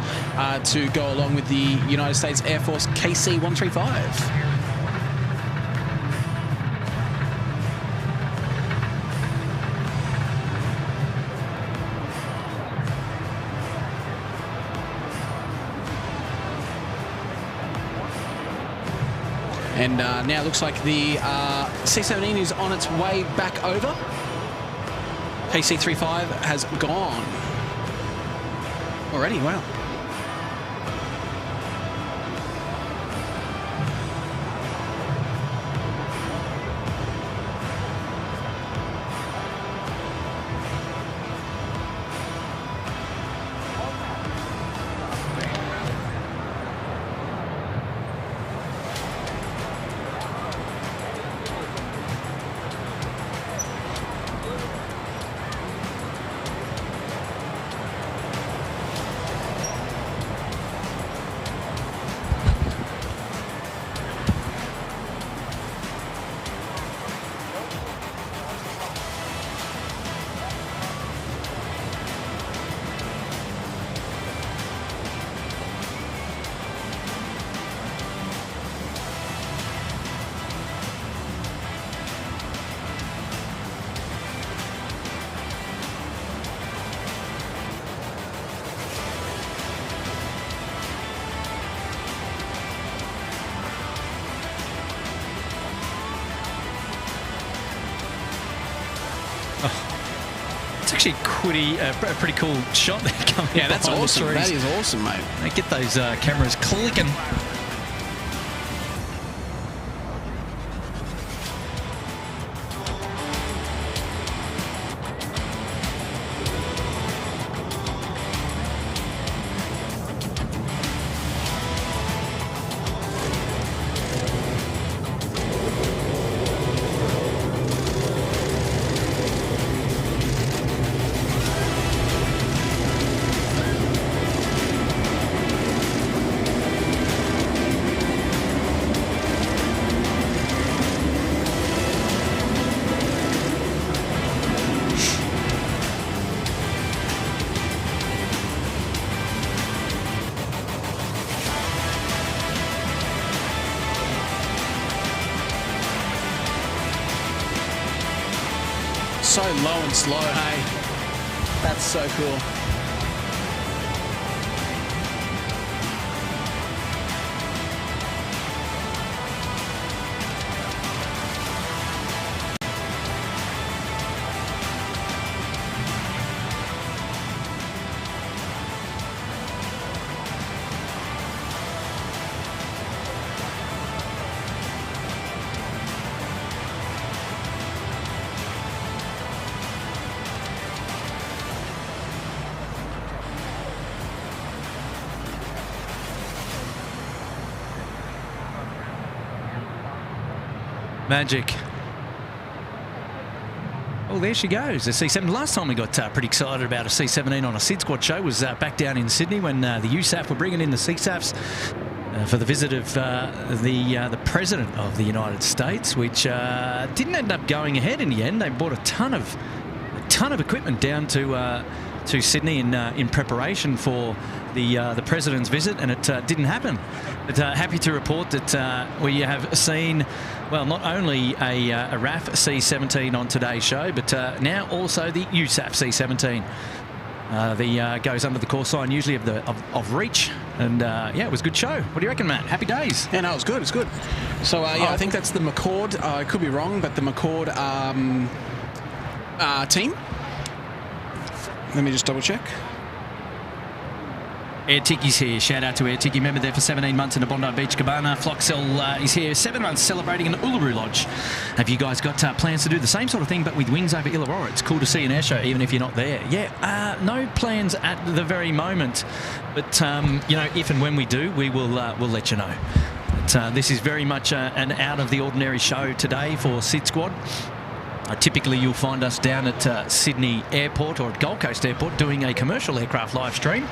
to go along with the United States Air Force KC-135. And now it looks like the C-17 is on its way back over. KC-35 has gone. Already, wow. Actually, a pretty cool shot there coming. Yeah, that's awesome. That is awesome, mate. They get those cameras clicking. so low and slow, hey? That's so cool. Magic. Oh, there she goes, the C-17. Last time we got pretty excited about a C-17 on a SydSquad show was back down in Sydney when the USAF were bringing in the CSAFs for the visit of the President of the United States, which didn't end up going ahead in the end. They bought a ton of equipment down to Sydney in preparation for the President's visit, and it didn't happen. But happy to report that we have seen, well, not only a RAF C-17 on today's show, but now also the USAF C-17. Goes under the call sign usually of Reach, and yeah, it was a good show. What do you reckon, Matt? Happy days. Yeah, no, it's good. It's good. So yeah, I think that's the McCord. I could be wrong, but the McCord team. Let me just double check. Air Tiki's here. Shout out to Air Tiki. Member there for 17 months in the Bondi Beach Cabana. Floxel is here 7 months celebrating in the Uluru Lodge. Have you guys got plans to do the same sort of thing but with wings over Illawarra? It's cool to see an air show even if you're not there. Yeah, no plans at the very moment. But, you know, if and when we do, we'll let you know. But, this is very much an out-of-the-ordinary show today for SydSquad. Typically, you'll find us down at Sydney Airport or at Gold Coast Airport doing a commercial aircraft live stream,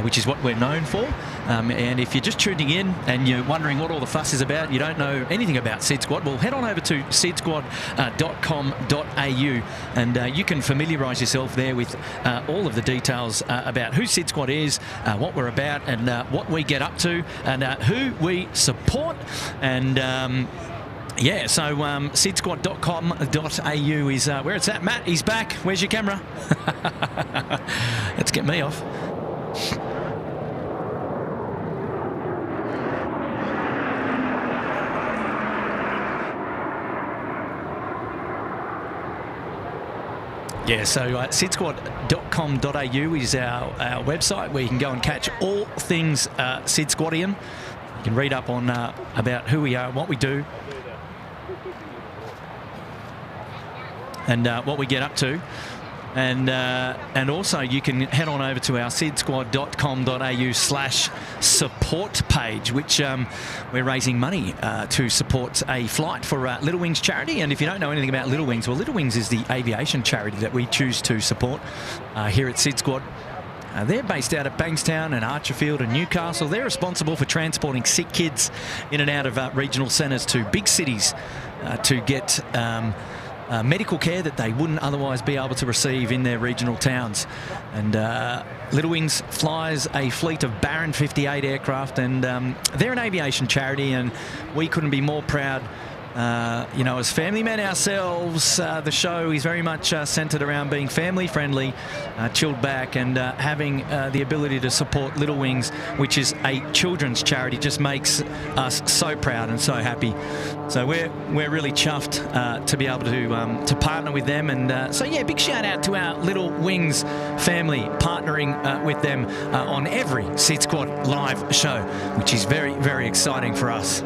which is what we're known for. And if you're just tuning in and you're wondering what all the fuss is about, you don't know anything about SydSquad, well, head on over to sydsquad.com.au and you can familiarise yourself there with all of the details about who SydSquad is, what we're about, and what we get up to, and who we support. And yeah, so sydsquad.com.au is where it's at. Matt, he's back. Where's your camera? Let's get me off. Yeah, so sydsquad.com.au is our website where you can go and catch all things SydSquadian. You can read up on about who we are, what we do, and what we get up to. And also you can head on over to our sydsquad.com.au/support page, which we're raising money to support a flight for Little Wings charity. And if you don't know anything about Little Wings, well, Little Wings is the aviation charity that we choose to support here at SydSquad. They're based out of Bankstown and Archerfield and Newcastle. They're responsible for transporting sick kids in and out of regional centres to big cities to get medical care that they wouldn't otherwise be able to receive in their regional towns. And Little Wings flies a fleet of Baron 58 aircraft, and they're an aviation charity, and we couldn't be more proud. You know, as family men ourselves, the show is very much centred around being family friendly, chilled back, and having the ability to support Little Wings, which is a children's charity, just makes us so proud and so happy. So we're really chuffed to be able to partner with them, and so yeah, big shout out to our Little Wings family, partnering with them on every SydSquad live show, which is very, very exciting for us.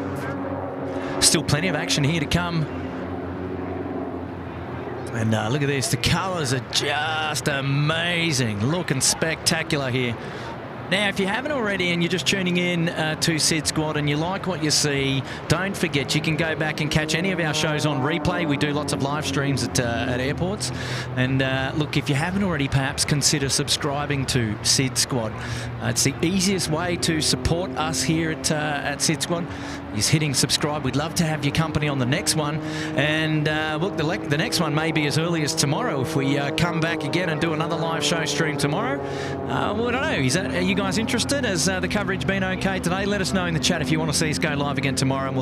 Still plenty of action here to come. And look at this. The colours are just amazing. Looking spectacular here. Now, if you haven't already and you're just tuning in to SydSquad and you like what you see, don't forget you can go back and catch any of our shows on replay. We do lots of live streams at airports. And look, if you haven't already, perhaps consider subscribing to SydSquad. It's the easiest way to support us here at SydSquad, is hitting subscribe. We'd love to have your company on the next one. And look, the next one may be as early as tomorrow if we come back again and do another live show stream tomorrow. Well, I don't know. Are you guys interested? Has the coverage been okay today? Let us know in the chat if you want to see us go live again tomorrow, and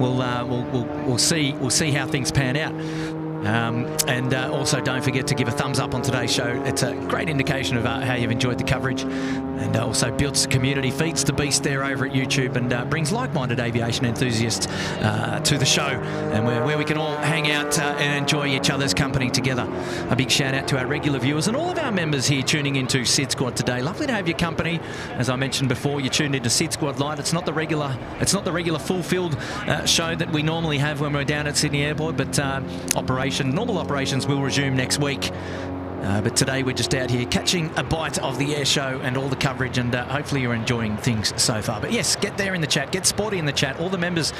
we'll see how things pan out. And also don't forget to give a thumbs up on today's show. It's a great indication of how you've enjoyed the coverage, and also builds the community, feeds the beast there over at YouTube, and brings like-minded aviation enthusiasts to the show, and where we can all hang out and enjoy each other's company together. A big shout out to our regular viewers and all of our members here tuning into SydSquad today. Lovely to have your company. As I mentioned before, you tuned into SydSquad Light. It's not the regular full-filled show that we normally have when we're down at Sydney Airport, but normal operations will resume next week. But today we're just out here catching a bite of the air show and all the coverage, and hopefully you're enjoying things so far. But yes, get there in the chat, get sporty in the chat. All the members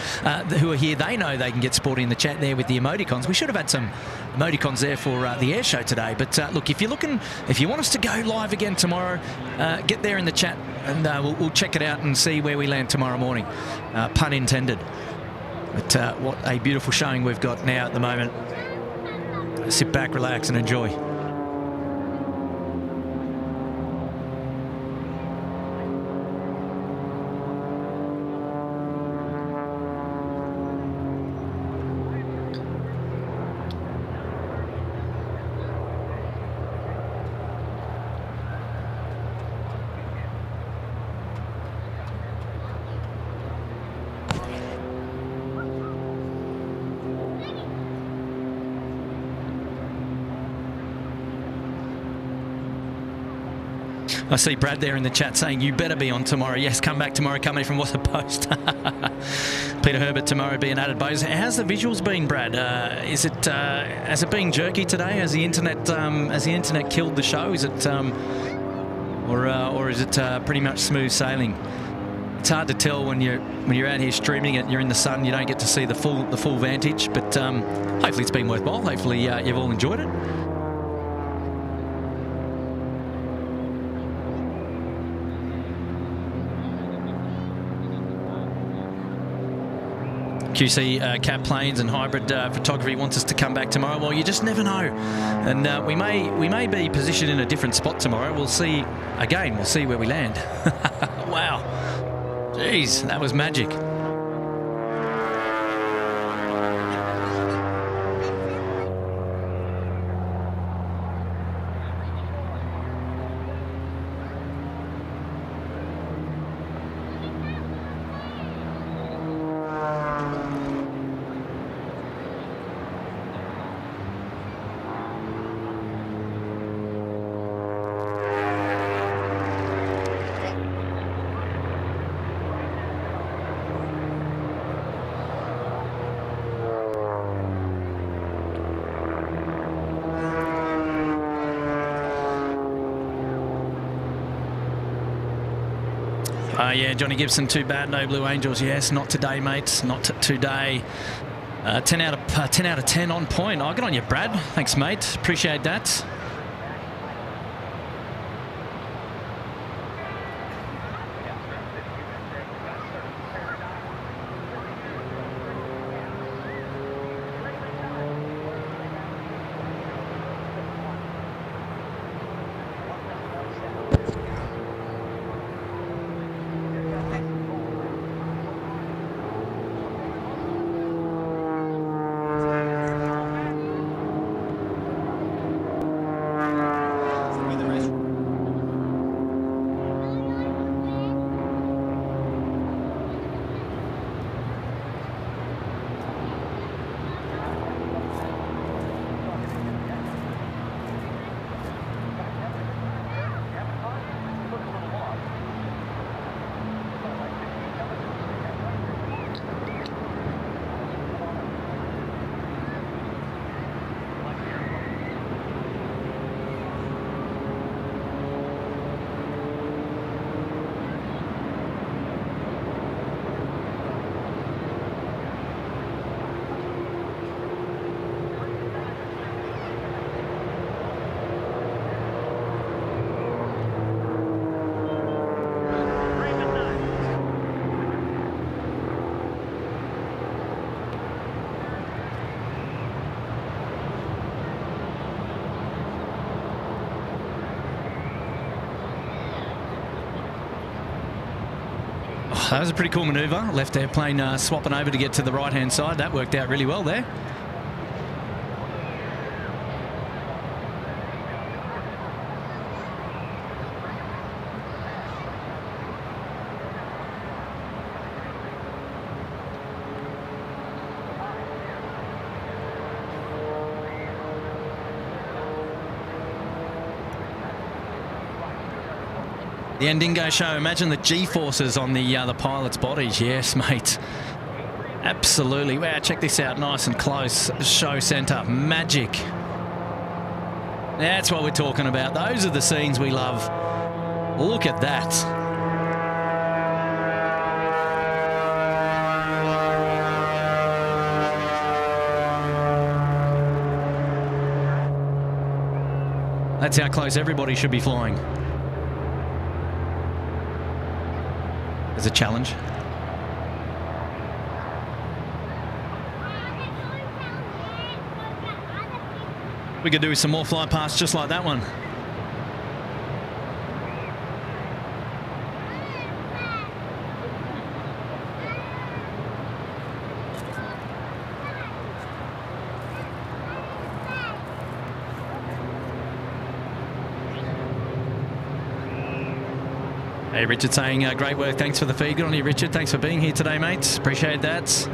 who are here, they know they can get sporty in the chat there with the emoticons. We should have had some emoticons there for the air show today. But look, if you want us to go live again tomorrow, get there in the chat, and we'll check it out and see where we land tomorrow morning. Pun intended. But what a beautiful showing we've got now at the moment. Sit back, relax, and enjoy. I see Brad there in the chat saying, you better be on tomorrow. Yes, come back tomorrow, coming from What's the Post. Peter Herbert tomorrow being added bonus. How's the visuals been, Brad? Has it been jerky today? Has the internet killed the show? Is it or is it pretty much smooth sailing? It's hard to tell when you're out here streaming it. You're in the sun. You don't get to see the full vantage. But hopefully it's been worthwhile. Hopefully you've all enjoyed it. QC Cat Planes and Hybrid Photography wants us to come back tomorrow. Well, you just never know, and we may be positioned in a different spot tomorrow. We'll see. Again, we'll see where we land. Wow, jeez, that was magic. Yeah, Johnny Gibson, too bad, no Blue Angels. Yes, not today, mates, not today. 10 out of 10 on point. Oh, good on you, Brad. Thanks, mate. Appreciate that. That was a pretty cool manoeuvre. Left airplane swapping over to get to the right-hand side. That worked out really well there. The Endingo show. Imagine the G-forces on the pilots' bodies. Yes, mate. Absolutely. Wow, check this out. Nice and close. Show centre. Magic. That's what we're talking about. Those are the scenes we love. Look at that. That's how close everybody should be flying. There's a challenge. We could do some more fly pasts just like that one. Hey, Richard saying, great work, thanks for the feed. Good on you, Richard. Thanks for being here today, mate. Appreciate that.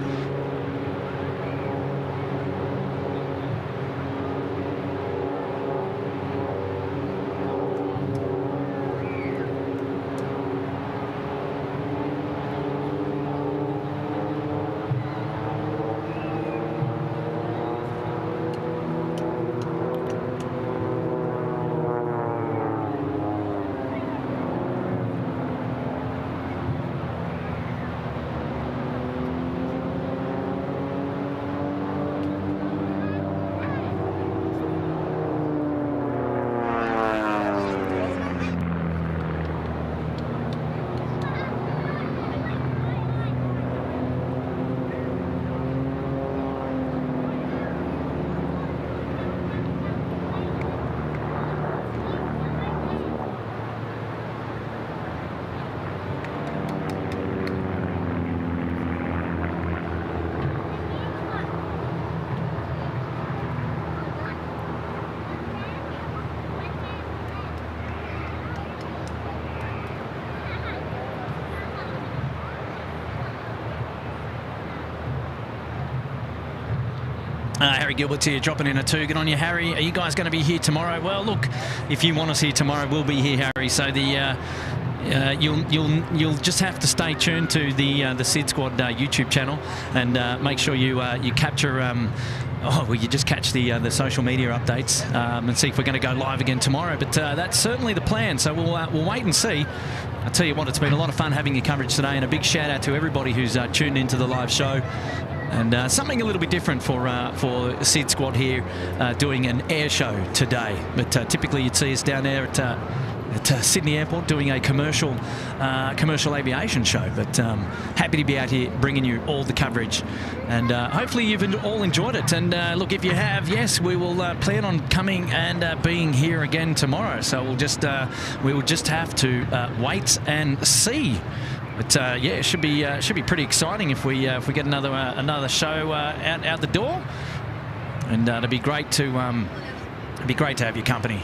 Harry Gilbert's here, dropping in a 2. Good on you, Harry. Are you guys going to be here tomorrow? Well, look, if you want us here tomorrow, we'll be here, Harry. So the you'll just have to stay tuned to the SydSquad YouTube channel and make sure you capture. You just catch the social media updates and see if we're going to go live again tomorrow. But that's certainly the plan. So we'll wait and see. I tell you what, it's been a lot of fun having your coverage today, and a big shout out to everybody who's tuned into the live show. And something a little bit different for SydSquad here, doing an air show today. But typically you'd see us down there at Sydney Airport doing a commercial aviation show. But happy to be out here bringing you all the coverage. And hopefully you've all enjoyed it. And look, if you have, yes, we will plan on coming and being here again tomorrow. So we will just have to wait and see. But yeah, it should be pretty exciting if we get another show out the door, and it'd be great to have your company.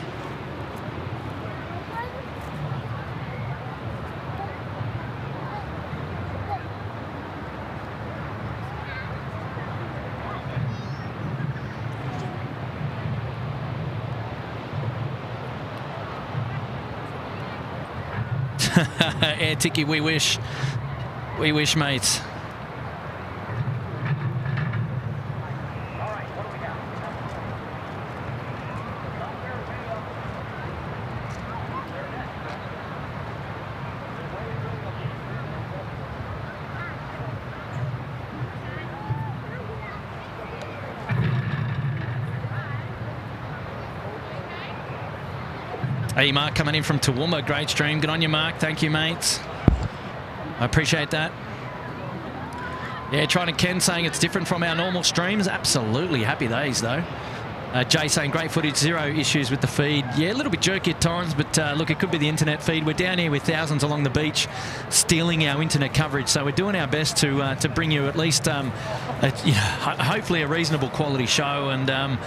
Air Tiki, we wish, mates. Hey, Mark, coming in from Toowoomba. Great stream. Good on you, Mark. Thank you, mates. I appreciate that. Yeah, trying to Ken saying it's different from our normal streams. Absolutely. Happy days, though. Jay saying great footage, 0 issues with the feed. Yeah, a little bit jerky at times, but look, it could be the internet feed. We're down here with thousands along the beach stealing our internet coverage, so we're doing our best to bring you at least, hopefully a reasonable quality show. And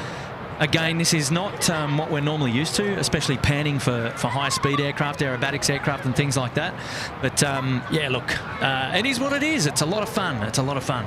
again, this is not what we're normally used to, especially panning for high-speed aircraft, aerobatics aircraft and things like that. But, yeah, look, it is what it is. It's a lot of fun. It's a lot of fun.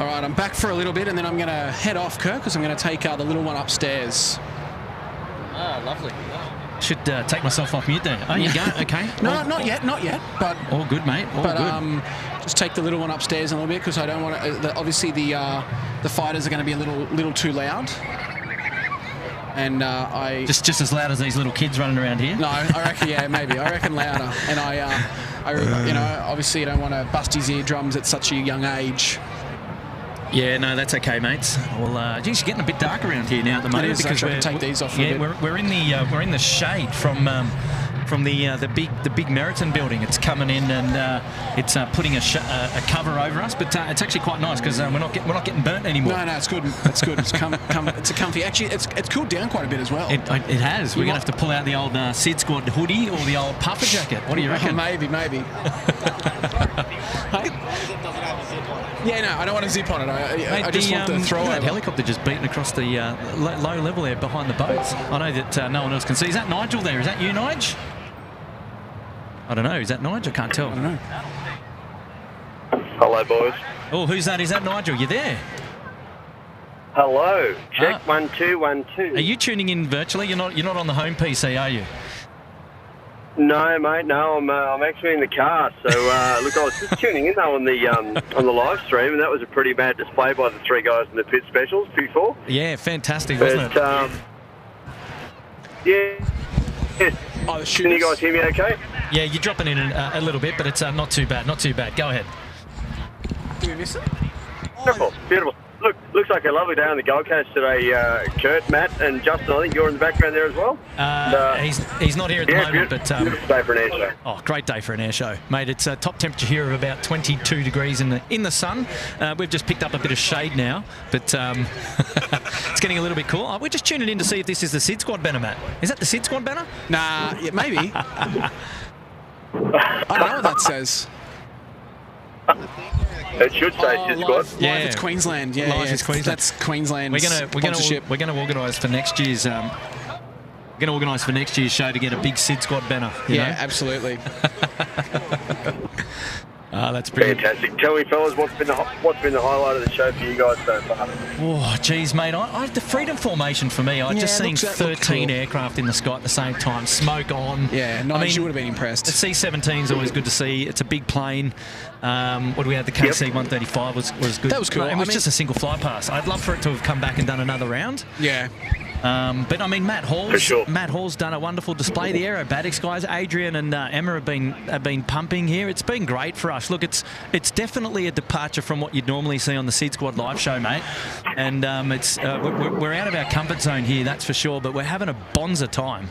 All right, I'm back for a little bit, and then I'm going to head off, Kirk, because I'm going to take the little one upstairs. Ah, lovely. Should take myself off mute there. Oh, you go. Okay. No, not yet, but all good, mate. All good. Just take the little one upstairs a little bit because I don't want to. Obviously, the fighters are going to be a little too loud. And I just as loud as these little kids running around here. No, I reckon maybe. I reckon louder. And obviously you don't want to bust his eardrums at such a young age. Yeah, no, that's okay, mates. Well, geez, it's getting a bit dark around here now at the moment because we're take these off. We're in the shade from the big Meriton building. It's coming in and it's putting a cover over us, but it's actually quite nice because we're not getting burnt anymore. No, it's good. It's good. It's it's a comfy. Actually, it's cooled down quite a bit as well. It has. We're gonna have to pull out the old SydSquad hoodie or the old puffer jacket. What do you reckon? Maybe. Yeah, no, I don't want to zip on it. I just want to throw that helicopter just beating across the low level there behind the boats. I know that no one else can see. Is that Nigel there? Is that you, Nige? I don't know. Is that Nigel? I can't tell. I don't know. Hello, boys. Oh, who's that? Is that Nigel? You there? Hello. Check 1 2 1 2. Are you tuning in virtually? You're not on the home PC, are you? No, mate. No, I'm actually in the car. So look, I was just tuning in though on the live stream, and that was a pretty bad display by the three guys in the pit specials before. Yeah, fantastic, wasn't it? Yeah. Oh, can you guys hear me okay? Yeah, you're dropping in a little bit, but it's not too bad. Not too bad. Go ahead. Did we miss it? Beautiful. Beautiful. Look, looks like a lovely day on the Gold Coast today. Kurt, Matt, and Justin, I think you're in the background there as well. He's not here at the moment, but beautiful day for an air show. Oh, great day for an air show, mate. It's a top temperature here of about 22 degrees in the sun. We've just picked up a bit of shade now, but it's getting a little bit cool. We're just tuning in to see if this is the SydSquad banner, Matt. Is that the SydSquad banner? Nah, yeah, maybe. I don't know what that says. It should say SydSquad. Yeah, it's Queensland. Yeah, Live is Queensland. That's Queensland's sponsorship. We're going to organise for next year's. Show to get a big SydSquad banner. You know? Absolutely. That's brilliant. Fantastic. Tell me, fellas, what's been the highlight of the show for you guys so far? Oh, geez, mate. The freedom formation for me, just seeing 13 aircraft in the sky at the same time, smoke on. Yeah, you would have been impressed. The C-17 is always good to see. It's a big plane. What do we have? The KC-135 was good. That was cool. It was just a single fly pass. I'd love for it to have come back and done another round. Yeah. But I mean, Matt Hall's done a wonderful display. The Aerobatics guys, Adrian and Emma, have been pumping here. It's been great for us. Look, it's definitely a departure from what you'd normally see on the SydSquad live show, mate. And we're out of our comfort zone here, that's for sure. But we're having a bonza time.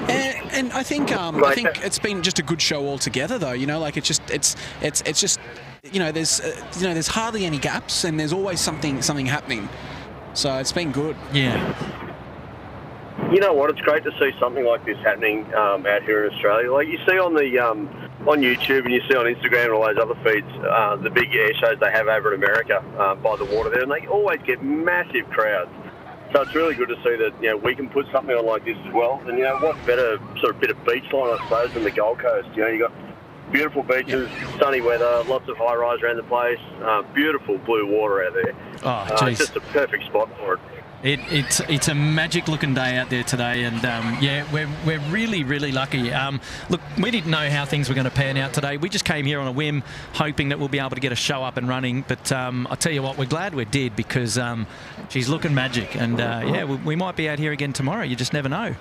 And I think it's been just a good show altogether, though. You know, like it's just there's hardly any gaps, and there's always something happening. So it's been good. Yeah. You know what? It's great to see something like this happening out here in Australia. Like you see on the on YouTube and you see on Instagram and all those other feeds, the big air shows they have over in America by the water there, and they always get massive crowds. So it's really good to see that we can put something on like this as well. And what better sort of bit of beach line, I suppose, than the Gold Coast? You got beautiful beaches, sunny weather, lots of high rise around the place, beautiful blue water out there. Oh, it's just a perfect spot for it. It's a magic looking day out there today, and we're really lucky. Look, we didn't know how things were going to pan out today. We just came here on a whim, hoping that we'll be able to get a show up and running. But I tell you what, we're glad we did, because she's looking magic, and we might be out here again tomorrow. You just never know.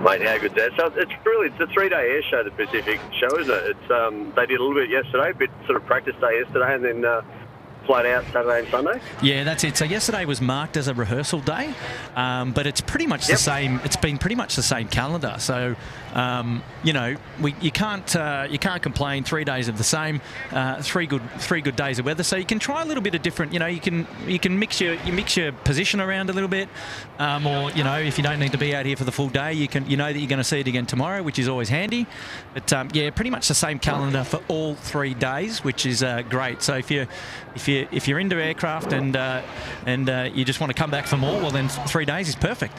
Mate, how good that? So it's a 3-day air show, the Pacific show, isn't it? It's they did a little bit yesterday, a bit sort of practice day yesterday, and then flight out Saturday and Sunday. Yeah, that's it. So yesterday was marked as a rehearsal day, but it's pretty much the same. It's been pretty much the same calendar. So you can't complain. 3 days of the same, three good days of weather. So you can try a little bit of different. You can mix your position around a little bit, or if you don't need to be out here for the full day, that you're going to see it again tomorrow, which is always handy. But pretty much the same calendar for all 3 days, which is great. So if you if you're into aircraft and you just want to come back for more, well then 3 days is perfect.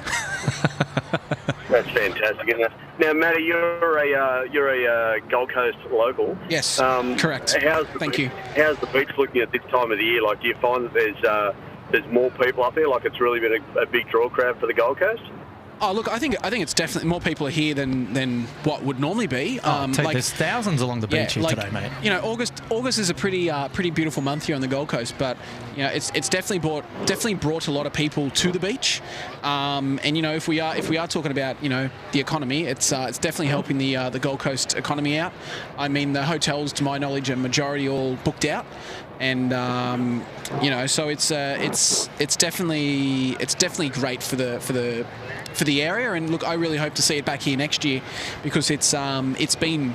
That's fantastic, isn't it? Now, Matty, you're a Gold Coast local. Yes, correct. Thank you. How's the beach looking at this time of the year? Like, do you find that there's more people up there? Like, it's really been a big draw crowd for the Gold Coast? Oh, look, I think it's definitely more people are here than what would normally be. There's thousands along the beach here today, mate. You know, August is a pretty beautiful month here on the Gold Coast, but you know, it's definitely brought a lot of people to the beach. And you know, if we are talking about, you know, the economy, it's definitely helping the Gold Coast economy out. I mean, the hotels, to my knowledge, are majority all booked out. And you know, so it's definitely great for the area. And look, I really hope to see it back here next year, because it's been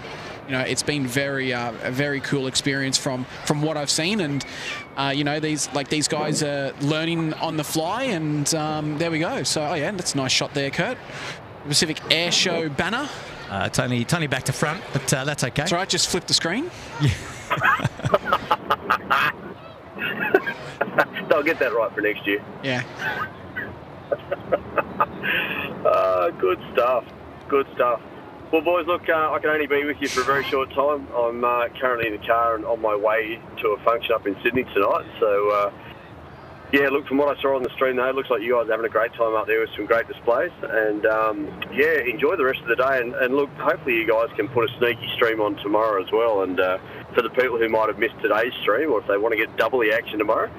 very a very cool experience from what I've seen. And you know, these guys are learning on the fly, and there we go. So oh yeah, that's a nice shot there, Kurt. Pacific Airshow banner. It's only back to front, but that's okay. That's all right. Just flip the screen. I'll get that right for next year. Yeah. Good stuff. Good stuff. Well, boys, look, I can only be with you for a very short time. I'm currently in the car and on my way to a function up in Sydney tonight. So, yeah, look, from what I saw on the stream, though, it looks like you guys are having a great time up there with some great displays. And, yeah, enjoy the rest of the day. And look, hopefully you guys can put a sneaky stream on tomorrow as well. And for the people who might have missed today's stream, or if they want to get double the action tomorrow,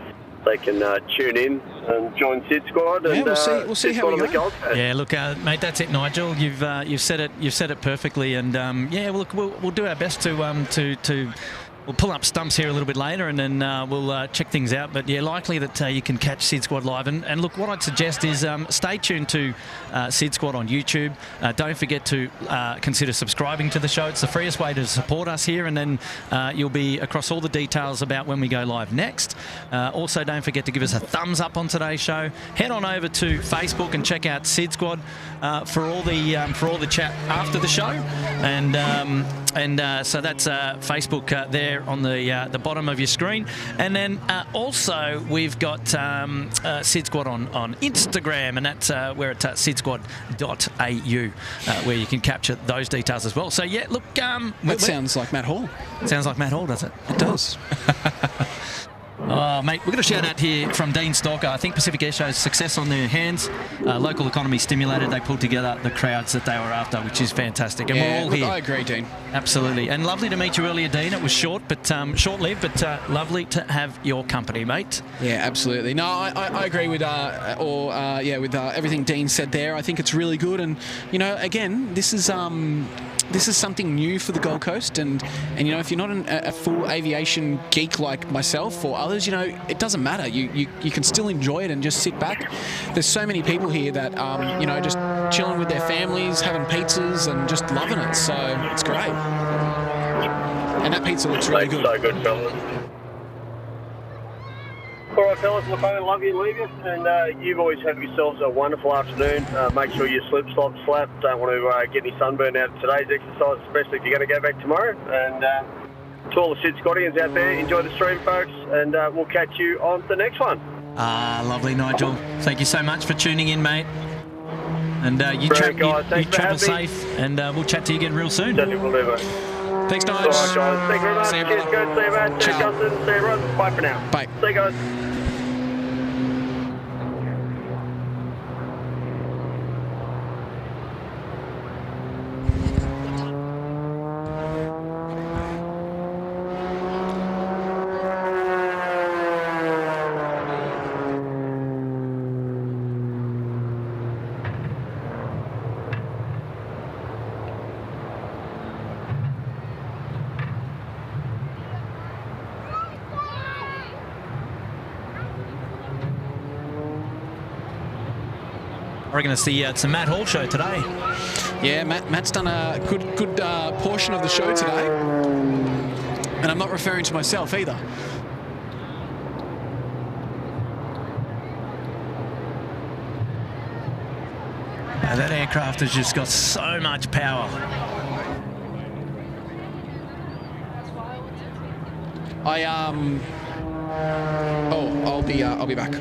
they can tune in and join SydSquad. And we'll see how we go. Yeah, look, mate, that's it, Nigel. You've said it perfectly. And yeah, we'll do our best to we'll pull up stumps here a little bit later, and then we'll check things out. But yeah, likely that you can catch SydSquad live. And look, what I'd suggest is stay tuned to SydSquad on YouTube. Don't forget to consider subscribing to the show. It's the freest way to support us here, and then you'll be across all the details about when we go live next. Also, don't forget to give us a thumbs up on today's show. Head on over to Facebook and check out SydSquad for all the chat after the show. And so that's Facebook there on the bottom of your screen. And then also we've got SydSquad on Instagram, and that's where it's SydSquad.au, where you can capture those details as well. So yeah, look, that sounds like Matt Hall. Sounds like Matt Hall, does it? It does. Mate, we've got a shout out here from Dean Stalker. I think Pacific Airshow's success on their hands. Local economy stimulated. They pulled together the crowds that they were after, which is fantastic. And we're all here. I agree, Dean. Absolutely. And lovely to meet you earlier, Dean. It was short-lived, but lovely to have your company, mate. Yeah, absolutely. No, I agree with everything Dean said there. I think it's really good. And you know, again, this is something new for the Gold Coast, and you know, if you're not a full aviation geek like myself or others, you know, it doesn't matter. You can still enjoy it and just sit back. There's so many people here that you know, just chilling with their families, having pizzas and just loving it. So it's great. And that pizza looks really good. So good, fellas. All right, fellas, look, I love you and leave you, and you boys have yourselves a wonderful afternoon. Make sure you slap. Don't want to get any sunburn out of today's exercise, especially if you're going to go back tomorrow. And to all the SydSquadians out there, enjoy the stream, folks, and we'll catch you on the next one. Lovely, Nigel. Thank you so much for tuning in, mate. And you travel safe, and we'll chat to you again real soon. Certainly will do, mate. Thanks, Nigel. All right, guys. Thank you very much. See you, Cheers, guys. See you, mate. Cheers, Justin. See you, everyone. Bye for now. Bye. See you, guys. I reckon it's the Matt Hall show today. Yeah, Matt's done a good portion of the show today, and I'm not referring to myself either. Now, that aircraft has just got so much power. Oh, I'll be back.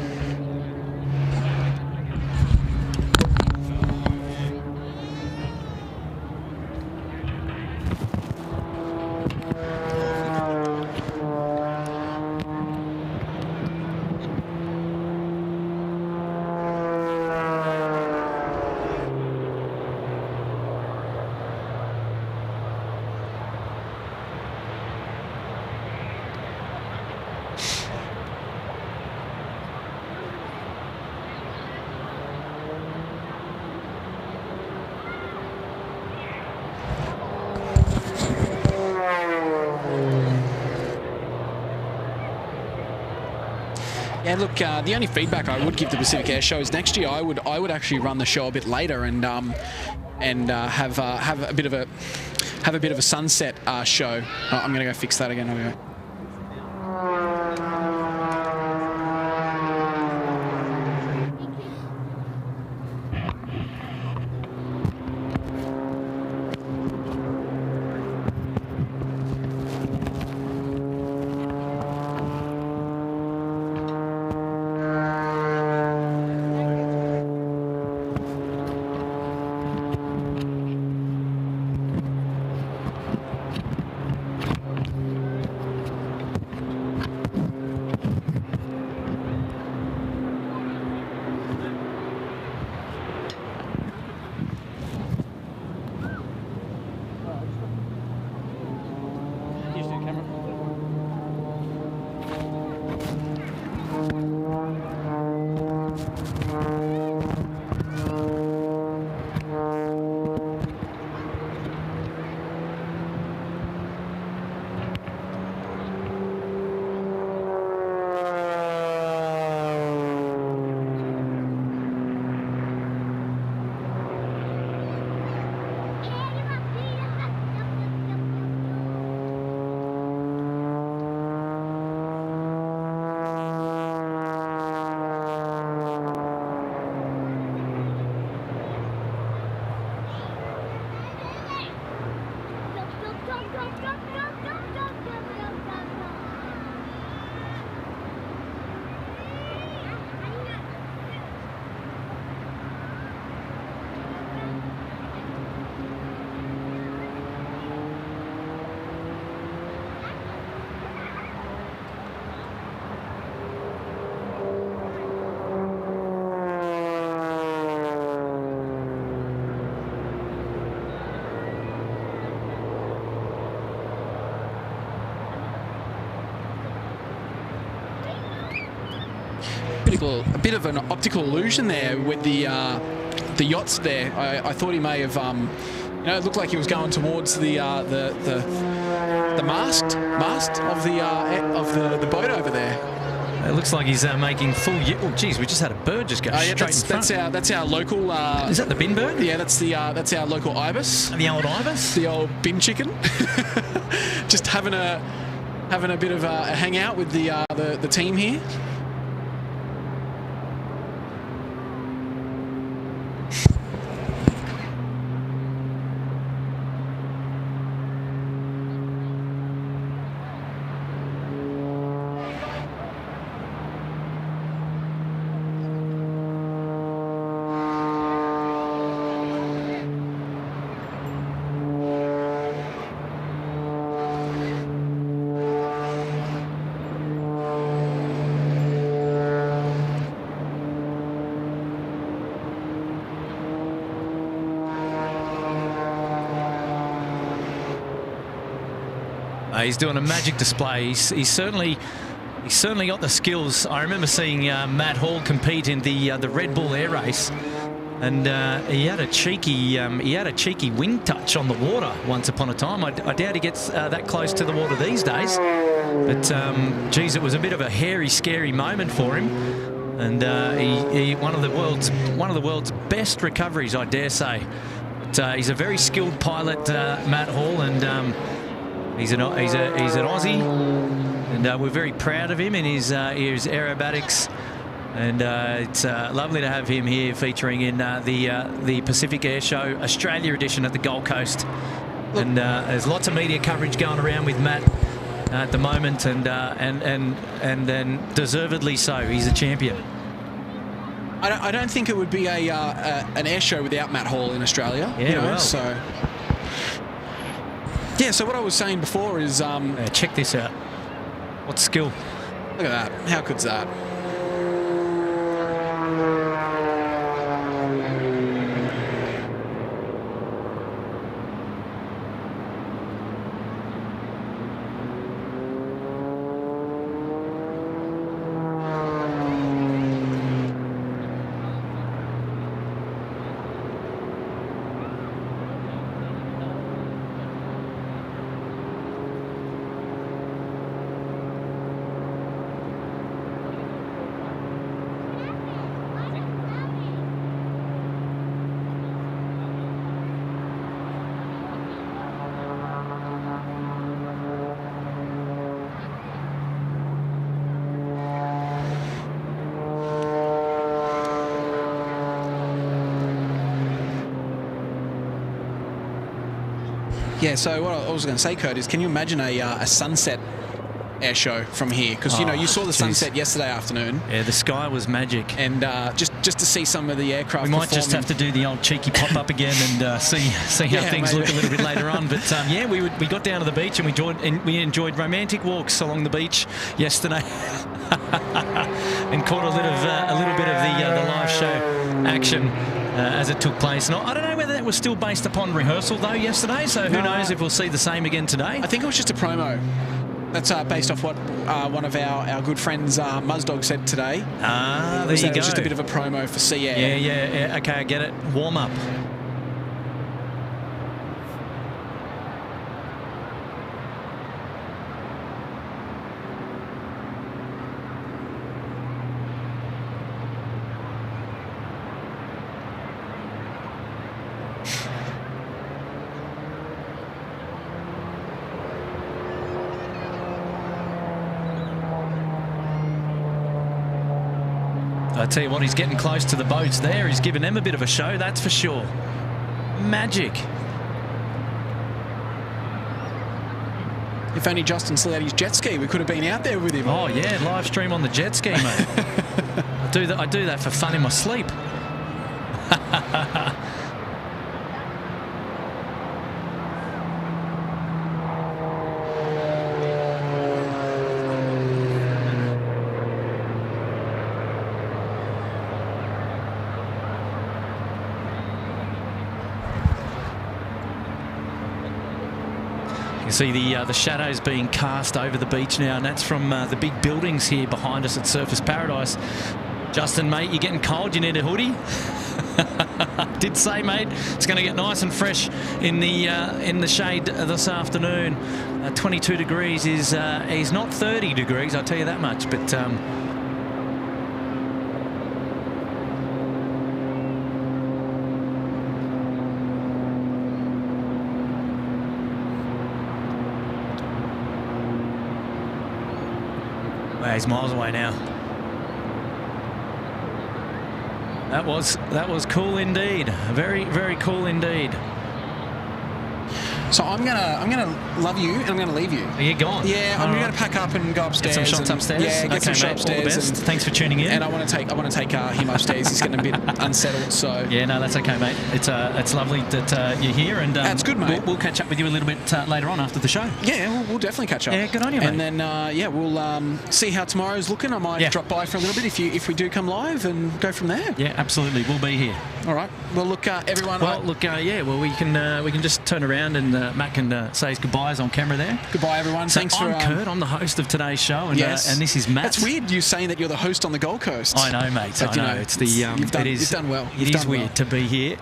Yeah, look, the only feedback I would give the Pacific Airshow is next year I would actually run the show a bit later and have a bit of a sunset show. I'm going to go fix that again. Okay. A bit of an optical illusion there with the yachts there. I thought he may have, it looked like he was going towards the mast of the boat over there. It looks like he's making full. Oh, geez, we just had a bird just go straight in front. That's our local. Is that the bin bird? Yeah, that's our local ibis. The old ibis. The old bin chicken. Just having a bit of a hangout with the team here. He's doing a magic display. He's certainly got the skills. I remember seeing Matt Hall compete in the Red Bull air race, and he had a cheeky wing touch on the water once upon a time. I doubt he gets that close to the water these days. But geez, it was a bit of a hairy, scary moment for him, and he one of the world's best recoveries, I dare say. But he's a very skilled pilot, Matt Hall, and he's an Aussie, and we're very proud of him in his Aerobatics, and it's lovely to have him here featuring in the Pacific Airshow Australia edition at the Gold Coast. And there's lots of media coverage going around with Matt at the moment, and then deservedly so. He's a champion. I don't think it would be an air show without Matt Hall in Australia. Yeah, well. So what I was saying before is check this out. What skill? Look at that. How good's that? Yeah, so what I was going to say, Kurt, is can you imagine a sunset air show from here? Because, you saw the sunset yesterday afternoon. Yeah, the sky was magic. And just to see some of the aircraft we might just have to do the old cheeky pop-up again and see how things look a little bit later on. But, we got down to the beach and we enjoyed romantic walks along the beach yesterday and caught a little bit of the live show action as it took place. And I don't know whether that was still based upon rehearsal, though, yesterday, so who knows if we'll see the same again today. I think it was just a promo. That's based off what one of our good friends, Muzdog, said today. There you go. It was just a bit of a promo for Sea Air. Yeah. Okay, I get it. Warm up. I tell you what, he's getting close to the boats there. He's giving them a bit of a show, that's for sure. Magic. If only Justin still had his jet ski, we could have been out there with him. Oh yeah, live stream on the jet ski, mate. I do that for fun in my sleep. See the shadows being cast over the beach now, and that's from the big buildings here behind us at Surfers Paradise. Justin, mate, you're getting cold. You need a hoodie. Did say, mate, it's going to get nice and fresh in the shade this afternoon. 22 degrees is not 30 degrees, I'll tell you that much. But he's miles away now. That was cool indeed. Very, very cool indeed. So I'm gonna love you and I'm gonna leave you. Are you gone? Yeah, I'm gonna pack up and go upstairs. Get some shots upstairs. Yeah, get some shots upstairs. All the best. Thanks for tuning in. And I want to take him upstairs. He's getting a bit unsettled. So yeah, no, that's okay, mate. It's lovely that you're here, and that's good, mate. We'll catch up with you a little bit later on after the show. Yeah, we'll definitely catch up. Yeah, good on you, mate. And then we'll see how tomorrow's looking. I might drop by for a little bit if we do come live and go from there. Yeah, absolutely. We'll be here. All right. Well, look, everyone. Well, look, we can just turn around and Matt can say his goodbyes on camera there. Goodbye, everyone. So Thanks I'm Kurt. I'm the host of today's show, and and this is Matt. That's weird. You saying that you're the host on the Gold Coast. I know, mate. But, I know. It's the you've done well. It is weird to be here,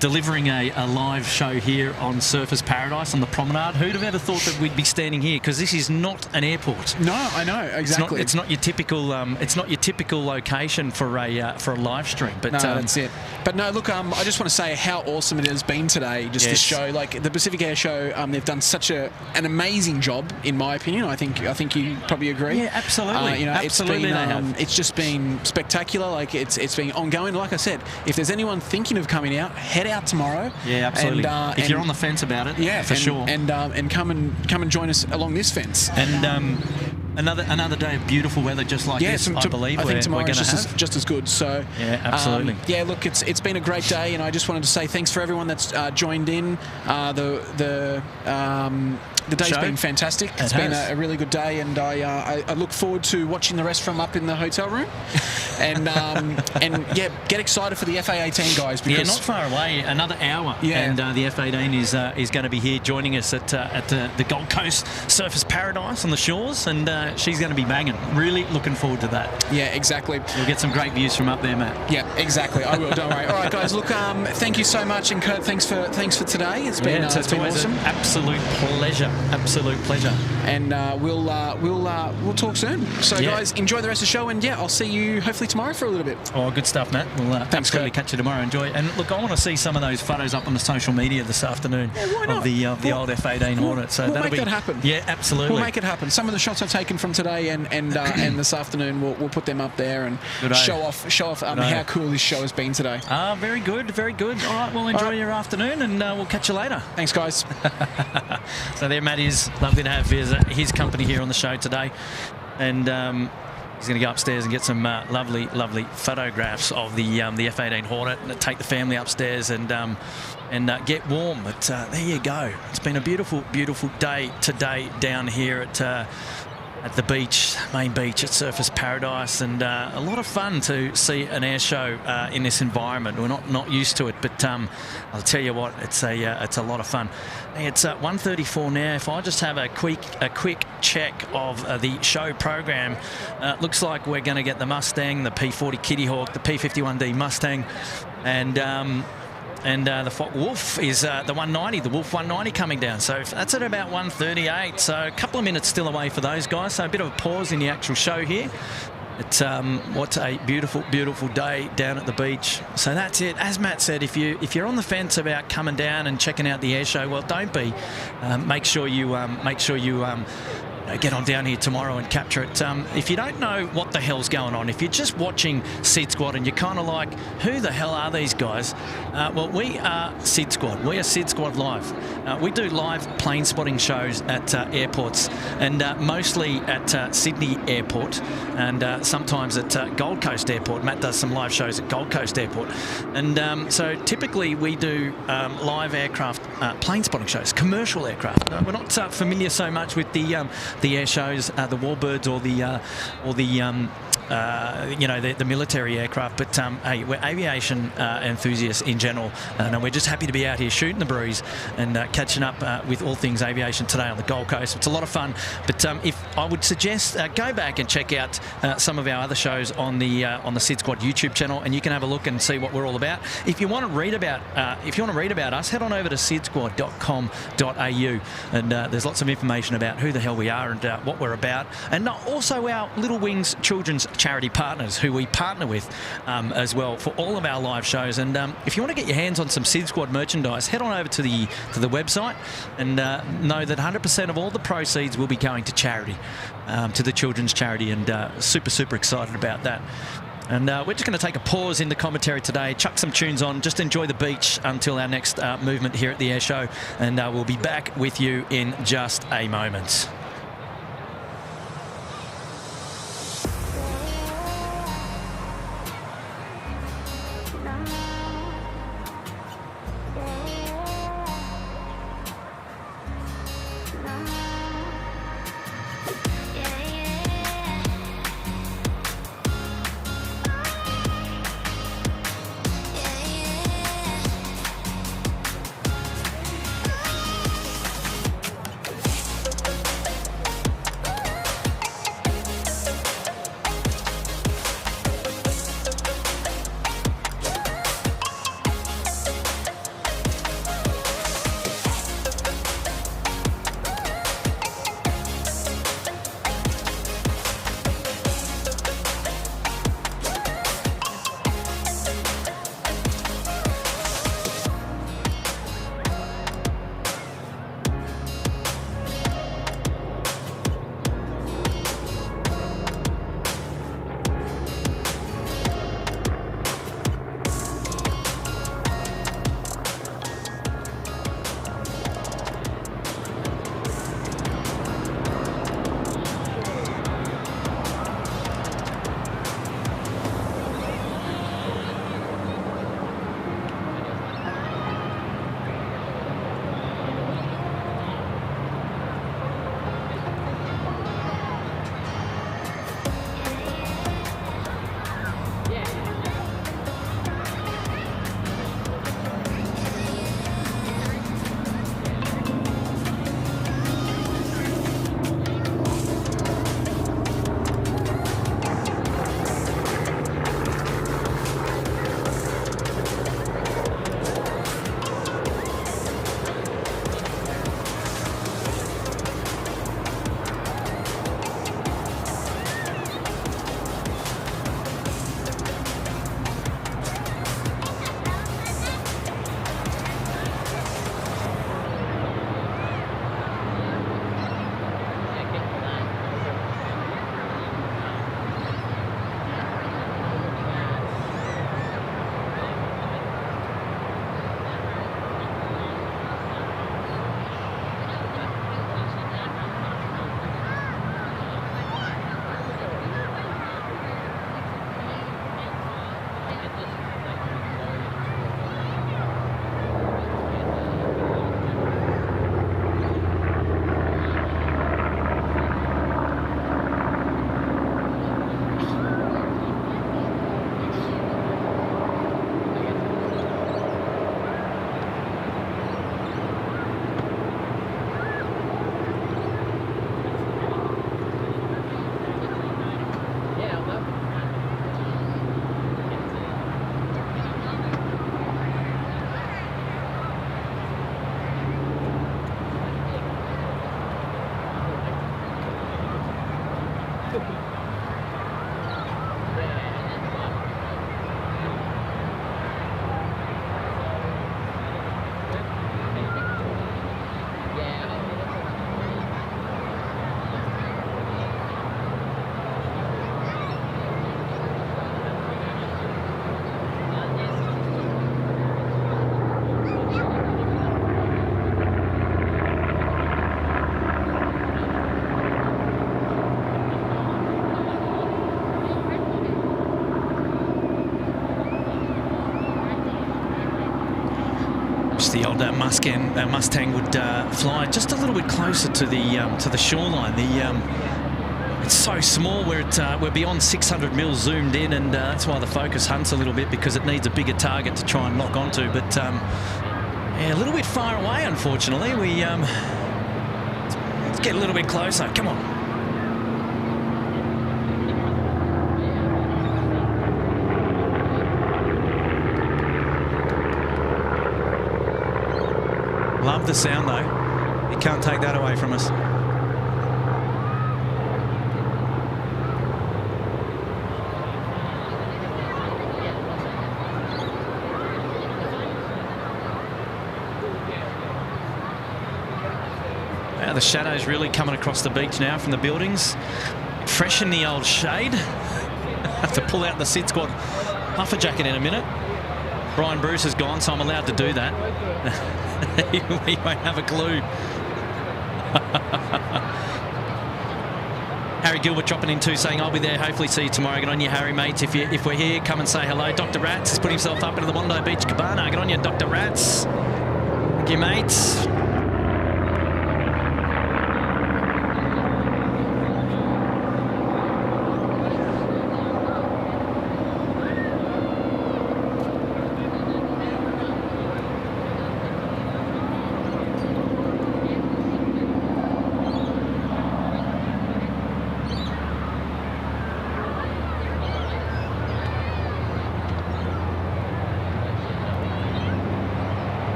delivering a live show here on Surfers Paradise on the promenade. Who'd have ever thought that we'd be standing here? Because this is not an airport. No, I know exactly. It's not your typical. It's not your typical location for a live stream. But no, that's it. But no, look. I just want to say how awesome it has been today. Just to show, like, the Pacific Airshow, they've done such an amazing job, in my opinion. I think you probably agree. Yeah, absolutely. Absolutely, it's just been spectacular. Like it's been ongoing. Like I said, if there's anyone thinking of coming out, head out tomorrow. Yeah, absolutely. If you're on the fence about it, sure. And come and join us along this fence. And another day of beautiful weather, just like this. I believe I think tomorrow is have. just as good. So yeah, absolutely. Look, it's been a great day, and I just wanted to say thanks for everyone that's joined in. The day's been fantastic. It's been a really good day, and I look forward to watching the rest from up in the hotel room. And get excited for the F/A-18 guys. Because not far away, another hour. Yeah. And the F/A-18 is going to be here joining us at the Gold Coast Surface Paradise on the shores, and she's going to be banging. Really looking forward to that. Yeah, exactly. You'll get some great views from up there, Matt. Yeah, exactly. I will. Don't worry. All right, guys. Look, thank you so much, and Kurt, thanks for today. It's been awesome. An absolute pleasure. Absolute pleasure. And we'll talk soon. So guys, enjoy the rest of the show, and I'll see you hopefully tomorrow for a little bit. Oh, good stuff, Matt. We'll absolutely catch you tomorrow. Enjoy. And look, I want to see some of those photos up on the social media this afternoon of the old F/A-18 Hornet. So we'll make that happen. Yeah, absolutely. We'll make it happen. Some of the shots I've taken from today and this afternoon, we'll put them up there and show off how cool this show has been today. Very good, very good. All right, well, enjoy your afternoon, and we'll catch you later. Thanks, guys. So there Matt is. Lovely to have his company here on the show today. And he's going to go upstairs and get some lovely photographs of the F/A-18 Hornet, and take the family upstairs and get warm. But there you go. It's been a beautiful day today down here at the beach, main beach at Surface Paradise, and a lot of fun to see an air show in this environment. We're not used to it, but I'll tell you what, it's a lot of fun. It's 1:34 now. If I just have a quick check of the show program, looks like we're going to get the Mustang, the P40 Kitty Hawk, the P51D Mustang, and the Wolf is the 190, the Wolf 190 coming down. So that's at about 1:38. So a couple of minutes still away for those guys. So a bit of a pause in the actual show here. It's what a beautiful day down at the beach. So that's it. As Matt said, if you're on the fence about coming down and checking out the air show, well, don't be. Make sure you get on down here tomorrow and capture it. If you don't know what the hell's going on, if you're just watching SydSquad and you're kind of like, who the hell are these guys? Well, we are SydSquad. We are SydSquad Live. We do live plane spotting shows at airports, and mostly at Sydney Airport, and sometimes at Gold Coast Airport. Matt does some live shows at Gold Coast Airport. And so typically we do live aircraft plane spotting shows, commercial aircraft. We're not familiar so much with the air shows, the Warbirds or the military aircraft, but hey, we're aviation enthusiasts in general, and we're just happy to be out here shooting the breeze and catching up with all things aviation today on the Gold Coast. It's a lot of fun, but if I would suggest go back and check out some of our other shows on the SydSquad YouTube channel, and you can have a look and see what we're all about. If you want to read about us, head on over to sydsquad.com.au, and there's lots of information about who the hell we are and what we're about, and also our Little Wings Children's charity partners who we partner with as well for all of our live shows. And if you want to get your hands on some SydSquad merchandise, head on over to the website, and know that 100% of all the proceeds will be going to charity, to the children's charity, and super excited about that. And we're just going to take a pause in the commentary today, chuck some tunes on, just enjoy the beach until our next movement here at the air show, and we'll be back with you in just a moment. The old Mustang would fly just a little bit closer to the shoreline. It's so small. We're beyond 600 mil zoomed in, and that's why the focus hunts a little bit, because it needs a bigger target to try and lock onto. But yeah, a little bit far away, unfortunately. Let's get a little bit closer. Come on. Love the sound, though. You can't take that away from us. Wow, the shadow's really coming across the beach now from the buildings. Freshen the old shade. Have to pull out the SydSquad puffer jacket in a minute. Brian Bruce is gone, so I'm allowed to do that. He won't have a clue. Harry Gilbert dropping in too, saying, I'll be there. Hopefully see you tomorrow. Good on you, Harry, mate. If we're here, come and say hello. Dr. Rats has put himself up into the Bondi Beach Cabana. Good on you, Dr. Rats. Thank you, mates.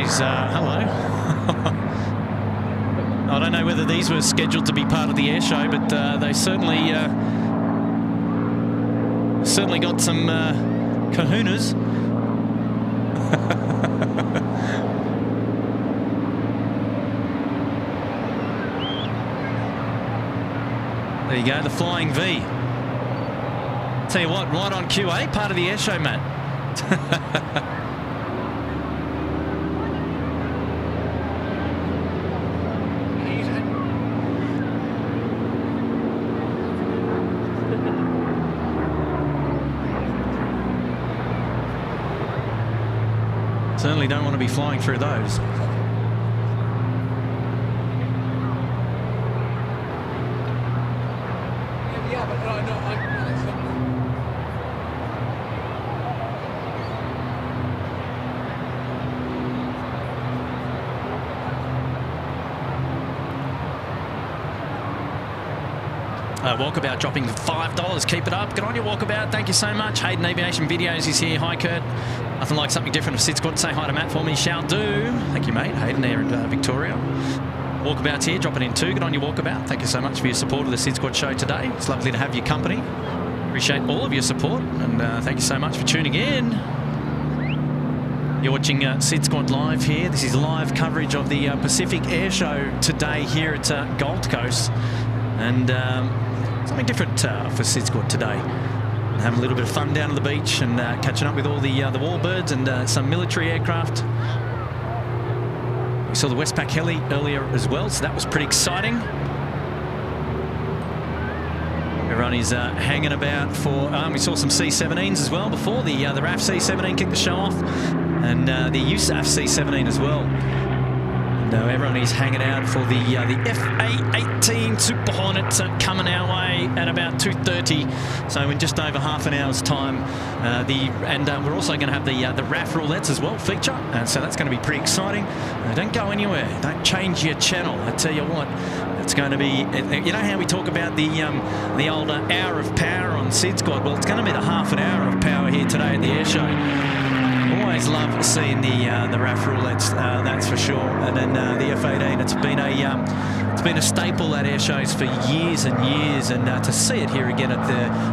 geez, hello. I don't know whether these were scheduled to be part of the air show, but they certainly got some kahunas. There you go, the Flying V. Tell you what, right on QA, part of the air show, Matt. Certainly don't want to be flying through those. Walkabout dropping $5. Keep it up. Good on you, Walkabout. Thank you so much. Hayden Aviation Videos is here. Hi, Kurt. Nothing like something different of SydSquad. Say hi to Matt for me. Shall do. Thank you, mate. Hayden there in Victoria. Walkabout's here, dropping in too. Good on you, Walkabout. Thank you so much for your support of the SydSquad show today. It's lovely to have your company. Appreciate all of your support, and thank you so much for tuning in. You're watching SydSquad Live here. This is live coverage of the Pacific Airshow today here at Gold Coast. And something different for SydSquad today. Having a little bit of fun down at the beach and catching up with all the warbirds and some military aircraft. We saw the Westpac heli earlier as well, so that was pretty exciting. Everyone is hanging about for... we saw some C-17s as well before. The RAF C-17 kicked the show off, and the USAF C-17 as well. No, everyone is hanging out for the FA-18 Super Hornet coming our way at about 2:30. So in just over half an hour's time. We're also going to have the RAF Roulettes as well feature. So that's going to be pretty exciting. Don't go anywhere. Don't change your channel. I tell you what, it's going to be... You know how we talk about the old hour of power on SydSquad? Well, it's going to be the half an hour of power here today at the air show. Always love seeing the RAF Roulettes, that's for sure. And then the F-18, it's been a staple at air shows for years and years, and to see it here again at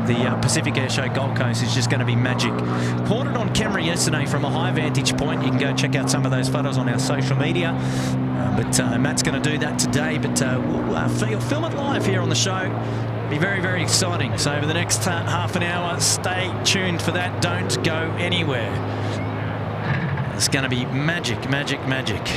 the Pacific Airshow Gold Coast is just going to be magic. Caught it on camera yesterday from a high vantage point. You can go check out some of those photos on our social media. But Matt's going to do that today, but we'll film it live here on the show. Be very, very exciting. So over the next half an hour, stay tuned for that. Don't go anywhere. It's going to be magic, magic, magic.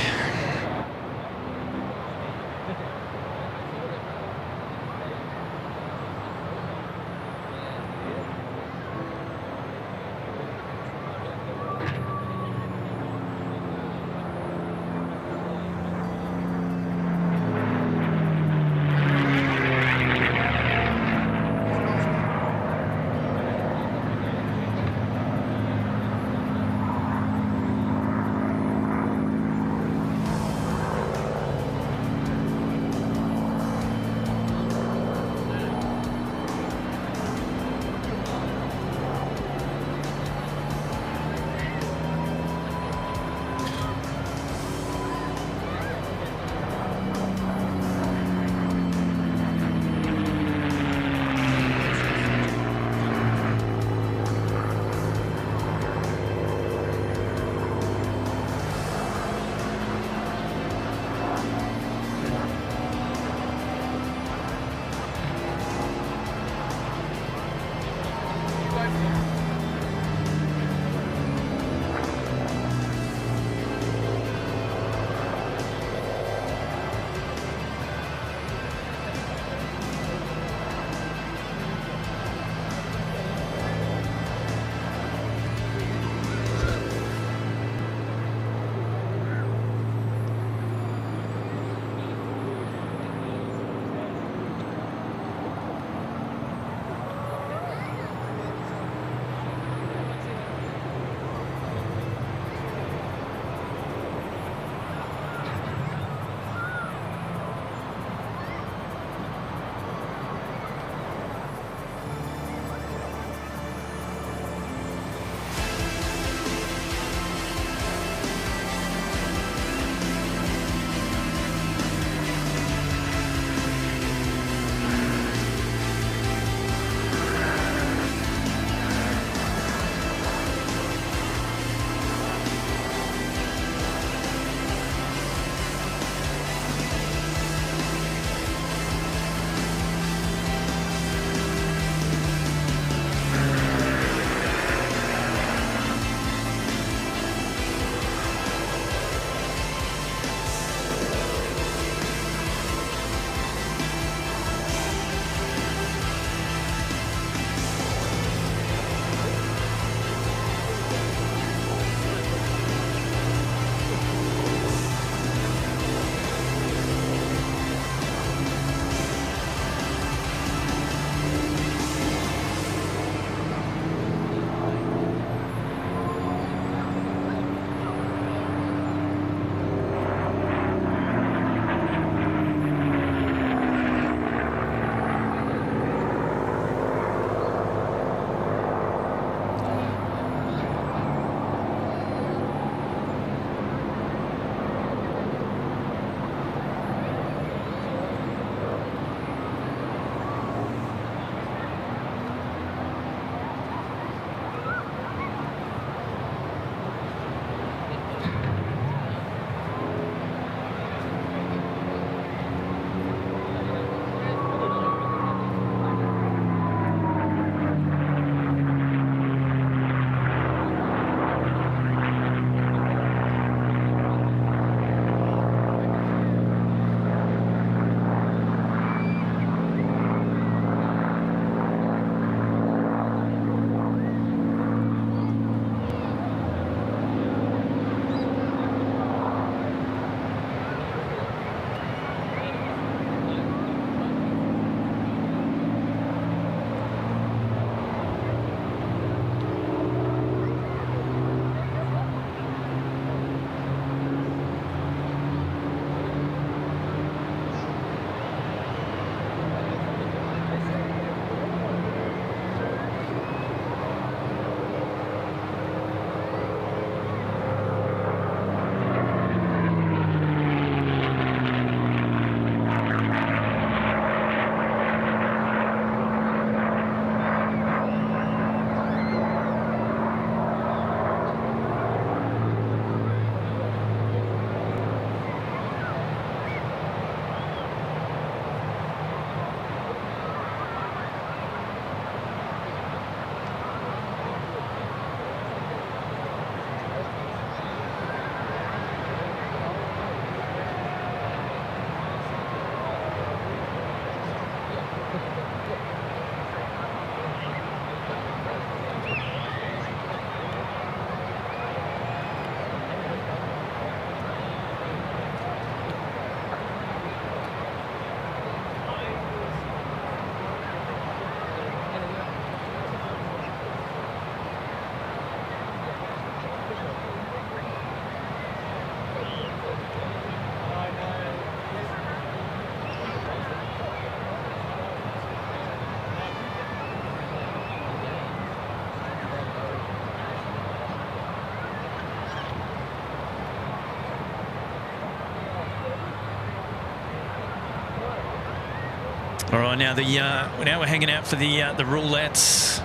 All right, now now we're hanging out for the roulettes.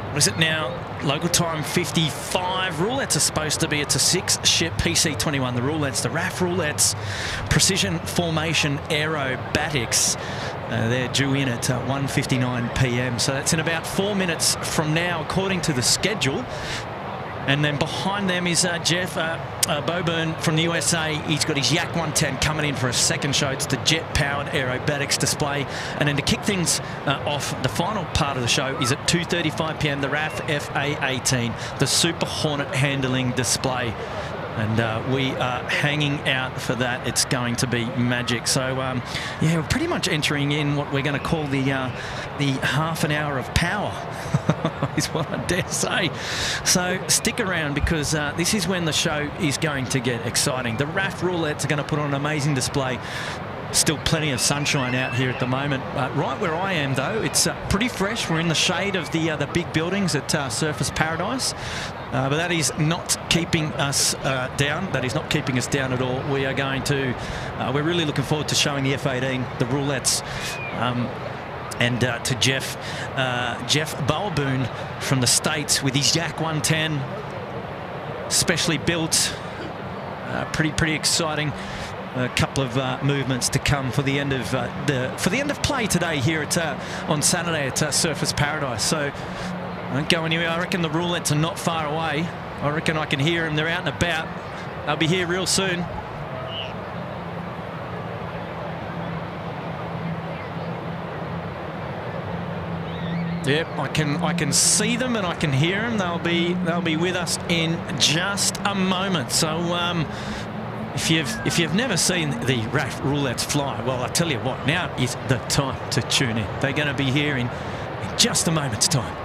What is it now? Local time 55. Roulettes are supposed to be, it's a 6-ship PC-21. The roulettes, the RAF Roulettes, Precision Formation Aerobatics. They're due in at 1:59 p.m. So that's in about 4 minutes from now, according to the schedule. And then behind them is Jeff Boburn from the USA. He's got his Yak-110 coming in for a second show. It's the jet-powered aerobatics display. And then to kick things off, the final part of the show is at 2:35 p.m. the RAF A380, the Super Hornet handling display. And we are hanging out for that. It's going to be magic. So, yeah, we're pretty much entering in what we're going to call the half an hour of power, is what I dare say. So stick around, because this is when the show is going to get exciting. The RAF Roulettes are going to put on an amazing display. Still plenty of sunshine out here at the moment. Right where I am, though, it's pretty fresh. We're in the shade of the big buildings at Surfers Paradise. But that is not keeping us down. That is not keeping us down at all. We are going to... we're really looking forward to showing the F-18, the Roulettes, and to Jeff Boburn from the States with his Yak-110, specially built. Pretty exciting. A couple of movements to come for the end of play today here at on Saturday at Surfers Paradise. So don't go anywhere. I reckon the Roulettes are not far away. I reckon I can hear them. They're out and about. They'll be here real soon. Yep, I can see them and I can hear them. They'll be with us in just a moment. So if you've never seen the RAF Roulettes fly, well, I tell you what, now is the time to tune in. They're going to be here in just a moment's time.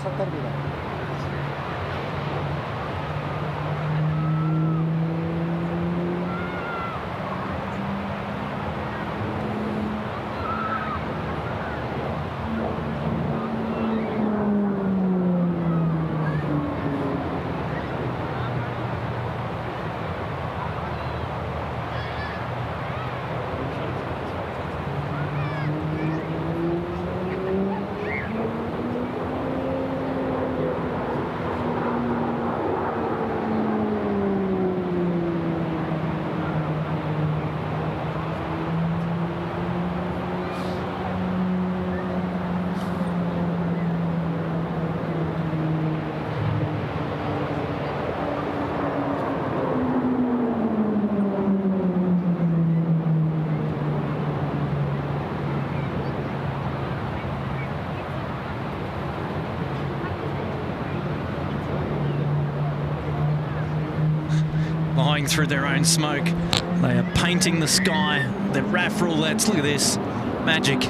70 भी है। Lying through their own smoke. They are painting the sky. They're RAF Roulettes. Look at this. Magic.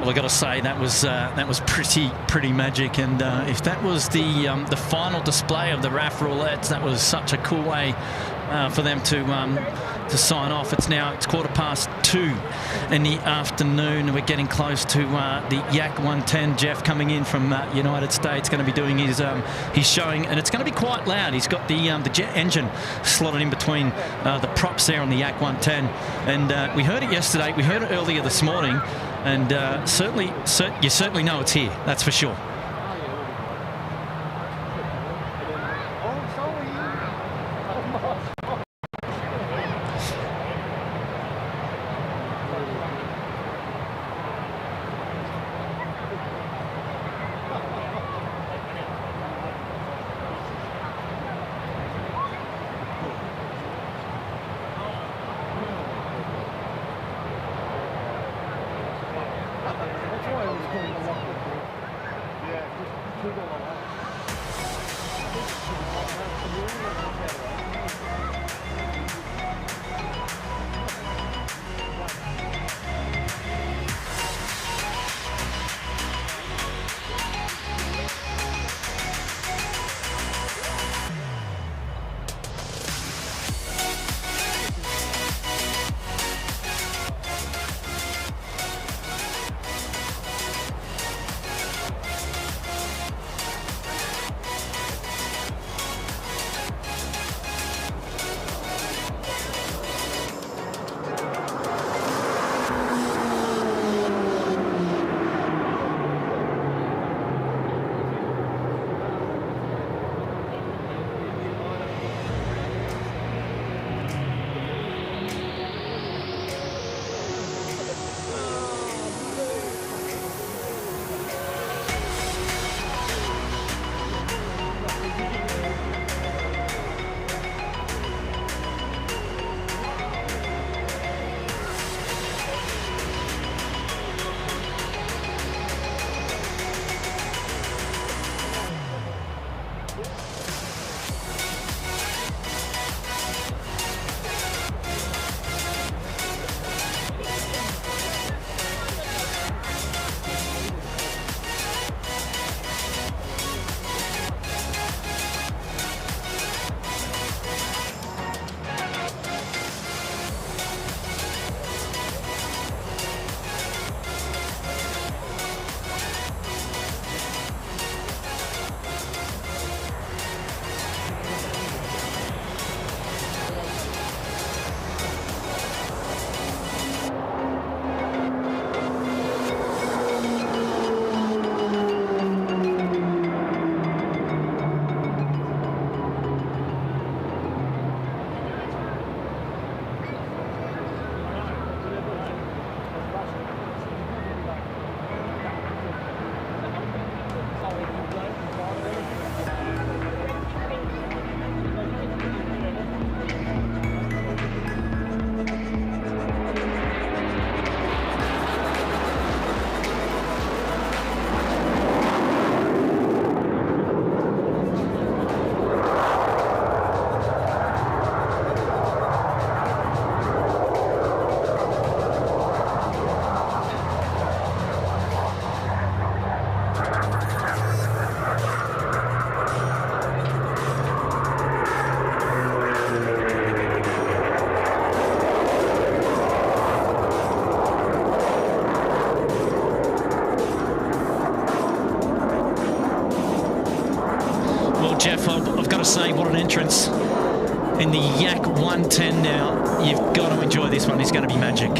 Well, I got to say that was pretty magic, and if that was the final display of the RAF Roulettes, that was such a cool way for them to sign off. It's 2:15 in the afternoon. We're getting close to the Yak-110. Jeff coming in from United States, going to be doing his showing, and it's going to be quite loud. He's got the jet engine slotted in between the props there on the Yak-110, and we heard it yesterday. We heard it earlier this morning. And you certainly know it's here, that's for sure. entrance in the Yak-110 now. You've got to enjoy this one. It's going to be magic.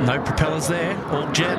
No propellers there, all jet.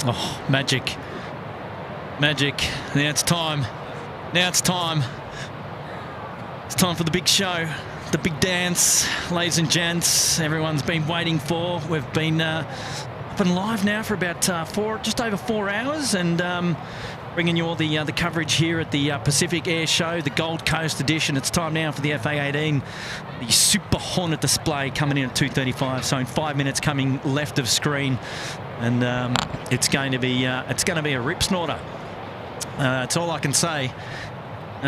Oh, magic. Magic. Now it's time. Now it's time. It's time for the big show. The big dance, ladies and gents. Everyone's been waiting for. We've been up and live now for about just over 4 hours, and bringing you all the coverage here at the Pacific Airshow, the Gold Coast edition. It's time now for the FA-18, the Super Hornet display coming in at 2:35. So in 5 minutes, coming left of screen, and it's going to be a rip snorter. That's all I can say.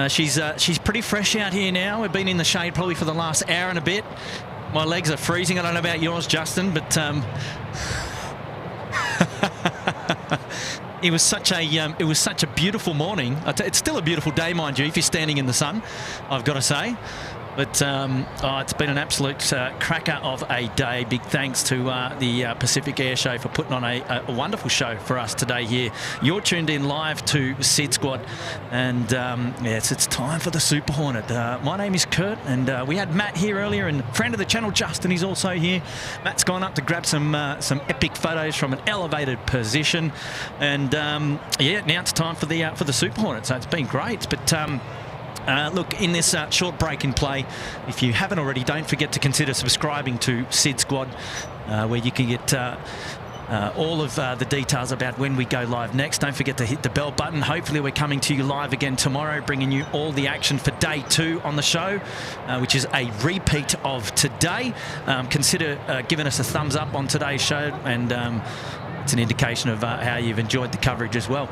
She's pretty fresh out here now. We've been in the shade probably for the last hour and a bit. My legs are freezing. I don't know about yours, Justin, but it was such a beautiful morning. It's still a beautiful day, mind you, if you're standing in the sun, I've got to say. But it's been an absolute cracker of a day. Big thanks to the Pacific Airshow for putting on a wonderful show for us today here. You're tuned in live to SydSquad, and yes, it's time for the Super Hornet. My name is Kurt, and we had Matt here earlier, and friend of the channel, Justin, is also here. Matt's gone up to grab some epic photos from an elevated position, and yeah, now it's time for the Super Hornet. So it's been great, but. Look, in this short break in play, if you haven't already, don't forget to consider subscribing to SydSquad, where you can get all of the details about when we go live next. Don't forget to hit the bell button. Hopefully we're coming to you live again tomorrow, bringing you all the action for day 2 on the show, which is a repeat of today. Consider giving us a thumbs up on today's show, and it's an indication of how you've enjoyed the coverage as well.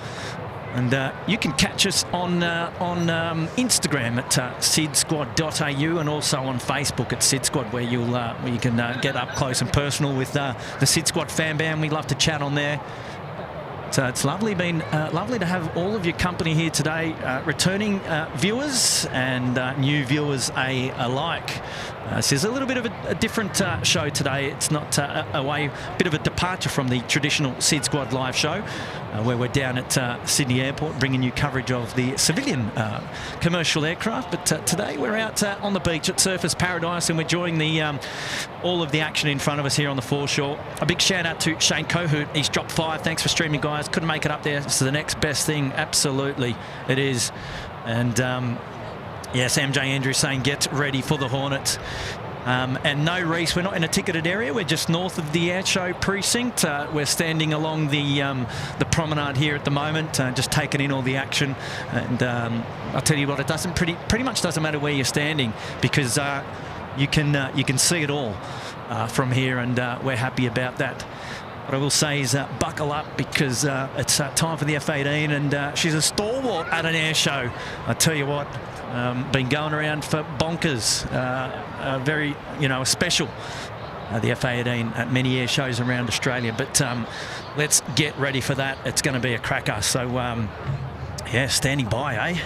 And you can catch us on Instagram at SydSquad.au, and also on Facebook at SydSquad, where you can get up close and personal with the SydSquad fan band. We love to chat on there. So it's lovely to have all of your company here today, returning viewers and new viewers alike. This is a little bit of a different show today. It's not a bit of a departure from the traditional SydSquad live show, where we're down at Sydney Airport bringing you coverage of the civilian commercial aircraft. But today we're out on the beach at Surfers Paradise, and we're enjoying all of the action in front of us here on the foreshore. A big shout out to Shane Cohoot. He's dropped 5. Thanks for streaming, guys. Couldn't make it up there. It's the next best thing. Absolutely, it is. And yes, MJ Andrews saying get ready for the Hornet. And no, Reese, we're not in a ticketed area. We're just north of the airshow precinct. We're standing along the promenade here at the moment, just taking in all the action. And I'll tell you what, it doesn't pretty much doesn't matter where you're standing, because you can see it all from here, and we're happy about that. What I will say is buckle up, because it's time for the F-18, and she's a stalwart at an air show. I tell you what, been going around for bonkers, very, special, the F-18 at many air shows around Australia. But let's get ready for that. It's going to be a cracker. So, yeah, standing by, eh?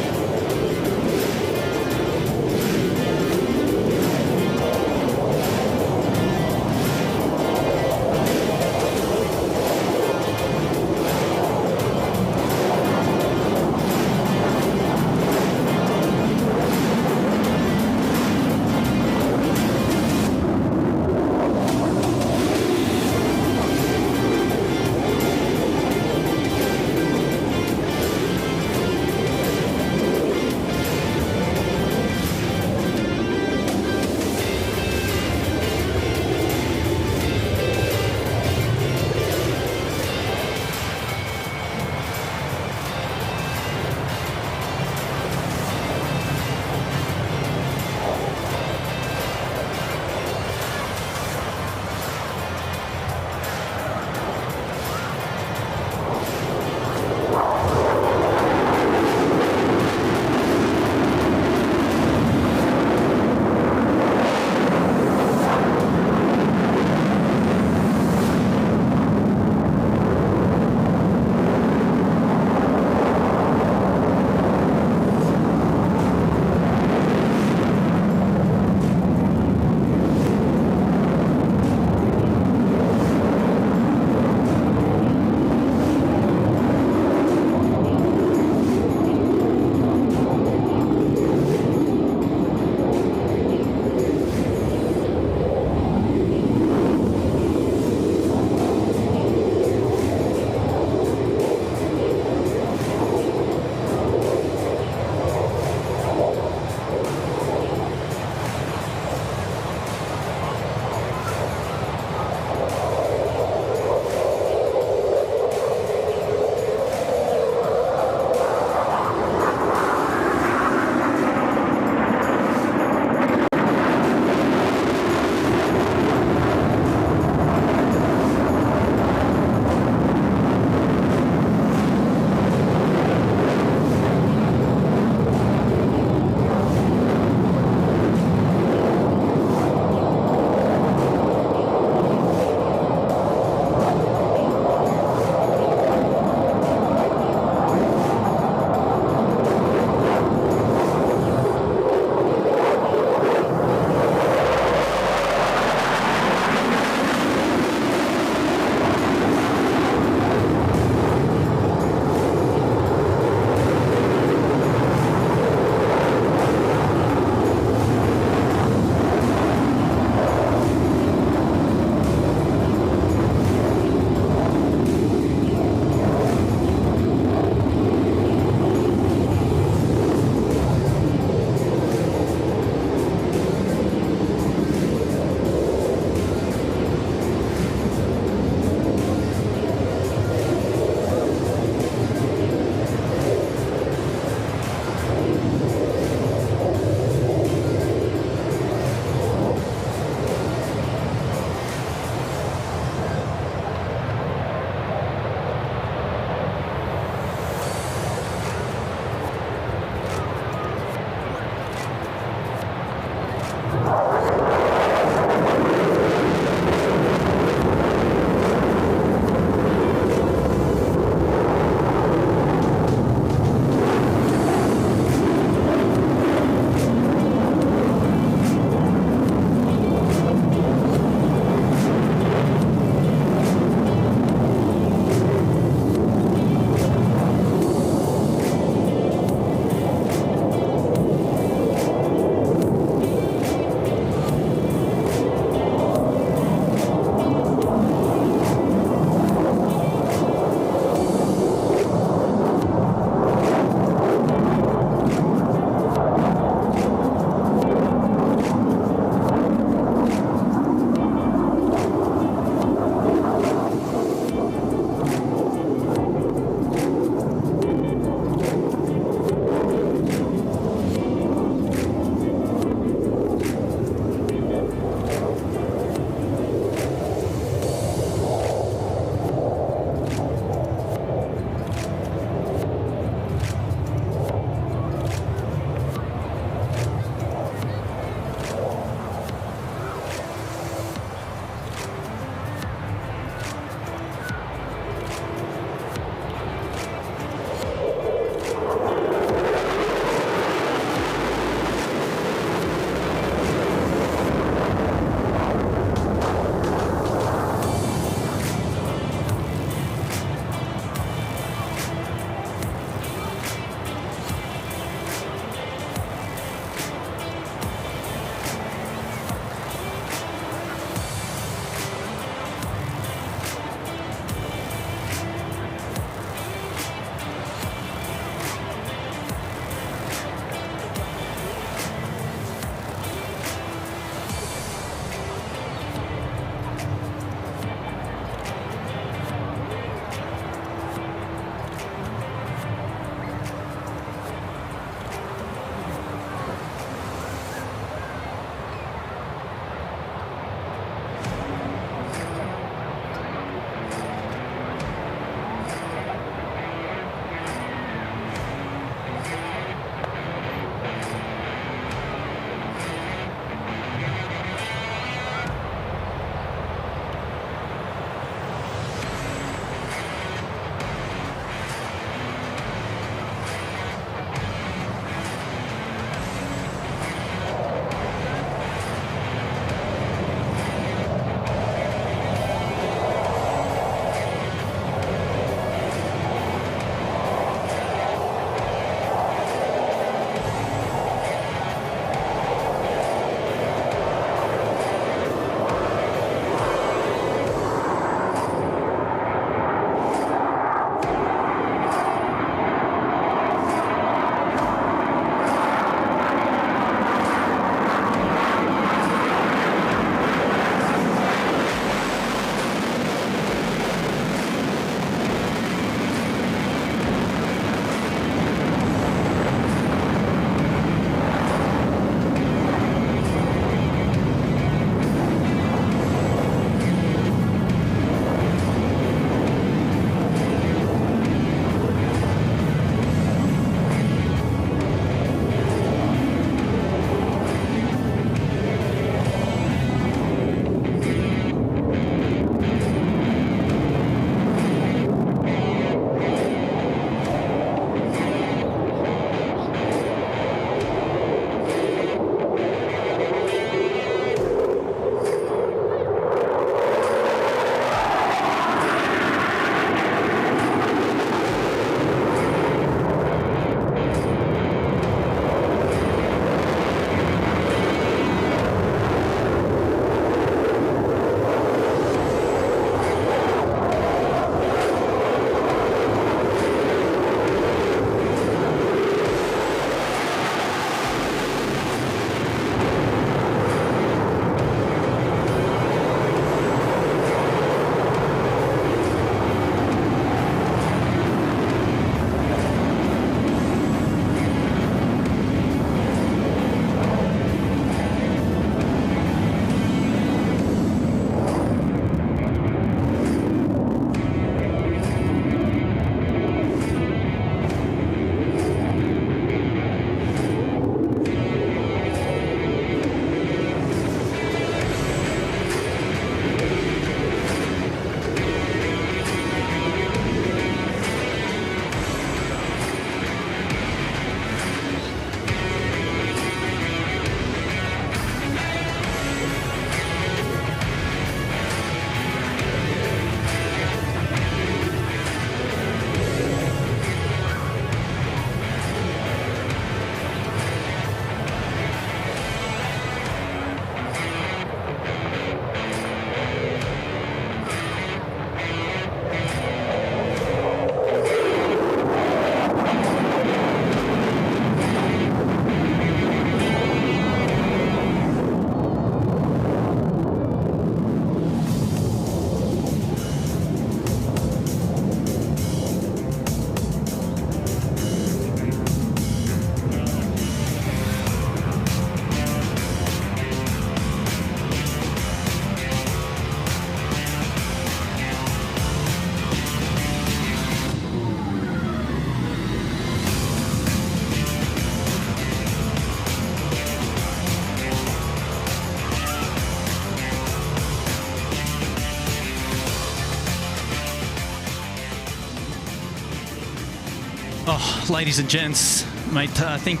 ladies and gents, mate, I think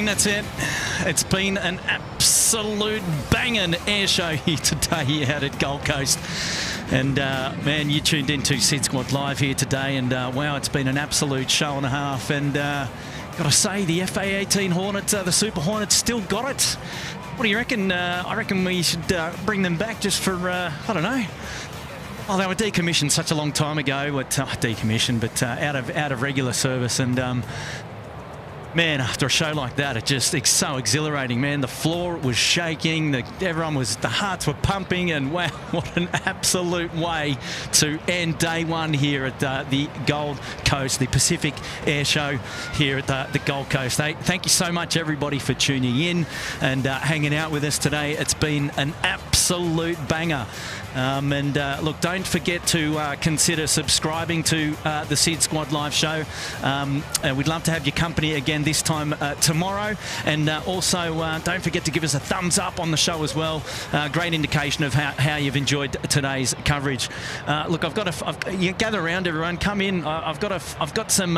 that's it. It's been an absolute banging air show here today out at Gold Coast. And man, you tuned into SydSquad Live here today, and wow, it's been an absolute show and a half. And got to say, the FA-18 Hornet, the Super Hornet, still got it. What do you reckon? I reckon we should bring them back just for, I don't know. Oh, they were decommissioned such a long time ago. Decommissioned, but out of regular service. And man, after a show like that, it's so exhilarating, man. The floor was shaking, the hearts were pumping, and wow, what an absolute way to end day one here at the Gold Coast, the Pacific Airshow here at the Gold Coast. Hey, thank you so much, everybody, for tuning in and hanging out with us today. It's been an absolute banger. Look, don't forget to consider subscribing to the SydSquad Live show. We'd love to have your company again this time tomorrow. And also, don't forget to give us a thumbs up on the show as well. Great indication of how you've enjoyed today's coverage. Look, you gather around, everyone. Come in. I've got some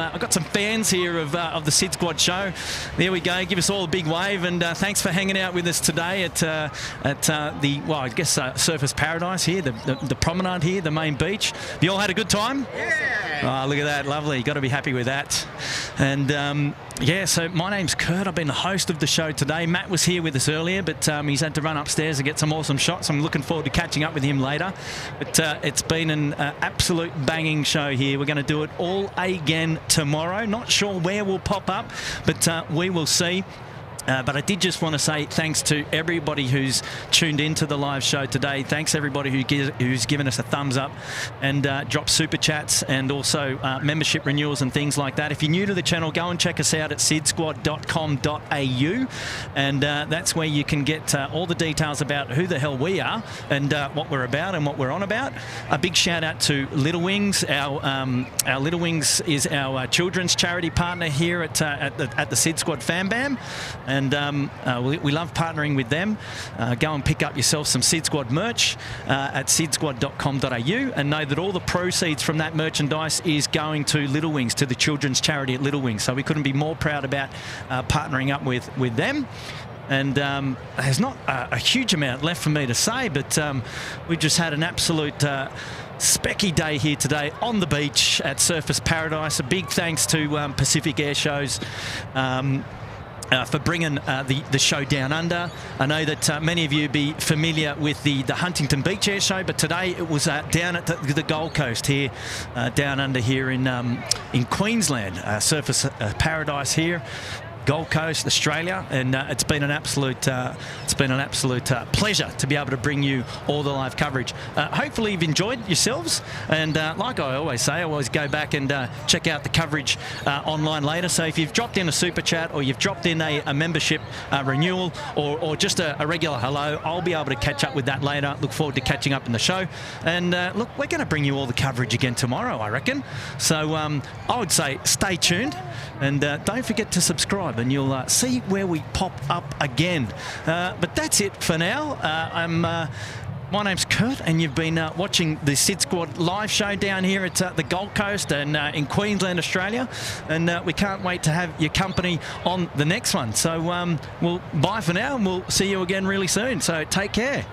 fans here of the SydSquad show. There we go. Give us all a big wave, and thanks for hanging out with us today at the Surface Paradise here, the promenade here, the main beach. Have you all had a good time? Yeah. Oh, look at that. Lovely. Got to be happy with that. And so my name's Kurt. I've been the host of the show today. Matt was here with us earlier, but he's had to run upstairs to get some awesome shots. I'm looking forward to catching up with him later. But it's been an absolute banging show here. We're going to do it all again tomorrow. Not sure where we'll pop up, but we will see. But I did just want to say thanks to everybody who's tuned into the live show today. Thanks everybody who's given us a thumbs up and dropped super chats, and also membership renewals and things like that. If you're new to the channel, go and check us out at sydsquad.com.au, and that's where you can get all the details about who the hell we are and what we're about and what we're on about. A big shout out to Little Wings. Our Little Wings is our children's charity partner here at the SydSquad Fam Bam. And we love partnering with them. Go and pick up yourself some SydSquad merch at sydsquad.com.au, and know that all the proceeds from that merchandise is going to Little Wings, to the children's charity at Little Wings. So we couldn't be more proud about partnering up with them. And there's not a huge amount left for me to say, but we've just had an absolute specky day here today on the beach at Surface Paradise. A big thanks to Pacific Airshows for bringing the show down under. I know that many of you be familiar with the Huntington Beach Air Show, but today it was down at the Gold Coast here, down under here in Queensland. Surface Paradise here, Gold Coast, Australia, and it's been an absolute pleasure to be able to bring you all the live coverage. Hopefully you've enjoyed yourselves, and like I always say, I always go back and check out the coverage online later. So if you've dropped in a super chat, or you've dropped in a membership renewal, or just a regular hello, I'll be able to catch up with that later. Look forward to catching up in the show. And look, we're going to bring you all the coverage again tomorrow, I reckon. So I would say stay tuned, and don't forget to subscribe, and you'll see where we pop up again. But that's it for now. My name's Kurt, and you've been watching the SydSquad live show down here at the Gold Coast and in Queensland, Australia. And we can't wait to have your company on the next one. So we'll bye for now, and we'll see you again really soon. So take care.